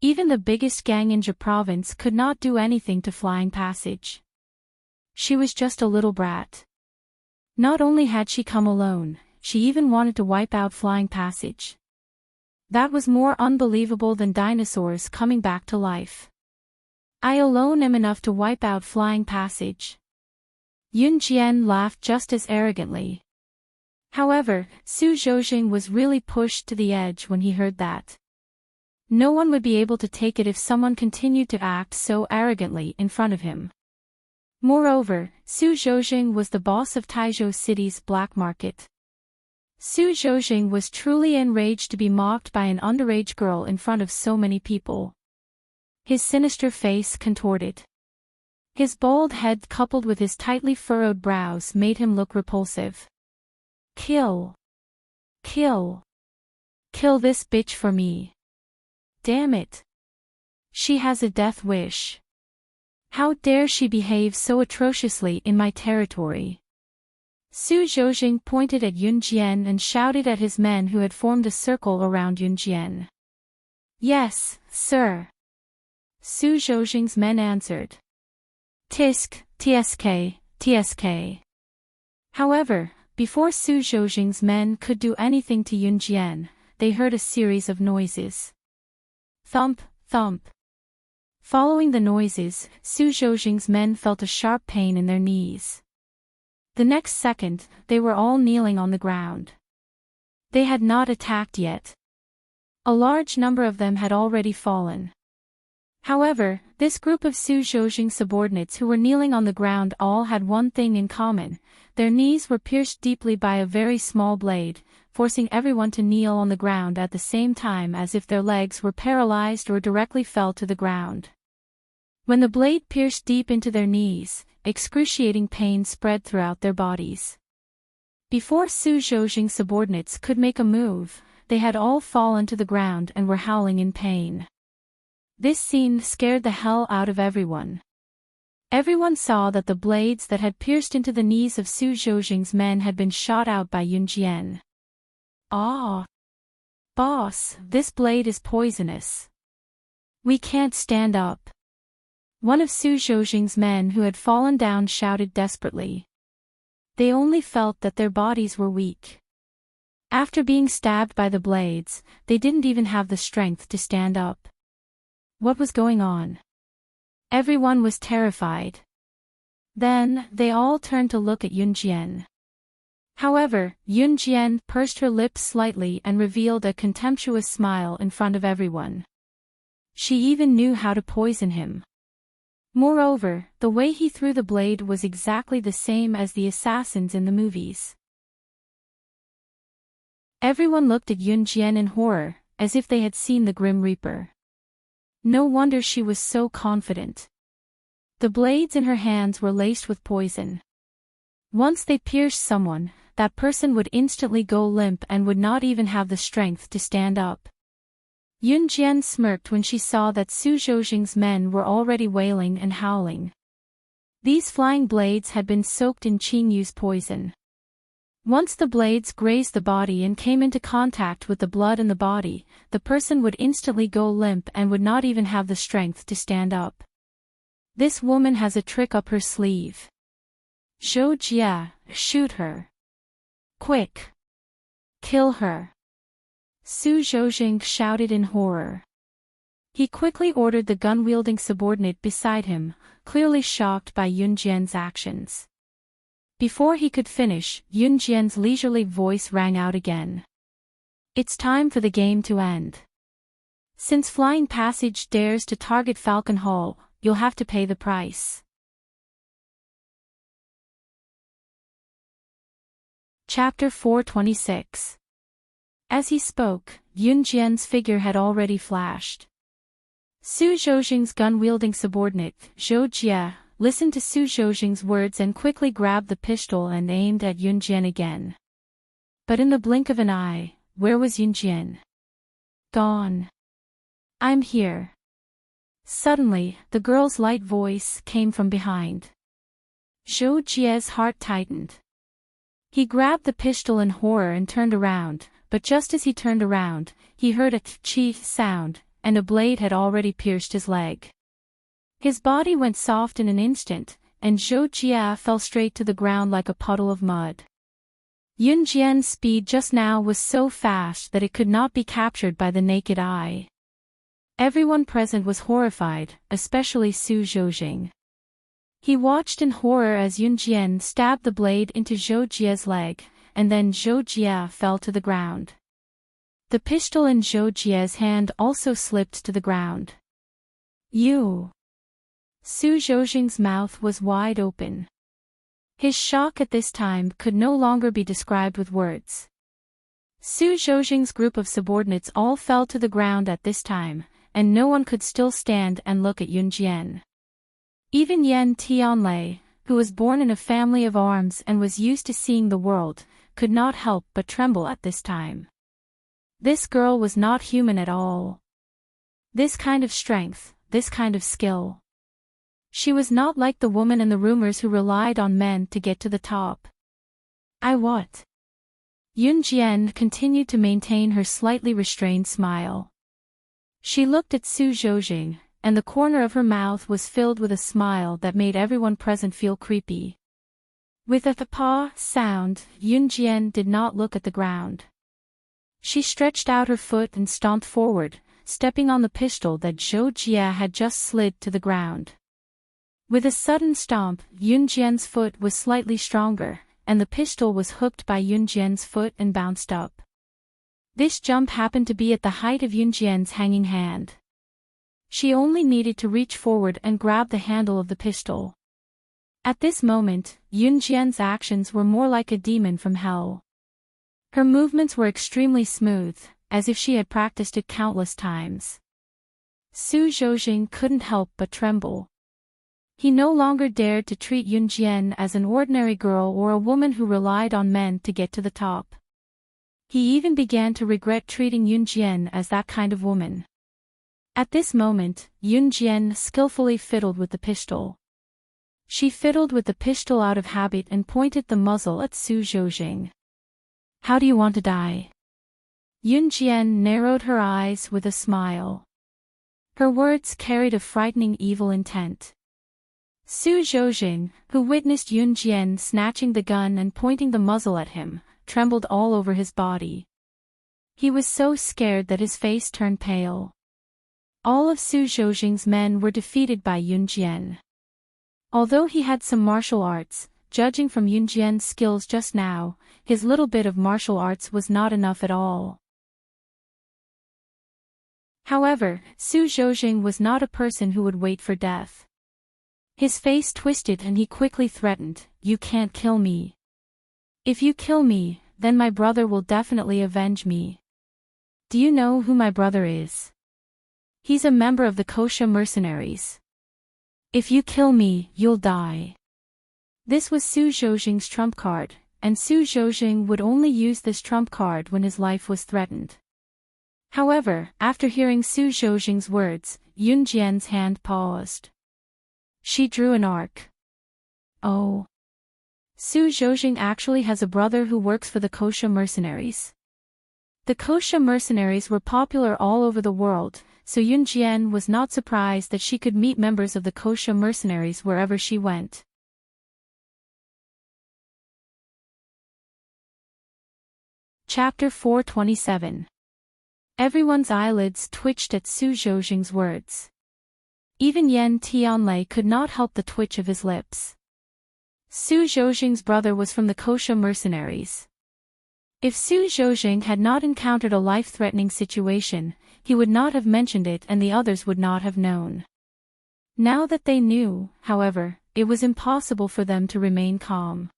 Even the biggest gang in Jia province could not do anything to Flying Passage. She was just a little brat. Not only had she come alone, she even wanted to wipe out Flying Passage. That was more unbelievable than dinosaurs coming back to life. "I alone am enough to wipe out Flying Passage." Yunjian laughed just as arrogantly. However, Su Zhoujing was really pushed to the edge when he heard that. No one would be able to take it if someone continued to act so arrogantly in front of him. Moreover, Su Zhoujing was the boss of Taizhou City's black market. Su Zhoujing was truly enraged to be mocked by an underage girl in front of so many people. His sinister face contorted. His bald head coupled with his tightly furrowed brows made him look repulsive. "Kill! Kill! Kill this bitch for me! Damn it! She has a death wish. How dare she behave so atrociously in my territory? Su Zhoujing pointed at Yun Jian and shouted at his men who had formed a circle around Yun Jian. Yes, sir. Su Zhoujing's men answered. Tisk, tsk, tsk. However, before Su Zhoujing's men could do anything to Yun Jian, they heard a series of noises. Thump, thump. Following the noises, Su Zhoujing's men felt a sharp pain in their knees. The next second, they were all kneeling on the ground. They had not attacked yet. A large number of them had already fallen. However, this group of Su Zhoujing subordinates who were kneeling on the ground all had one thing in common: their knees were pierced deeply by a very small blade, forcing everyone to kneel on the ground at the same time as if their legs were paralyzed or directly fell to the ground. When the blade pierced deep into their knees, excruciating pain spread throughout their bodies. Before Su Zhoujing's subordinates could make a move, they had all fallen to the ground and were howling in pain. This scene scared the hell out of everyone. Everyone saw that the blades that had pierced into the knees of Su Zhoujing's men had been shot out by Yun Jian. Ah! Boss, this blade is poisonous. We can't stand up. One of Su Zhoujing's men who had fallen down shouted desperately. They only felt that their bodies were weak. After being stabbed by the blades, they didn't even have the strength to stand up. What was going on? Everyone was terrified. Then, they all turned to look at Yun Jian. However, Yun Jian pursed her lips slightly and revealed a contemptuous smile in front of everyone. She even knew how to poison him. Moreover, the way he threw the blade was exactly the same as the assassins in the movies. Everyone looked at Yun Jian in horror, as if they had seen the Grim Reaper. No wonder she was so confident. The blades in her hands were laced with poison. Once they pierced someone, that person would instantly go limp and would not even have the strength to stand up. Yun Jian smirked when she saw that Su Zhoujing's men were already wailing and howling. These flying blades had been soaked in Qing Yu's poison. Once the blades grazed the body and came into contact with the blood in the body, the person would instantly go limp and would not even have the strength to stand up. This woman has a trick up her sleeve. Zhou Jia, shoot her. Quick! Kill her! Su Zhoujing shouted in horror. He quickly ordered the gun-wielding subordinate beside him, clearly shocked by Yun Jian's actions. Before he could finish, Yun Jian's leisurely voice rang out again. It's time for the game to end. Since Flying Passage dares to target Falcon Hall, you'll have to pay the price. Chapter 426. As he spoke, Yun Jian's figure had already flashed. Su Zhoujing's gun-wielding subordinate, Zhou Jia, listened to Su Zhoujing's words and quickly grabbed the pistol and aimed at Yun Jian again. But in the blink of an eye, where was Yun Jian? Gone. I'm here. Suddenly, the girl's light voice came from behind. Zhou Jia's heart tightened. He grabbed the pistol in horror and turned around, but just as he turned around, he heard a chi sound, and a blade had already pierced his leg. His body went soft in an instant, and Zhou Jia fell straight to the ground like a puddle of mud. Yun Jian's speed just now was so fast that it could not be captured by the naked eye. Everyone present was horrified, especially Su Zhoujing. He watched in horror as Yun Jian stabbed the blade into Zhou Jia's leg, and then Zhou Jia fell to the ground. The pistol in Zhou Jia's hand also slipped to the ground. You! Su Zhoujing's mouth was wide open. His shock at this time could no longer be described with words. Su Zhoujing's group of subordinates all fell to the ground at this time, and no one could still stand and look at Yun Jian. Even Yan Tianlei, who was born in a family of arms and was used to seeing the world, could not help but tremble at this time. This girl was not human at all. This kind of strength, this kind of skill. She was not like the woman in the rumors who relied on men to get to the top. I what? Yun Jian continued to maintain her slightly restrained smile. She looked at Su Zhoujing, and the corner of her mouth was filled with a smile that made everyone present feel creepy. With a paw sound, Yun Jian did not look at the ground. She stretched out her foot and stomped forward, stepping on the pistol that Zhou Jia had just slid to the ground. With a sudden stomp, Yun Jian's foot was slightly stronger, and the pistol was hooked by Yun Jian's foot and bounced up. This jump happened to be at the height of Yun Jian's hanging hand. She only needed to reach forward and grab the handle of the pistol. At this moment, Yun Jian's actions were more like a demon from hell. Her movements were extremely smooth, as if she had practiced it countless times. Su Zhoujing couldn't help but tremble. He no longer dared to treat Yun Jian as an ordinary girl or a woman who relied on men to get to the top. He even began to regret treating Yun Jian as that kind of woman. At this moment, Yun Jian skillfully fiddled with the pistol. She fiddled with the pistol out of habit and pointed the muzzle at Su Zhoujing. How do you want to die? Yun Jian narrowed her eyes with a smile. Her words carried a frightening evil intent. Su Zhoujing, who witnessed Yun Jian snatching the gun and pointing the muzzle at him, trembled all over his body. He was so scared that his face turned pale. All of Su Zhoujing's men were defeated by Yun Jian. Although he had some martial arts, judging from Yun Jian's skills just now, his little bit of martial arts was not enough at all. However, Su Zhoujing was not a person who would wait for death. His face twisted and he quickly threatened, "You can't kill me. If you kill me, then my brother will definitely avenge me. Do you know who my brother is? He's a member of the Kosha mercenaries. If you kill me, you'll die." This was Su Zhoujing's trump card, and Su Zhoujing would only use this trump card when his life was threatened. However, after hearing Su Zhoujing's words, Yun Jian's hand paused. She drew an arc. Oh. Su Zhoujing actually has a brother who works for the Kosha mercenaries. The Kosha mercenaries were popular all over the world, so Yun Jian was not surprised that she could meet members of the Kosha mercenaries wherever she went. Chapter 427. Everyone's eyelids twitched at Su Zhoujing's words. Even Yan Tianlei could not help the twitch of his lips. Su Zhoujing's brother was from the Kosha mercenaries. If Su Zhoujing had not encountered a life-threatening situation, he would not have mentioned it and the others would not have known. Now that they knew, however, it was impossible for them to remain calm.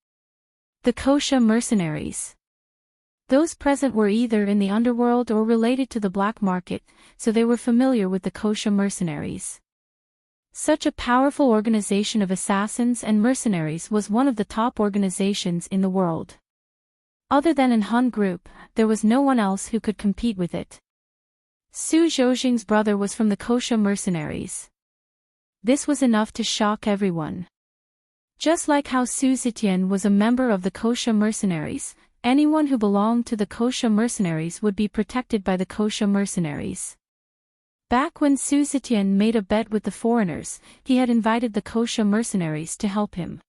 The Kosha mercenaries. Those present were either in the underworld or related to the black market, so they were familiar with the Kosha mercenaries. Such a powerful organization of assassins and mercenaries was one of the top organizations in the world. Other than an Hun group, there was no one else who could compete with it. Su Zhoujing's brother was from the Kosha mercenaries. This was enough to shock everyone. Just like how Su Zetian was a member of the Kosha mercenaries, anyone who belonged to the Kosha mercenaries would be protected by the Kosha mercenaries. Back when Su Zetian made a bet with the foreigners, he had invited the Kosha mercenaries to help him.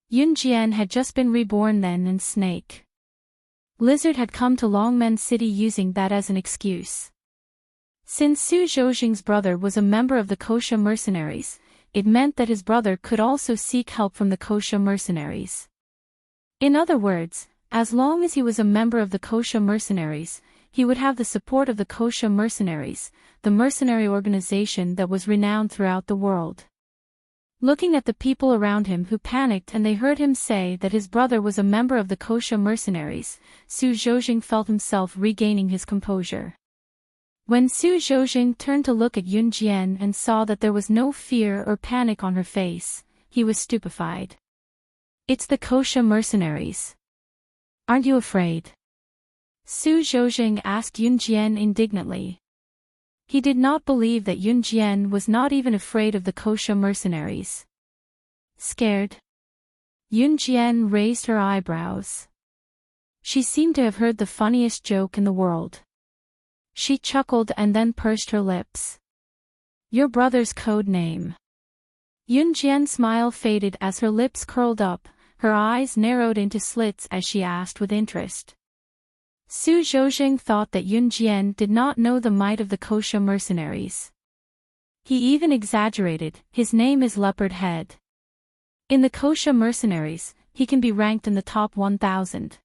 Yun Jian had just been reborn then and Snake Lizard had come to Longmen City using that as an excuse. Since Su Zhoujing's brother was a member of the Kosha mercenaries, it meant that his brother could also seek help from the Kosha mercenaries. In other words, as long as he was a member of the Kosha mercenaries, he would have the support of the Kosha mercenaries, the mercenary organization that was renowned throughout the world. Looking at the people around him who panicked and they heard him say that his brother was a member of the Kosha mercenaries, Su Zhoujing felt himself regaining his composure. When Su Zhoujing turned to look at Yun Jian and saw that there was no fear or panic on her face, he was stupefied. "It's the Kosha mercenaries. Aren't you afraid?" Su Zhoujing asked Yun Jian indignantly. He did not believe that Yun Jian was not even afraid of the Kosha mercenaries. "Scared?" Yun Jian raised her eyebrows. She seemed to have heard the funniest joke in the world. She chuckled and then pursed her lips. Your brother's code name. Yun Jian's smile faded as her lips curled up, her eyes narrowed into slits as she asked with interest. Su Zhoujing thought that Yun Jian did not know the might of the Kosha mercenaries. He even exaggerated, his name is Leopard Head. In the Kosha mercenaries, he can be ranked in the top 1,000.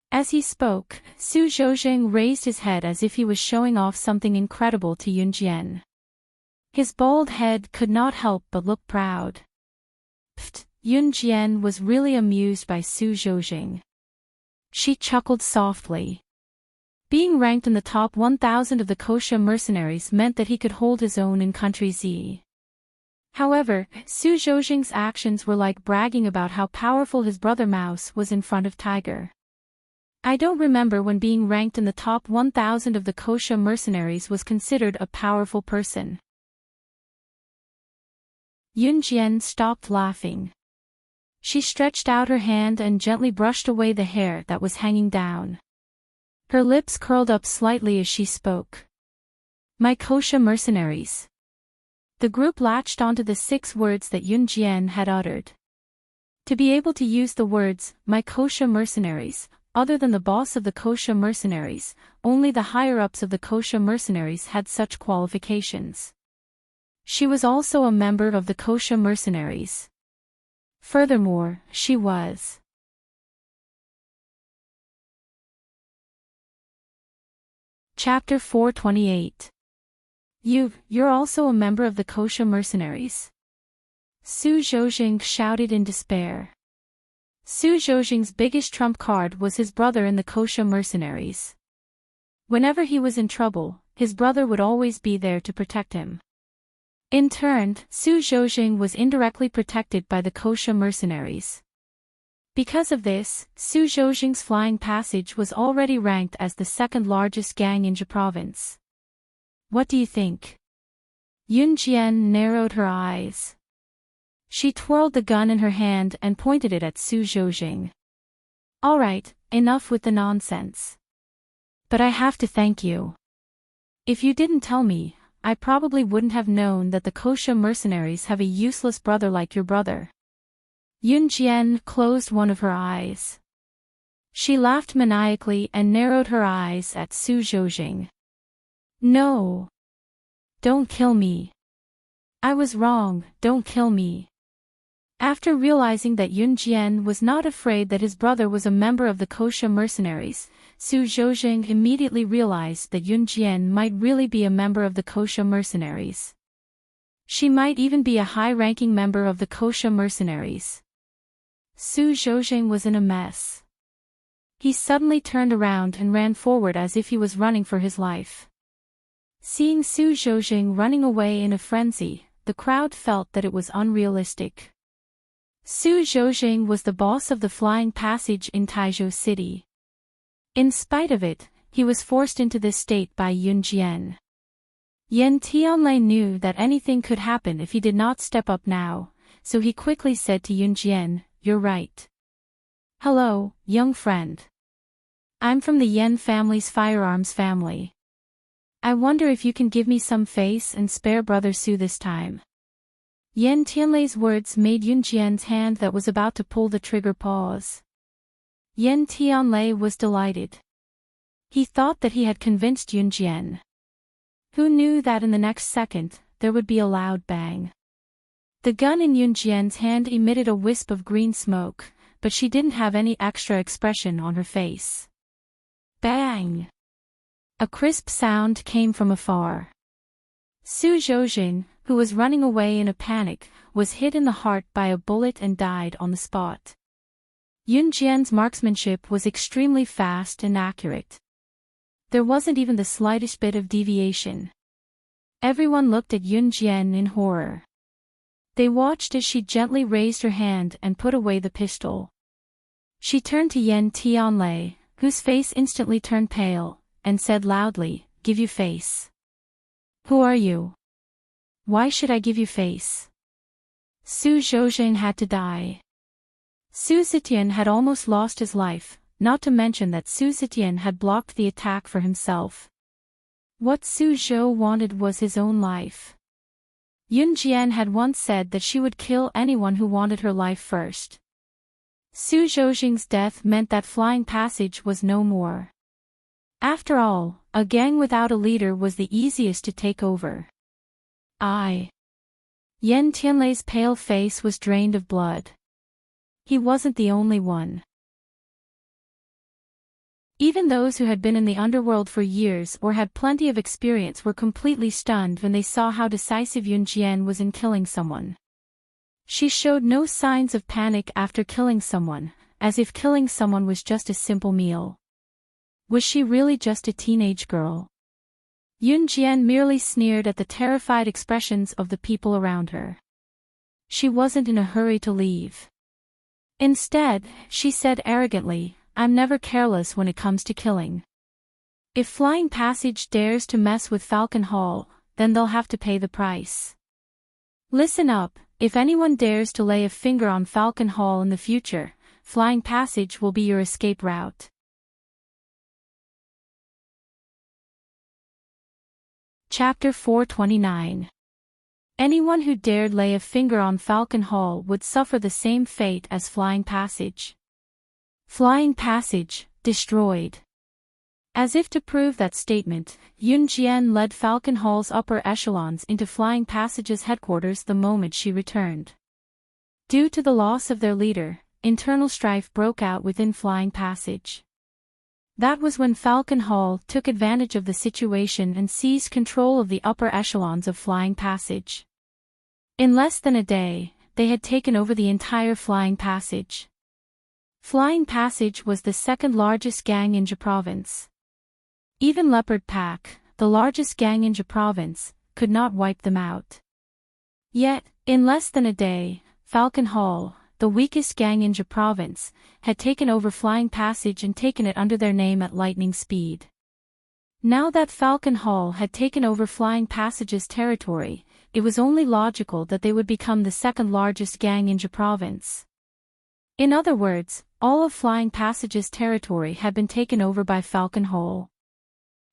As he spoke, Su Zhoujing raised his head as if he was showing off something incredible to Yun Jian. His bald head could not help but look proud. Pfft, Yun Jian was really amused by Su Zhoujing. She chuckled softly. Being ranked in the top 1,000 of the Kosha mercenaries meant that he could hold his own in Country Z. However, Su Zhoujing's actions were like bragging about how powerful his brother Mouse was in front of Tiger. I don't remember when being ranked in the top 1,000 of the Kosha mercenaries was considered a powerful person. Yun Jian stopped laughing. She stretched out her hand and gently brushed away the hair that was hanging down. Her lips curled up slightly as she spoke. My Kosha mercenaries. The group latched onto the 6 words that Yun Jian had uttered. To be able to use the words, my Kosha mercenaries, other than the boss of the Kosha mercenaries, only the higher-ups of the Kosha mercenaries had such qualifications. She was also a member of the Kosha mercenaries. Furthermore, she was Chapter 428. You're also a member of the Kosha mercenaries? Su Zhoujing shouted in despair. Su Zhoujing's biggest trump card was his brother in the Kosha mercenaries. Whenever he was in trouble, his brother would always be there to protect him. In turn, Su Zhoujing was indirectly protected by the Kosha mercenaries. Because of this, Su Zhoujing's flying passage was already ranked as the 2nd largest gang in Jia province. What do you think? Yun Jian narrowed her eyes. She twirled the gun in her hand and pointed it at Su Zhoujing. Alright, enough with the nonsense. But I have to thank you. If you didn't tell me, I probably wouldn't have known that the Kosha mercenaries have a useless brother like your brother. Yun Jian closed one of her eyes. She laughed maniacally and narrowed her eyes at Su Zhoujing. No. Don't kill me. I was wrong, don't kill me. After realizing that Yun Jian was not afraid that his brother was a member of the Kosha mercenaries, Su Zhoujing immediately realized that Yun Jian might really be a member of the Kosha mercenaries. She might even be a high-ranking member of the Kosha mercenaries. Su Zhoujing was in a mess. He suddenly turned around and ran forward as if he was running for his life. Seeing Su Zhoujing running away in a frenzy, the crowd felt that it was unrealistic. Su Zhoujing was the boss of the flying passage in Taizhou City. In spite of it, he was forced into this state by Yun Jian. Yan Tianlai knew that anything could happen if he did not step up now, so he quickly said to Yun Jian, "You're right. Hello, young friend. I'm from the Yan family's firearms family. I wonder if you can give me some face and spare brother Su this time." Yan Tianlai's words made Yun Jian's hand that was about to pull the trigger pause. Yan Tianlai was delighted. He thought that he had convinced Yun Jian. Who knew that in the next second, there would be a loud bang. The gun in Yun Jian's hand emitted a wisp of green smoke, but she didn't have any extra expression on her face. Bang! A crisp sound came from afar. Su Zhoujing, who was running away in a panic, was hit in the heart by a bullet and died on the spot. Yun Jian's marksmanship was extremely fast and accurate. There wasn't even the slightest bit of deviation. Everyone looked at Yun Jian in horror. They watched as she gently raised her hand and put away the pistol. She turned to Yan Tianlai, whose face instantly turned pale, and said loudly, "Give you face." "Who are you? Why should I give you face?" Su Zhoujing had to die. Su Zetian had almost lost his life, not to mention that Su Zetian had blocked the attack for himself. What Su Zhou wanted was his own life. Yun Jian had once said that she would kill anyone who wanted her life first. Su Zhoujing's death meant that Flying Passage was no more. After all, a gang without a leader was the easiest to take over. Yen Tianlei's pale face was drained of blood. He wasn't the only one. Even those who had been in the underworld for years or had plenty of experience were completely stunned when they saw how decisive Yun Jian was in killing someone. She showed no signs of panic after killing someone, as if killing someone was just a simple meal. Was she really just a teenage girl? Yun Jian merely sneered at the terrified expressions of the people around her. She wasn't in a hurry to leave. Instead, she said arrogantly, "I'm never careless when it comes to killing. If Flying Passage dares to mess with Falcon Hall, then they'll have to pay the price. Listen up, if anyone dares to lay a finger on Falcon Hall in the future, Flying Passage will be your escape route." Chapter 429. Anyone who dared lay a finger on Falcon Hall would suffer the same fate as Flying Passage. Flying Passage, destroyed. As if to prove that statement, Yun Jian led Falcon Hall's upper echelons into Flying Passage's headquarters the moment she returned. Due to the loss of their leader, internal strife broke out within Flying Passage. That was when Falcon Hall took advantage of the situation and seized control of the upper echelons of Flying Passage. In less than a day, they had taken over the entire Flying Passage. Flying Passage was the second largest gang in Jia Province. Even Leopard Pack, the largest gang in Jia Province, could not wipe them out. Yet, in less than a day, Falcon Hall, the weakest gang in Jia Province, had taken over Flying Passage and taken it under their name at lightning speed. Now that Falcon Hall had taken over Flying Passage's territory, it was only logical that they would become the second largest gang in Jia Province. In other words, all of Flying Passage's territory had been taken over by Falcon Hall.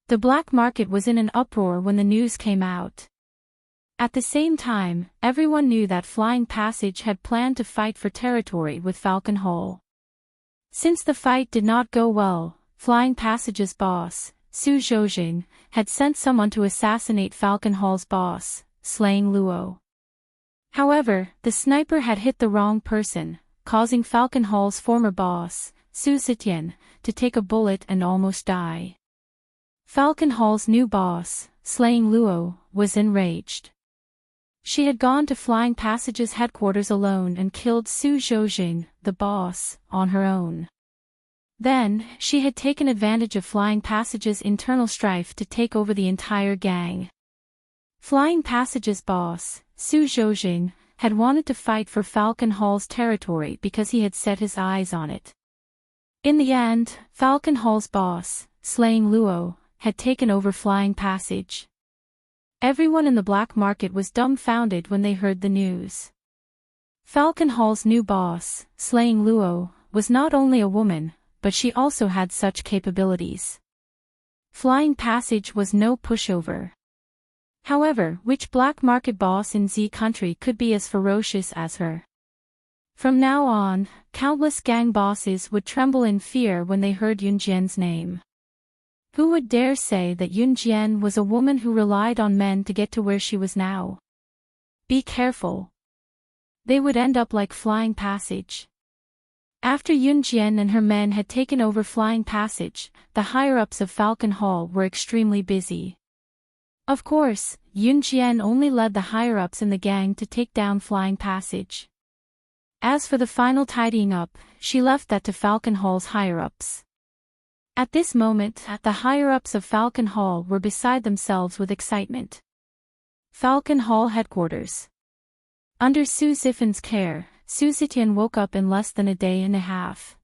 The black market was in an uproar when the news came out. At the same time, everyone knew that Flying Passage had planned to fight for territory with Falcon Hall. Since the fight did not go well, Flying Passage's boss, Su Zhoujing, had sent someone to assassinate Falcon Hall's boss, slaying Luo. However, the sniper had hit the wrong person, causing Falcon Hall's former boss, Su Zetian, to take a bullet and almost die. Falcon Hall's new boss, slaying Luo, was enraged. She had gone to Flying Passage's headquarters alone and killed Su Zhoujing, the boss, on her own. Then, she had taken advantage of Flying Passage's internal strife to take over the entire gang. Flying Passage's boss, Su Zhoujing, had wanted to fight for Falcon Hall's territory because he had set his eyes on it. In the end, Falcon Hall's boss, slaying Luo, had taken over Flying Passage. Everyone in the black market was dumbfounded when they heard the news. Falcon Hall's new boss, slaying Luo, was not only a woman, but she also had such capabilities. Flying Passage was no pushover. However, which black market boss in Z country could be as ferocious as her? From now on, countless gang bosses would tremble in fear when they heard Yun Jian's name. Who would dare say that Yun Jian was a woman who relied on men to get to where she was now? Be careful. They would end up like Flying Passage. After Yun Jian and her men had taken over Flying Passage, the higher-ups of Falcon Hall were extremely busy. Of course, Yun Jian only led the higher-ups in the gang to take down Flying Passage. As for the final tidying up, she left that to Falcon Hall's higher-ups. At this moment, the higher-ups of Falcon Hall were beside themselves with excitement. Falcon Hall headquarters. Under Su Zifan's care, Su Zetian woke up in less than a day and a half.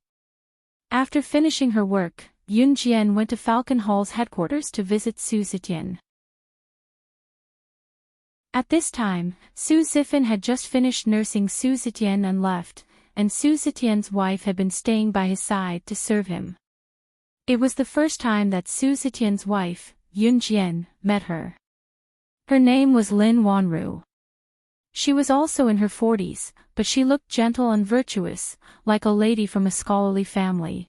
After finishing her work, Yun Jian went to Falcon Hall's headquarters to visit Su Zetian. At this time, Su Zifan had just finished nursing Su Zetian and left, and Su Zetian's wife had been staying by his side to serve him. It was the first time that Su Zetian's wife, Yun Jian, met her. Her name was Lin Wanru. She was also in her 40s, but she looked gentle and virtuous, like a lady from a scholarly family.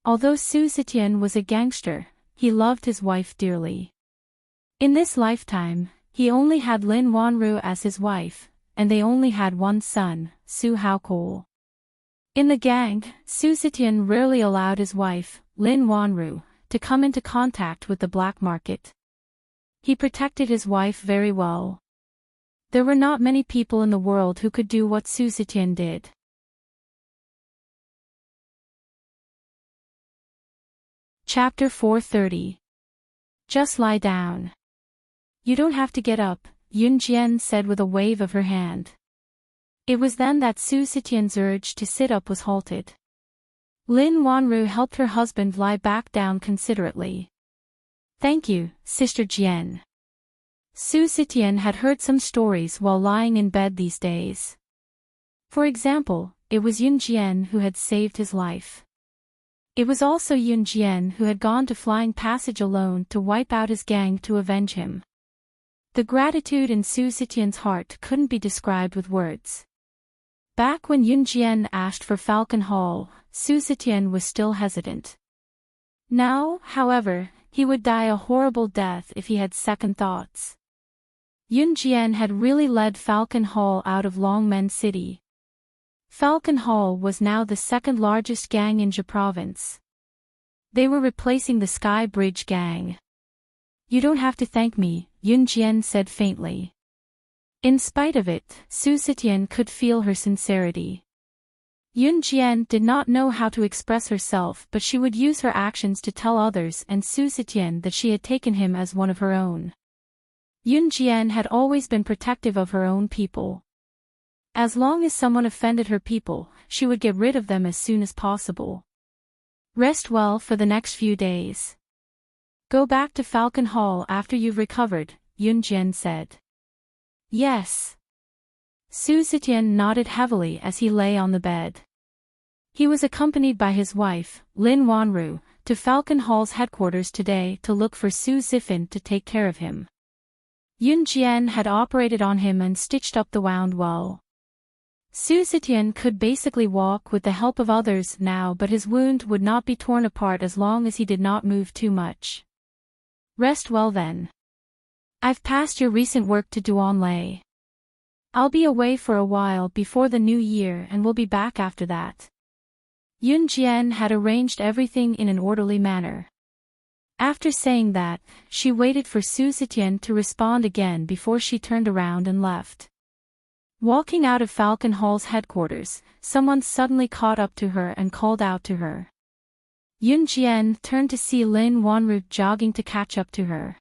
Although Su Zetian was a gangster, he loved his wife dearly. In this lifetime, he only had Lin Wanru as his wife, and they only had one son, Su Haokol. In the gang, Su Zetian rarely allowed his wife, Lin Wanru, to come into contact with the black market. He protected his wife very well. There were not many people in the world who could do what Su Zetian did. Chapter 430. Just lie down. You don't have to get up, Yun Jian said with a wave of her hand. It was then that Su Zetian's urge to sit up was halted. Lin Wanru helped her husband lie back down considerately. Thank you, Sister Jian. Su Zetian had heard some stories while lying in bed these days. For example, it was Yun Jian who had saved his life. It was also Yun Jian who had gone to Flying Passage alone to wipe out his gang to avenge him. The gratitude in Su Zetian's heart couldn't be described with words. Back when Yun Jian asked for Falcon Hall, Su Zetian was still hesitant. Now, however, he would die a horrible death if he had second thoughts. Yun Jian had really led Falcon Hall out of Longmen City. Falcon Hall was now the second largest gang in Jia province. They were replacing the Sky Bridge gang. You don't have to thank me, Yun Jian said faintly. In spite of it, Su Zetian could feel her sincerity. Yun Jian did not know how to express herself, but she would use her actions to tell others and Su Zetian that she had taken him as one of her own. Yun Jian had always been protective of her own people. As long as someone offended her people, she would get rid of them as soon as possible. Rest well for the next few days. Go back to Falcon Hall after you've recovered, Yun Jian said. Yes. Su Zetian nodded heavily as he lay on the bed. He was accompanied by his wife, Lin Wanru, to Falcon Hall's headquarters today to look for Su Zifin to take care of him. Yun Jian had operated on him and stitched up the wound well. Su Zetian could basically walk with the help of others now, but his wound would not be torn apart as long as he did not move too much. Rest well then. I've passed your recent work to Duanlei. I'll be away for a while before the new year and will be back after that. Yun Jian had arranged everything in an orderly manner. After saying that, she waited for Su Zetian to respond again before she turned around and left. Walking out of Falcon Hall's headquarters, someone suddenly caught up to her and called out to her. Yun Jian turned to see Lin Wanru jogging to catch up to her.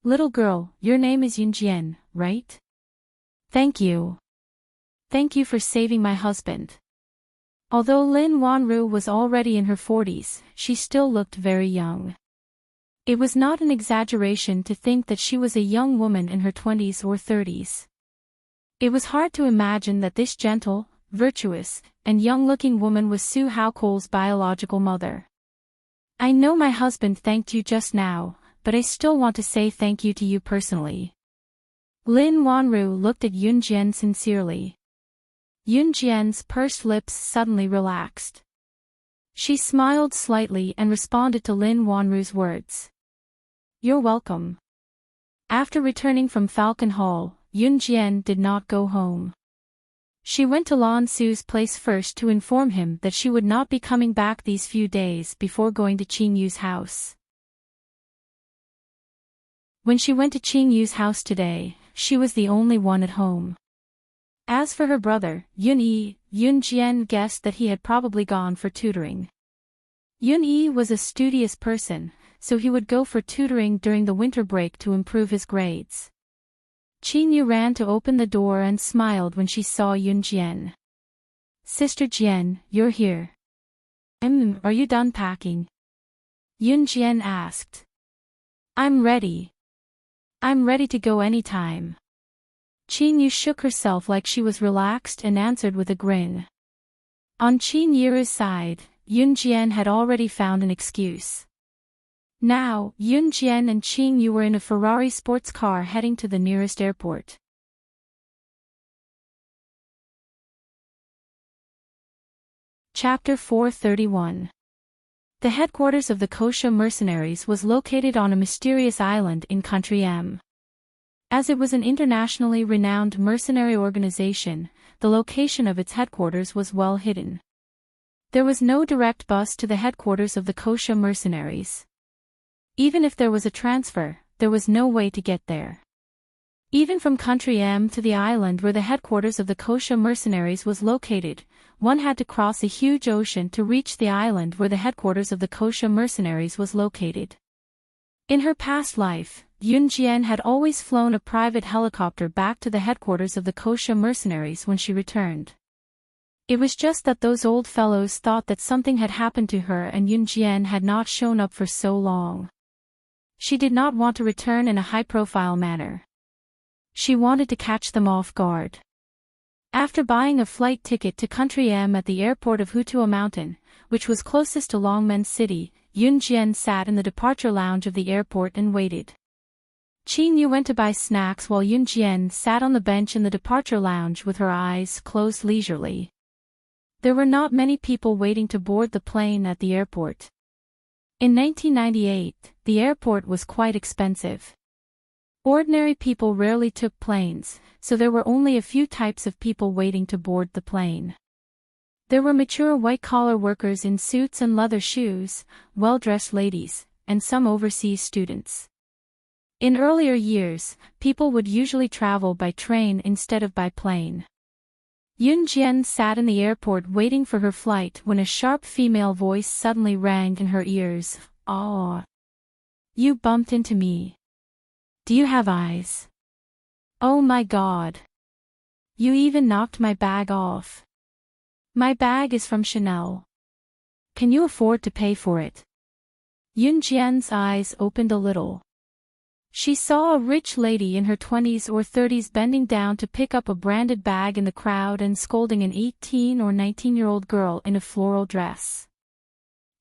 Little girl, your name is Yun Jian, right? Thank you. Thank you for saving my husband. Although Lin Wanru was already in her 40s, she still looked very young. It was not an exaggeration to think that she was a young woman in her 20s or 30s. It was hard to imagine that this gentle, virtuous, and young-looking woman was Su Haokol's biological mother. I know my husband thanked you just now, but I still want to say thank you to you personally. Lin Wanru looked at Yun Jian sincerely. Yun Jian's pursed lips suddenly relaxed. She smiled slightly and responded to Lin Wanru's words. You're welcome. After returning from Falcon Hall, Yun Jian did not go home. She went to Lan Su's place first to inform him that she would not be coming back these few days before going to Qing Yu's house. When she went to Qing Yu's house today, she was the only one at home. As for her brother, Yun Yi, Yun Jian guessed that he had probably gone for tutoring. Yun Yi was a studious person, so he would go for tutoring during the winter break to improve his grades. Qing Yu ran to open the door and smiled when she saw Yun Jian. Sister Jian, you're here. Are you done packing? Yun Jian asked. I'm ready. I'm ready to go anytime. Qing Yu shook herself like she was relaxed and answered with a grin. On Qin Yiru's side, Yun Jian had already found an excuse. Now, Yun Jian and Qin Yu were in a Ferrari sports car heading to the nearest airport. Chapter 431. The headquarters of the Kosha mercenaries was located on a mysterious island in Country M. As it was an internationally renowned mercenary organization, the location of its headquarters was well hidden. There was no direct bus to the headquarters of the Kosha mercenaries. Even if there was a transfer, there was no way to get there. Even from Country M to the island where the headquarters of the Kosha mercenaries was located, one had to cross a huge ocean to reach the island where the headquarters of the Kosha mercenaries was located. In her past life, Yun Jian had always flown a private helicopter back to the headquarters of the Kosha mercenaries when she returned. It was just that those old fellows thought that something had happened to her and Yun Jian had not shown up for so long. She did not want to return in a high-profile manner. She wanted to catch them off guard. After buying a flight ticket to Country M at the airport of Hutua Mountain, which was closest to Longmen City, Yun Jian sat in the departure lounge of the airport and waited. Qin Yu went to buy snacks while Yun Jian sat on the bench in the departure lounge with her eyes closed leisurely. There were not many people waiting to board the plane at the airport. In 1998, the airport was quite expensive. Ordinary people rarely took planes, so there were only a few types of people waiting to board the plane. There were mature white-collar workers in suits and leather shoes, well-dressed ladies, and some overseas students. In earlier years, people would usually travel by train instead of by plane. Yun Jian sat in the airport waiting for her flight when a sharp female voice suddenly rang in her ears. "Oh. You bumped into me. Do you have eyes? Oh my God. You even knocked my bag off. My bag is from Chanel. Can you afford to pay for it?" Yun Jian's eyes opened a little. She saw a rich lady in her 20s or 30s bending down to pick up a branded bag in the crowd and scolding an 18 or 19-year-old girl in a floral dress.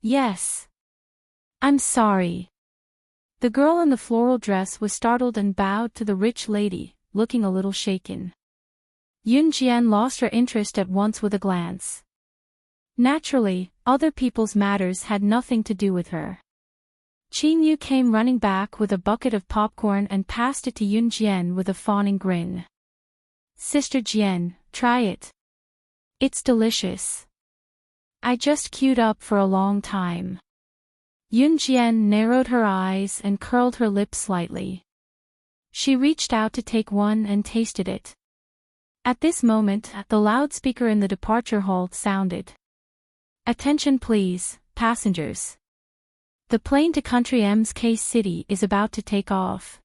"Yes. I'm sorry." The girl in the floral dress was startled and bowed to the rich lady, looking a little shaken. Yun Jian lost her interest at once with a glance. Naturally, other people's matters had nothing to do with her. Qin Yu came running back with a bucket of popcorn and passed it to Yun Jian with a fawning grin. "Sister Jian, try it. It's delicious. I just queued up for a long time." Yun Jian narrowed her eyes and curled her lips slightly. She reached out to take one and tasted it. At this moment, the loudspeaker in the departure hall sounded. "Attention please, passengers. The plane to Country M's Case City is about to take off.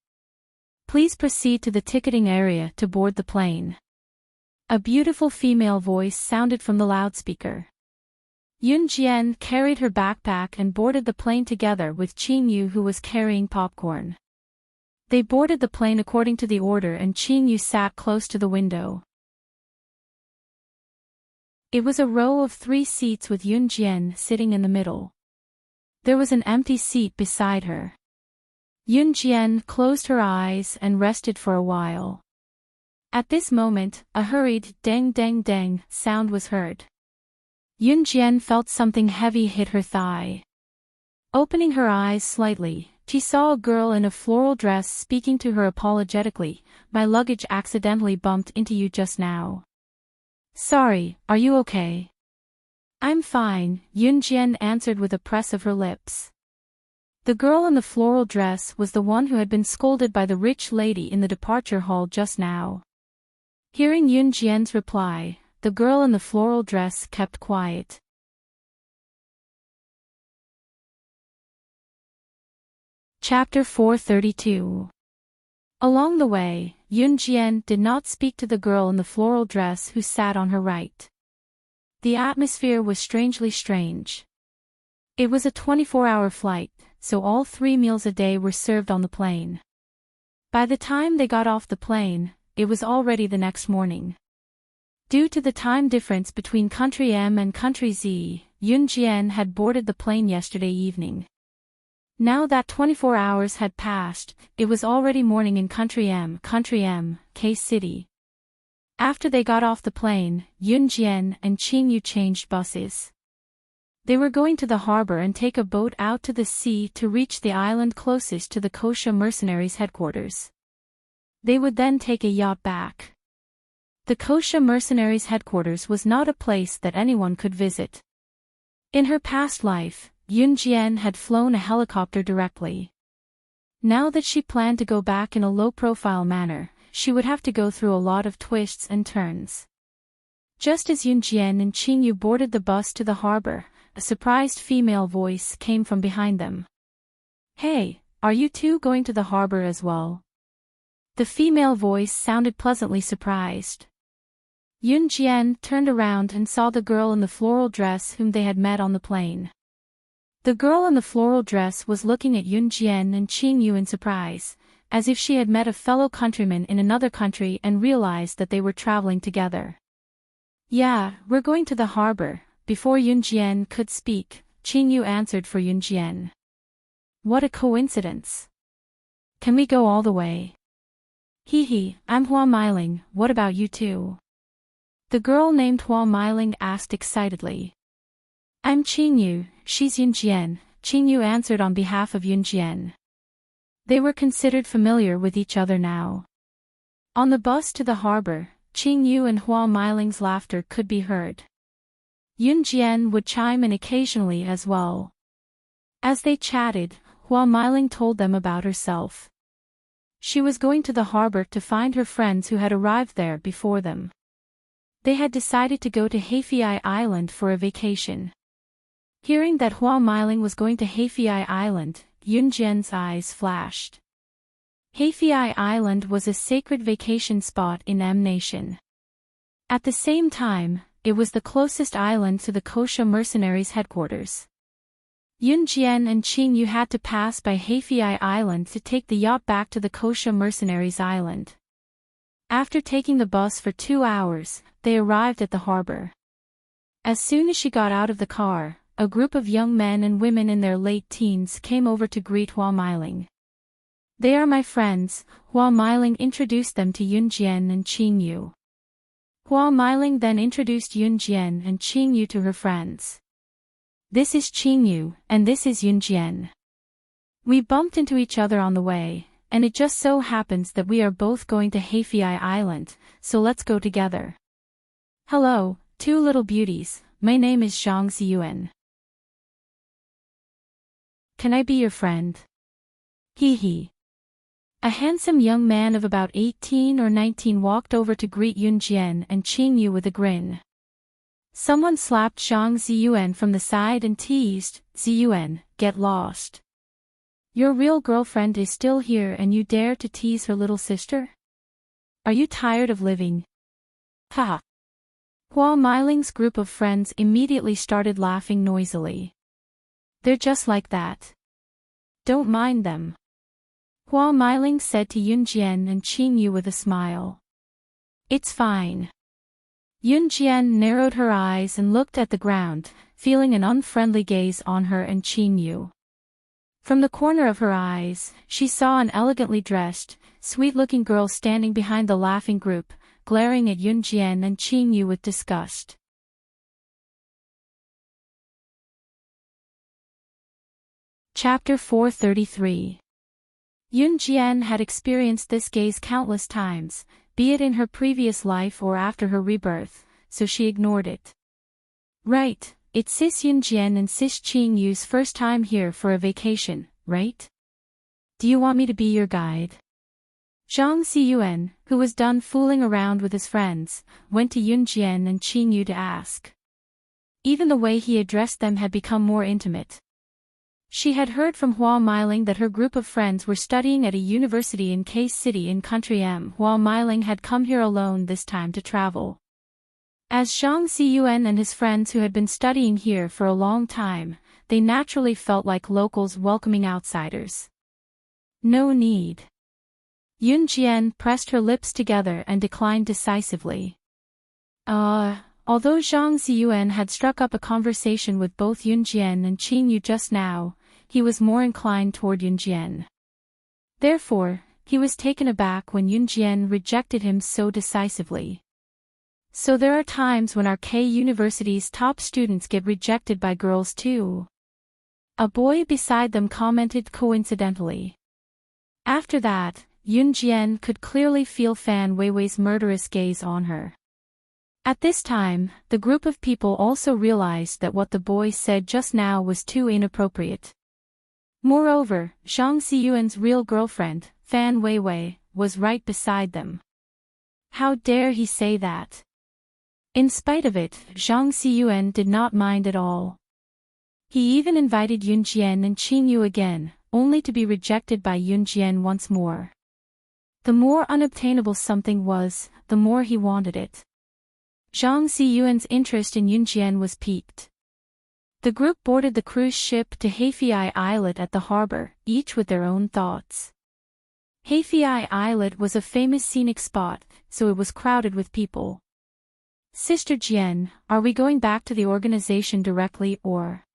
Please proceed to the ticketing area to board the plane." A beautiful female voice sounded from the loudspeaker. Yun Jian carried her backpack and boarded the plane together with Qin Yu, who was carrying popcorn. They boarded the plane according to the order and Qin Yu sat close to the window. It was a row of 3 seats with Yun Jian sitting in the middle. There was an empty seat beside her. Yun Jian closed her eyes and rested for a while. At this moment, a hurried deng deng deng sound was heard. Yun Jian felt something heavy hit her thigh. Opening her eyes slightly, she saw a girl in a floral dress speaking to her apologetically. "My luggage accidentally bumped into you just now. Sorry, are you okay?" "I'm fine," Yun Jian answered with a press of her lips. The girl in the floral dress was the one who had been scolded by the rich lady in the departure hall just now. Hearing Yun Jian's reply, the girl in the floral dress kept quiet. Chapter 432. Along the way, Yun Jian did not speak to the girl in the floral dress who sat on her right. The atmosphere was strangely strange. It was a 24-hour flight, so all 3 meals a day were served on the plane. By the time they got off the plane, it was already the next morning. Due to the time difference between Country M and Country Z, Yunjian had boarded the plane yesterday evening. Now that 24 hours had passed, it was already morning in Country M, K-City. After they got off the plane, Yunjian and Qingyu changed buses. They were going to the harbor and take a boat out to the sea to reach the island closest to the Kosha mercenaries' headquarters. They would then take a yacht back. The Kosha mercenaries' headquarters was not a place that anyone could visit. In her past life, Yunjian had flown a helicopter directly. Now that she planned to go back in a low-profile manner, she would have to go through a lot of twists and turns. Just as Yunjian and Qingyu boarded the bus to the harbor, a surprised female voice came from behind them. "Hey, are you two going to the harbor as well?" The female voice sounded pleasantly surprised. Yunjian turned around and saw the girl in the floral dress whom they had met on the plane. The girl in the floral dress was looking at Yunjian and Qingyu in surprise, as if she had met a fellow countryman in another country and realized that they were traveling together. "Yeah, we're going to the harbor." Before Yunjian could speak, Qingyu answered for Yunjian. "What a coincidence. Can we go all the way?" "Hee, I'm Hua Meiling, what about you two?" The girl named Hua Meiling asked excitedly. "I'm Qingyu, she's Yunjian," Qingyu answered on behalf of Yunjian. They were considered familiar with each other now. On the bus to the harbor, Qingyu and Hua Meiling's laughter could be heard. Yunjian would chime in occasionally as well. As they chatted, Hua Meiling told them about herself. She was going to the harbor to find her friends who had arrived there before them. They had decided to go to Heifei Island for a vacation. Hearing that Hua Meiling was going to Heifei Island, Yunjian's eyes flashed. Heifei Island was a sacred vacation spot in M Nation. At the same time, it was the closest island to the Kosha mercenaries' headquarters. Yunjian and Qingyu had to pass by Heifei Island to take the yacht back to the Kosha mercenaries' island. After taking the bus for 2 hours, they arrived at the harbor. As soon as she got out of the car, a group of young men and women in their late teens came over to greet Hua Meiling. "They are my friends," Hua Meiling introduced them to Yunjian and Qingyu. Hua Meiling then introduced Yunjian and Qingyu to her friends. "This is Qingyu, and this is Yunjian. We bumped into each other on the way, and it just so happens that we are both going to Heifei Island, so let's go together. Hello, two little beauties, my name is Zhang Ziyuan. Can I be your friend?" Hee. A handsome young man of about 18 or 19 walked over to greet Yunjian and Qingyu with a grin. Someone slapped Zhang Ziyuan from the side and teased, "Ziyuan, get lost. Your real girlfriend is still here and you dare to tease her little sister? Are you tired of living?" Haha. Hua Meiling's group of friends immediately started laughing noisily. "They're just like that. Don't mind them," Hua Meiling said to Yunjian and Qingyu with a smile. "It's fine." Yunjian narrowed her eyes and looked at the ground, feeling an unfriendly gaze on her and Qingyu. From the corner of her eyes, she saw an elegantly dressed, sweet-looking girl standing behind the laughing group, glaring at Yunjian and Qingyu with disgust. Chapter 433. Yunjian had experienced this gaze countless times, be it in her previous life or after her rebirth, so she ignored it. "Right, it's Sis Yunjian and Sis Qingyu's first time here for a vacation, right? Do you want me to be your guide?" Zhang Ziyuan, who was done fooling around with his friends, went to Yunjian and Qingyu to ask. Even the way he addressed them had become more intimate. She had heard from Hua Meiling that her group of friends were studying at a university in K-City in Country M. Hua Meiling had come here alone this time to travel. As Zhang Ziyuan and his friends who had been studying here for a long time, they naturally felt like locals welcoming outsiders. "No need." Yunjian pressed her lips together and declined decisively. Although Zhang Ziyuan had struck up a conversation with both Yunjian and Qing Yu just now, he was more inclined toward Yunjian. Therefore, he was taken aback when Yunjian rejected him so decisively. So there are times when our K University's top students get rejected by girls too. A boy beside them commented coincidentally. After that, Yunjian could clearly feel Fan Weiwei's murderous gaze on her. At this time, the group of people also realized that what the boy said just now was too inappropriate. Moreover, Zhang Ziyuan's real girlfriend, Fan Weiwei, was right beside them. How dare he say that? In spite of it, Zhang Ziyuan did not mind at all. He even invited Yunjian and Qing Yu again, only to be rejected by Yunjian once more. The more unobtainable something was, the more he wanted it. Zhang Ziyuan's interest in Yunjian was piqued. The group boarded the cruise ship to Heifei Islet at the harbor, each with their own thoughts. Heifei Islet was a famous scenic spot, so it was crowded with people. Sister Jian, are we going back to the organization directly or?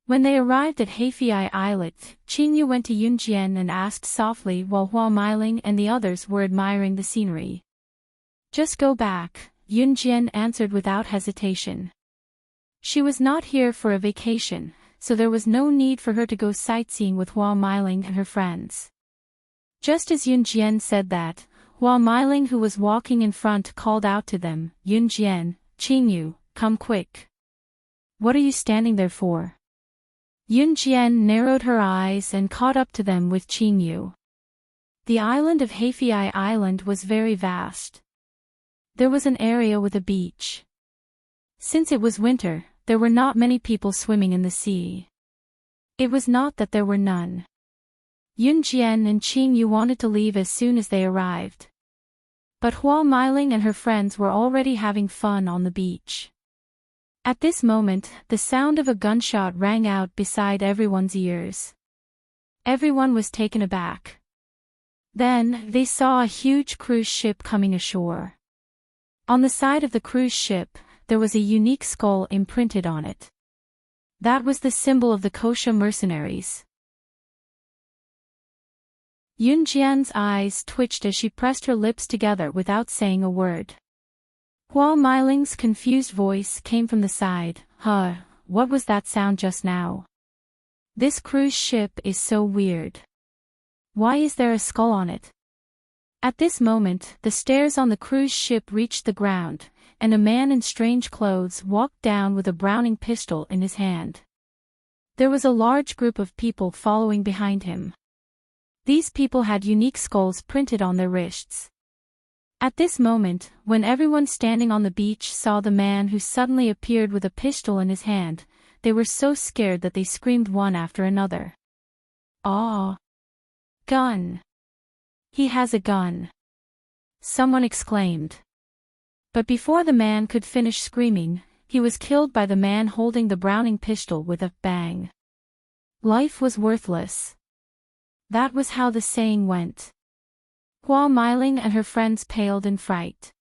When they arrived at Heifei Islet, Qing Yu went to Yunjian and asked softly while Hua Meiling and the others were admiring the scenery. Just go back, Yunjian answered without hesitation. She was not here for a vacation, so there was no need for her to go sightseeing with Hua Meiling and her friends. Just as Yunjian said that, Hua Meiling, who was walking in front, called out to them, Yunjian, Qing Yu, come quick. What are you standing there for? Yunjian narrowed her eyes and caught up to them with Qing Yu. The island of Heifei Island was very vast. There was an area with a beach. Since it was winter, there were not many people swimming in the sea. It was not that there were none. Yunjian and Qing Yu wanted to leave as soon as they arrived. But Hua Meiling and her friends were already having fun on the beach. At this moment, the sound of a gunshot rang out beside everyone's ears. Everyone was taken aback. Then, they saw a huge cruise ship coming ashore. On the side of the cruise ship, there was a unique skull imprinted on it. That was the symbol of the Kosha mercenaries. Yunjian's eyes twitched as she pressed her lips together without saying a word. Hua Meiling's confused voice came from the side. What was that sound just now? This cruise ship is so weird. Why is there a skull on it? At this moment, the stairs on the cruise ship reached the ground, and a man in strange clothes walked down with a Browning pistol in his hand. There was a large group of people following behind him. These people had unique skulls printed on their wrists. At this moment, when everyone standing on the beach saw the man who suddenly appeared with a pistol in his hand, they were so scared that they screamed one after another. "Ah! Gun! He has a gun!" someone exclaimed. But before the man could finish screaming, he was killed by the man holding the Browning pistol with a bang. Life was worthless. That was how the saying went. Hua Meiling and her friends paled in fright.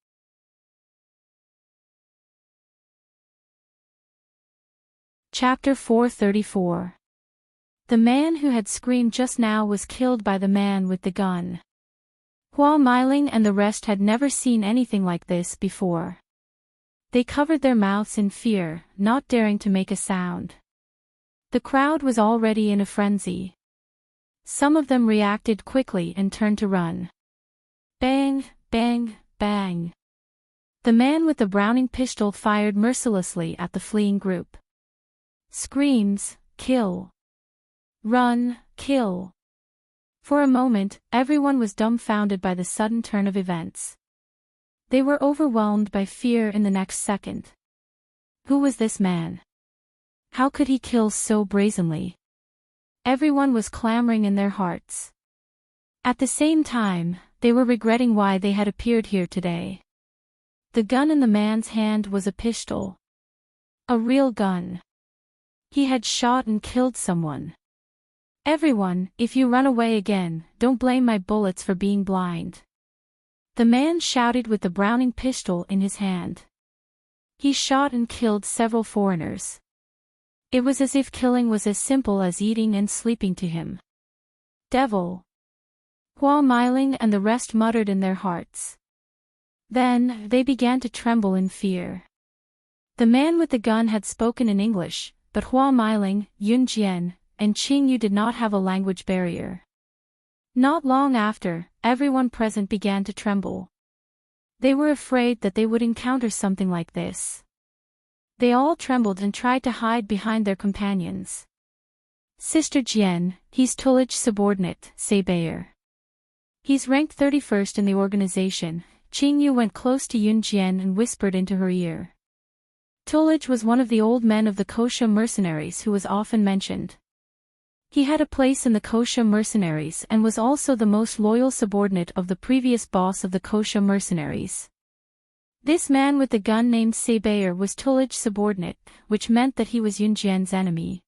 Chapter 434. The man who had screamed just now was killed by the man with the gun. Hua Meiling and the rest had never seen anything like this before. They covered their mouths in fear, not daring to make a sound. The crowd was already in a frenzy. Some of them reacted quickly and turned to run. Bang, bang, bang. The man with the Browning pistol fired mercilessly at the fleeing group. Screams, kill. Run, kill. For a moment, everyone was dumbfounded by the sudden turn of events. They were overwhelmed by fear in the next second. Who was this man? How could he kill so brazenly? Everyone was clamoring in their hearts. At the same time, they were regretting why they had appeared here today. The gun in the man's hand was a pistol. A real gun. He had shot and killed someone. Everyone, if you run away again, don't blame my bullets for being blind. The man shouted with the Browning pistol in his hand. He shot and killed several foreigners. It was as if killing was as simple as eating and sleeping to him. Devil! Hua Meiling and the rest muttered in their hearts. Then, they began to tremble in fear. The man with the gun had spoken in English, but Hua Meiling, Yun Jian, and Qing Yu did not have a language barrier. Not long after, everyone present began to tremble. They were afraid that they would encounter something like this. They all trembled and tried to hide behind their companions. Sister Jian, he's Tulich's subordinate, say Bayer. He's ranked 31st in the organization. Qing Yu went close to Yun Jian and whispered into her ear. Tulich was one of the old men of the Kosha mercenaries who was often mentioned. He had a place in the Kosha mercenaries and was also the most loyal subordinate of the previous boss of the Kosha mercenaries. This man with the gun named Seibayer was Tulich's subordinate, which meant that he was Yun Jian's enemy.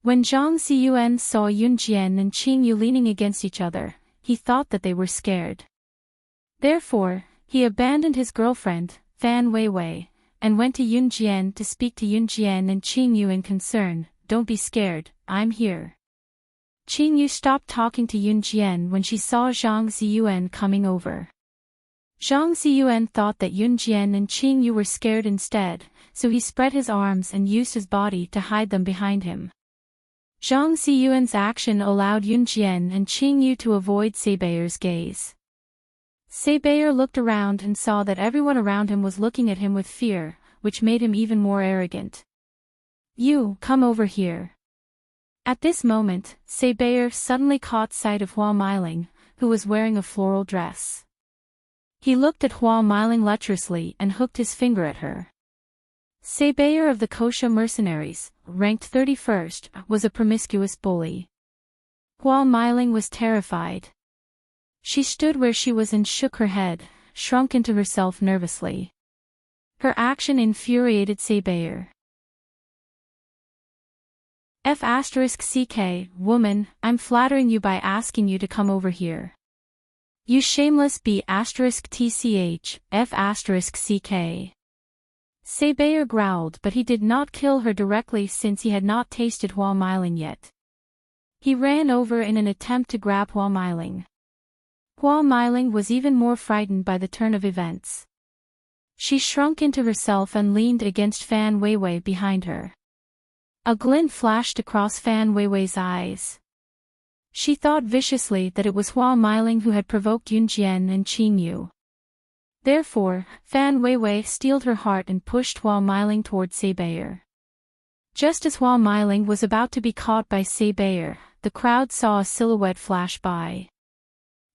When Zhang Ziyuan saw Yun Jian and Qing Yu leaning against each other, he thought that they were scared. Therefore, he abandoned his girlfriend, Fan Weiwei, and went to Yun Jian to speak to Yun Jian and Qing Yu in concern. Don't be scared, I'm here. Qing Yu stopped talking to Yun Jian when she saw Zhang Ziyuan coming over. Zhang Ziyuan thought that Yun Jian and Qing Yu were scared instead, so he spread his arms and used his body to hide them behind him. Zhang Ziyuan's action allowed Yun Jian and Qing Yu to avoid Seibayer's gaze. Seibayer looked around and saw that everyone around him was looking at him with fear, which made him even more arrogant. You, come over here. At this moment, Seibayer suddenly caught sight of Hua Meiling, who was wearing a floral dress. He looked at Hua Meiling lecherously and hooked his finger at her. Seibayer of the Kosha mercenaries, ranked 31st, was a promiscuous bully. Hua Meiling was terrified. She stood where she was and shook her head, shrunk into herself nervously. Her action infuriated Seibayer. F***ck, woman, I'm flattering you by asking you to come over here. You shameless B***tch, F***ck. Seibayer growled, but he did not kill her directly since he had not tasted Hua Meiling yet. He ran over in an attempt to grab Hua Meiling. Hua Meiling was even more frightened by the turn of events. She shrunk into herself and leaned against Fan Weiwei behind her. A glint flashed across Fan Weiwei's eyes. She thought viciously that it was Hua Meiling who had provoked Yun Jian and Qing Yu. Therefore, Fan Weiwei steeled her heart and pushed Hua Meiling toward Seibayer. Just as Hua Meiling was about to be caught by Seibayer, the crowd saw a silhouette flash by.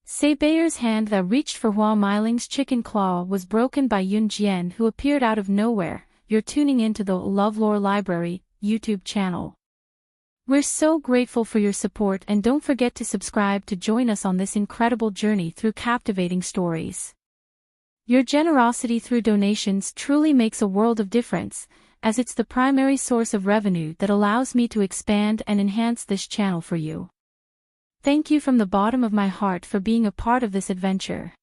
Seibayer's hand that reached for Hua Meiling's chicken claw was broken by Yun Jian, who appeared out of nowhere. You're tuning into the LoveLore Library YouTube channel. We're so grateful for your support, and don't forget to subscribe to join us on this incredible journey through captivating stories. Your generosity through donations truly makes a world of difference, as it's the primary source of revenue that allows me to expand and enhance this channel for you. Thank you from the bottom of my heart for being a part of this adventure.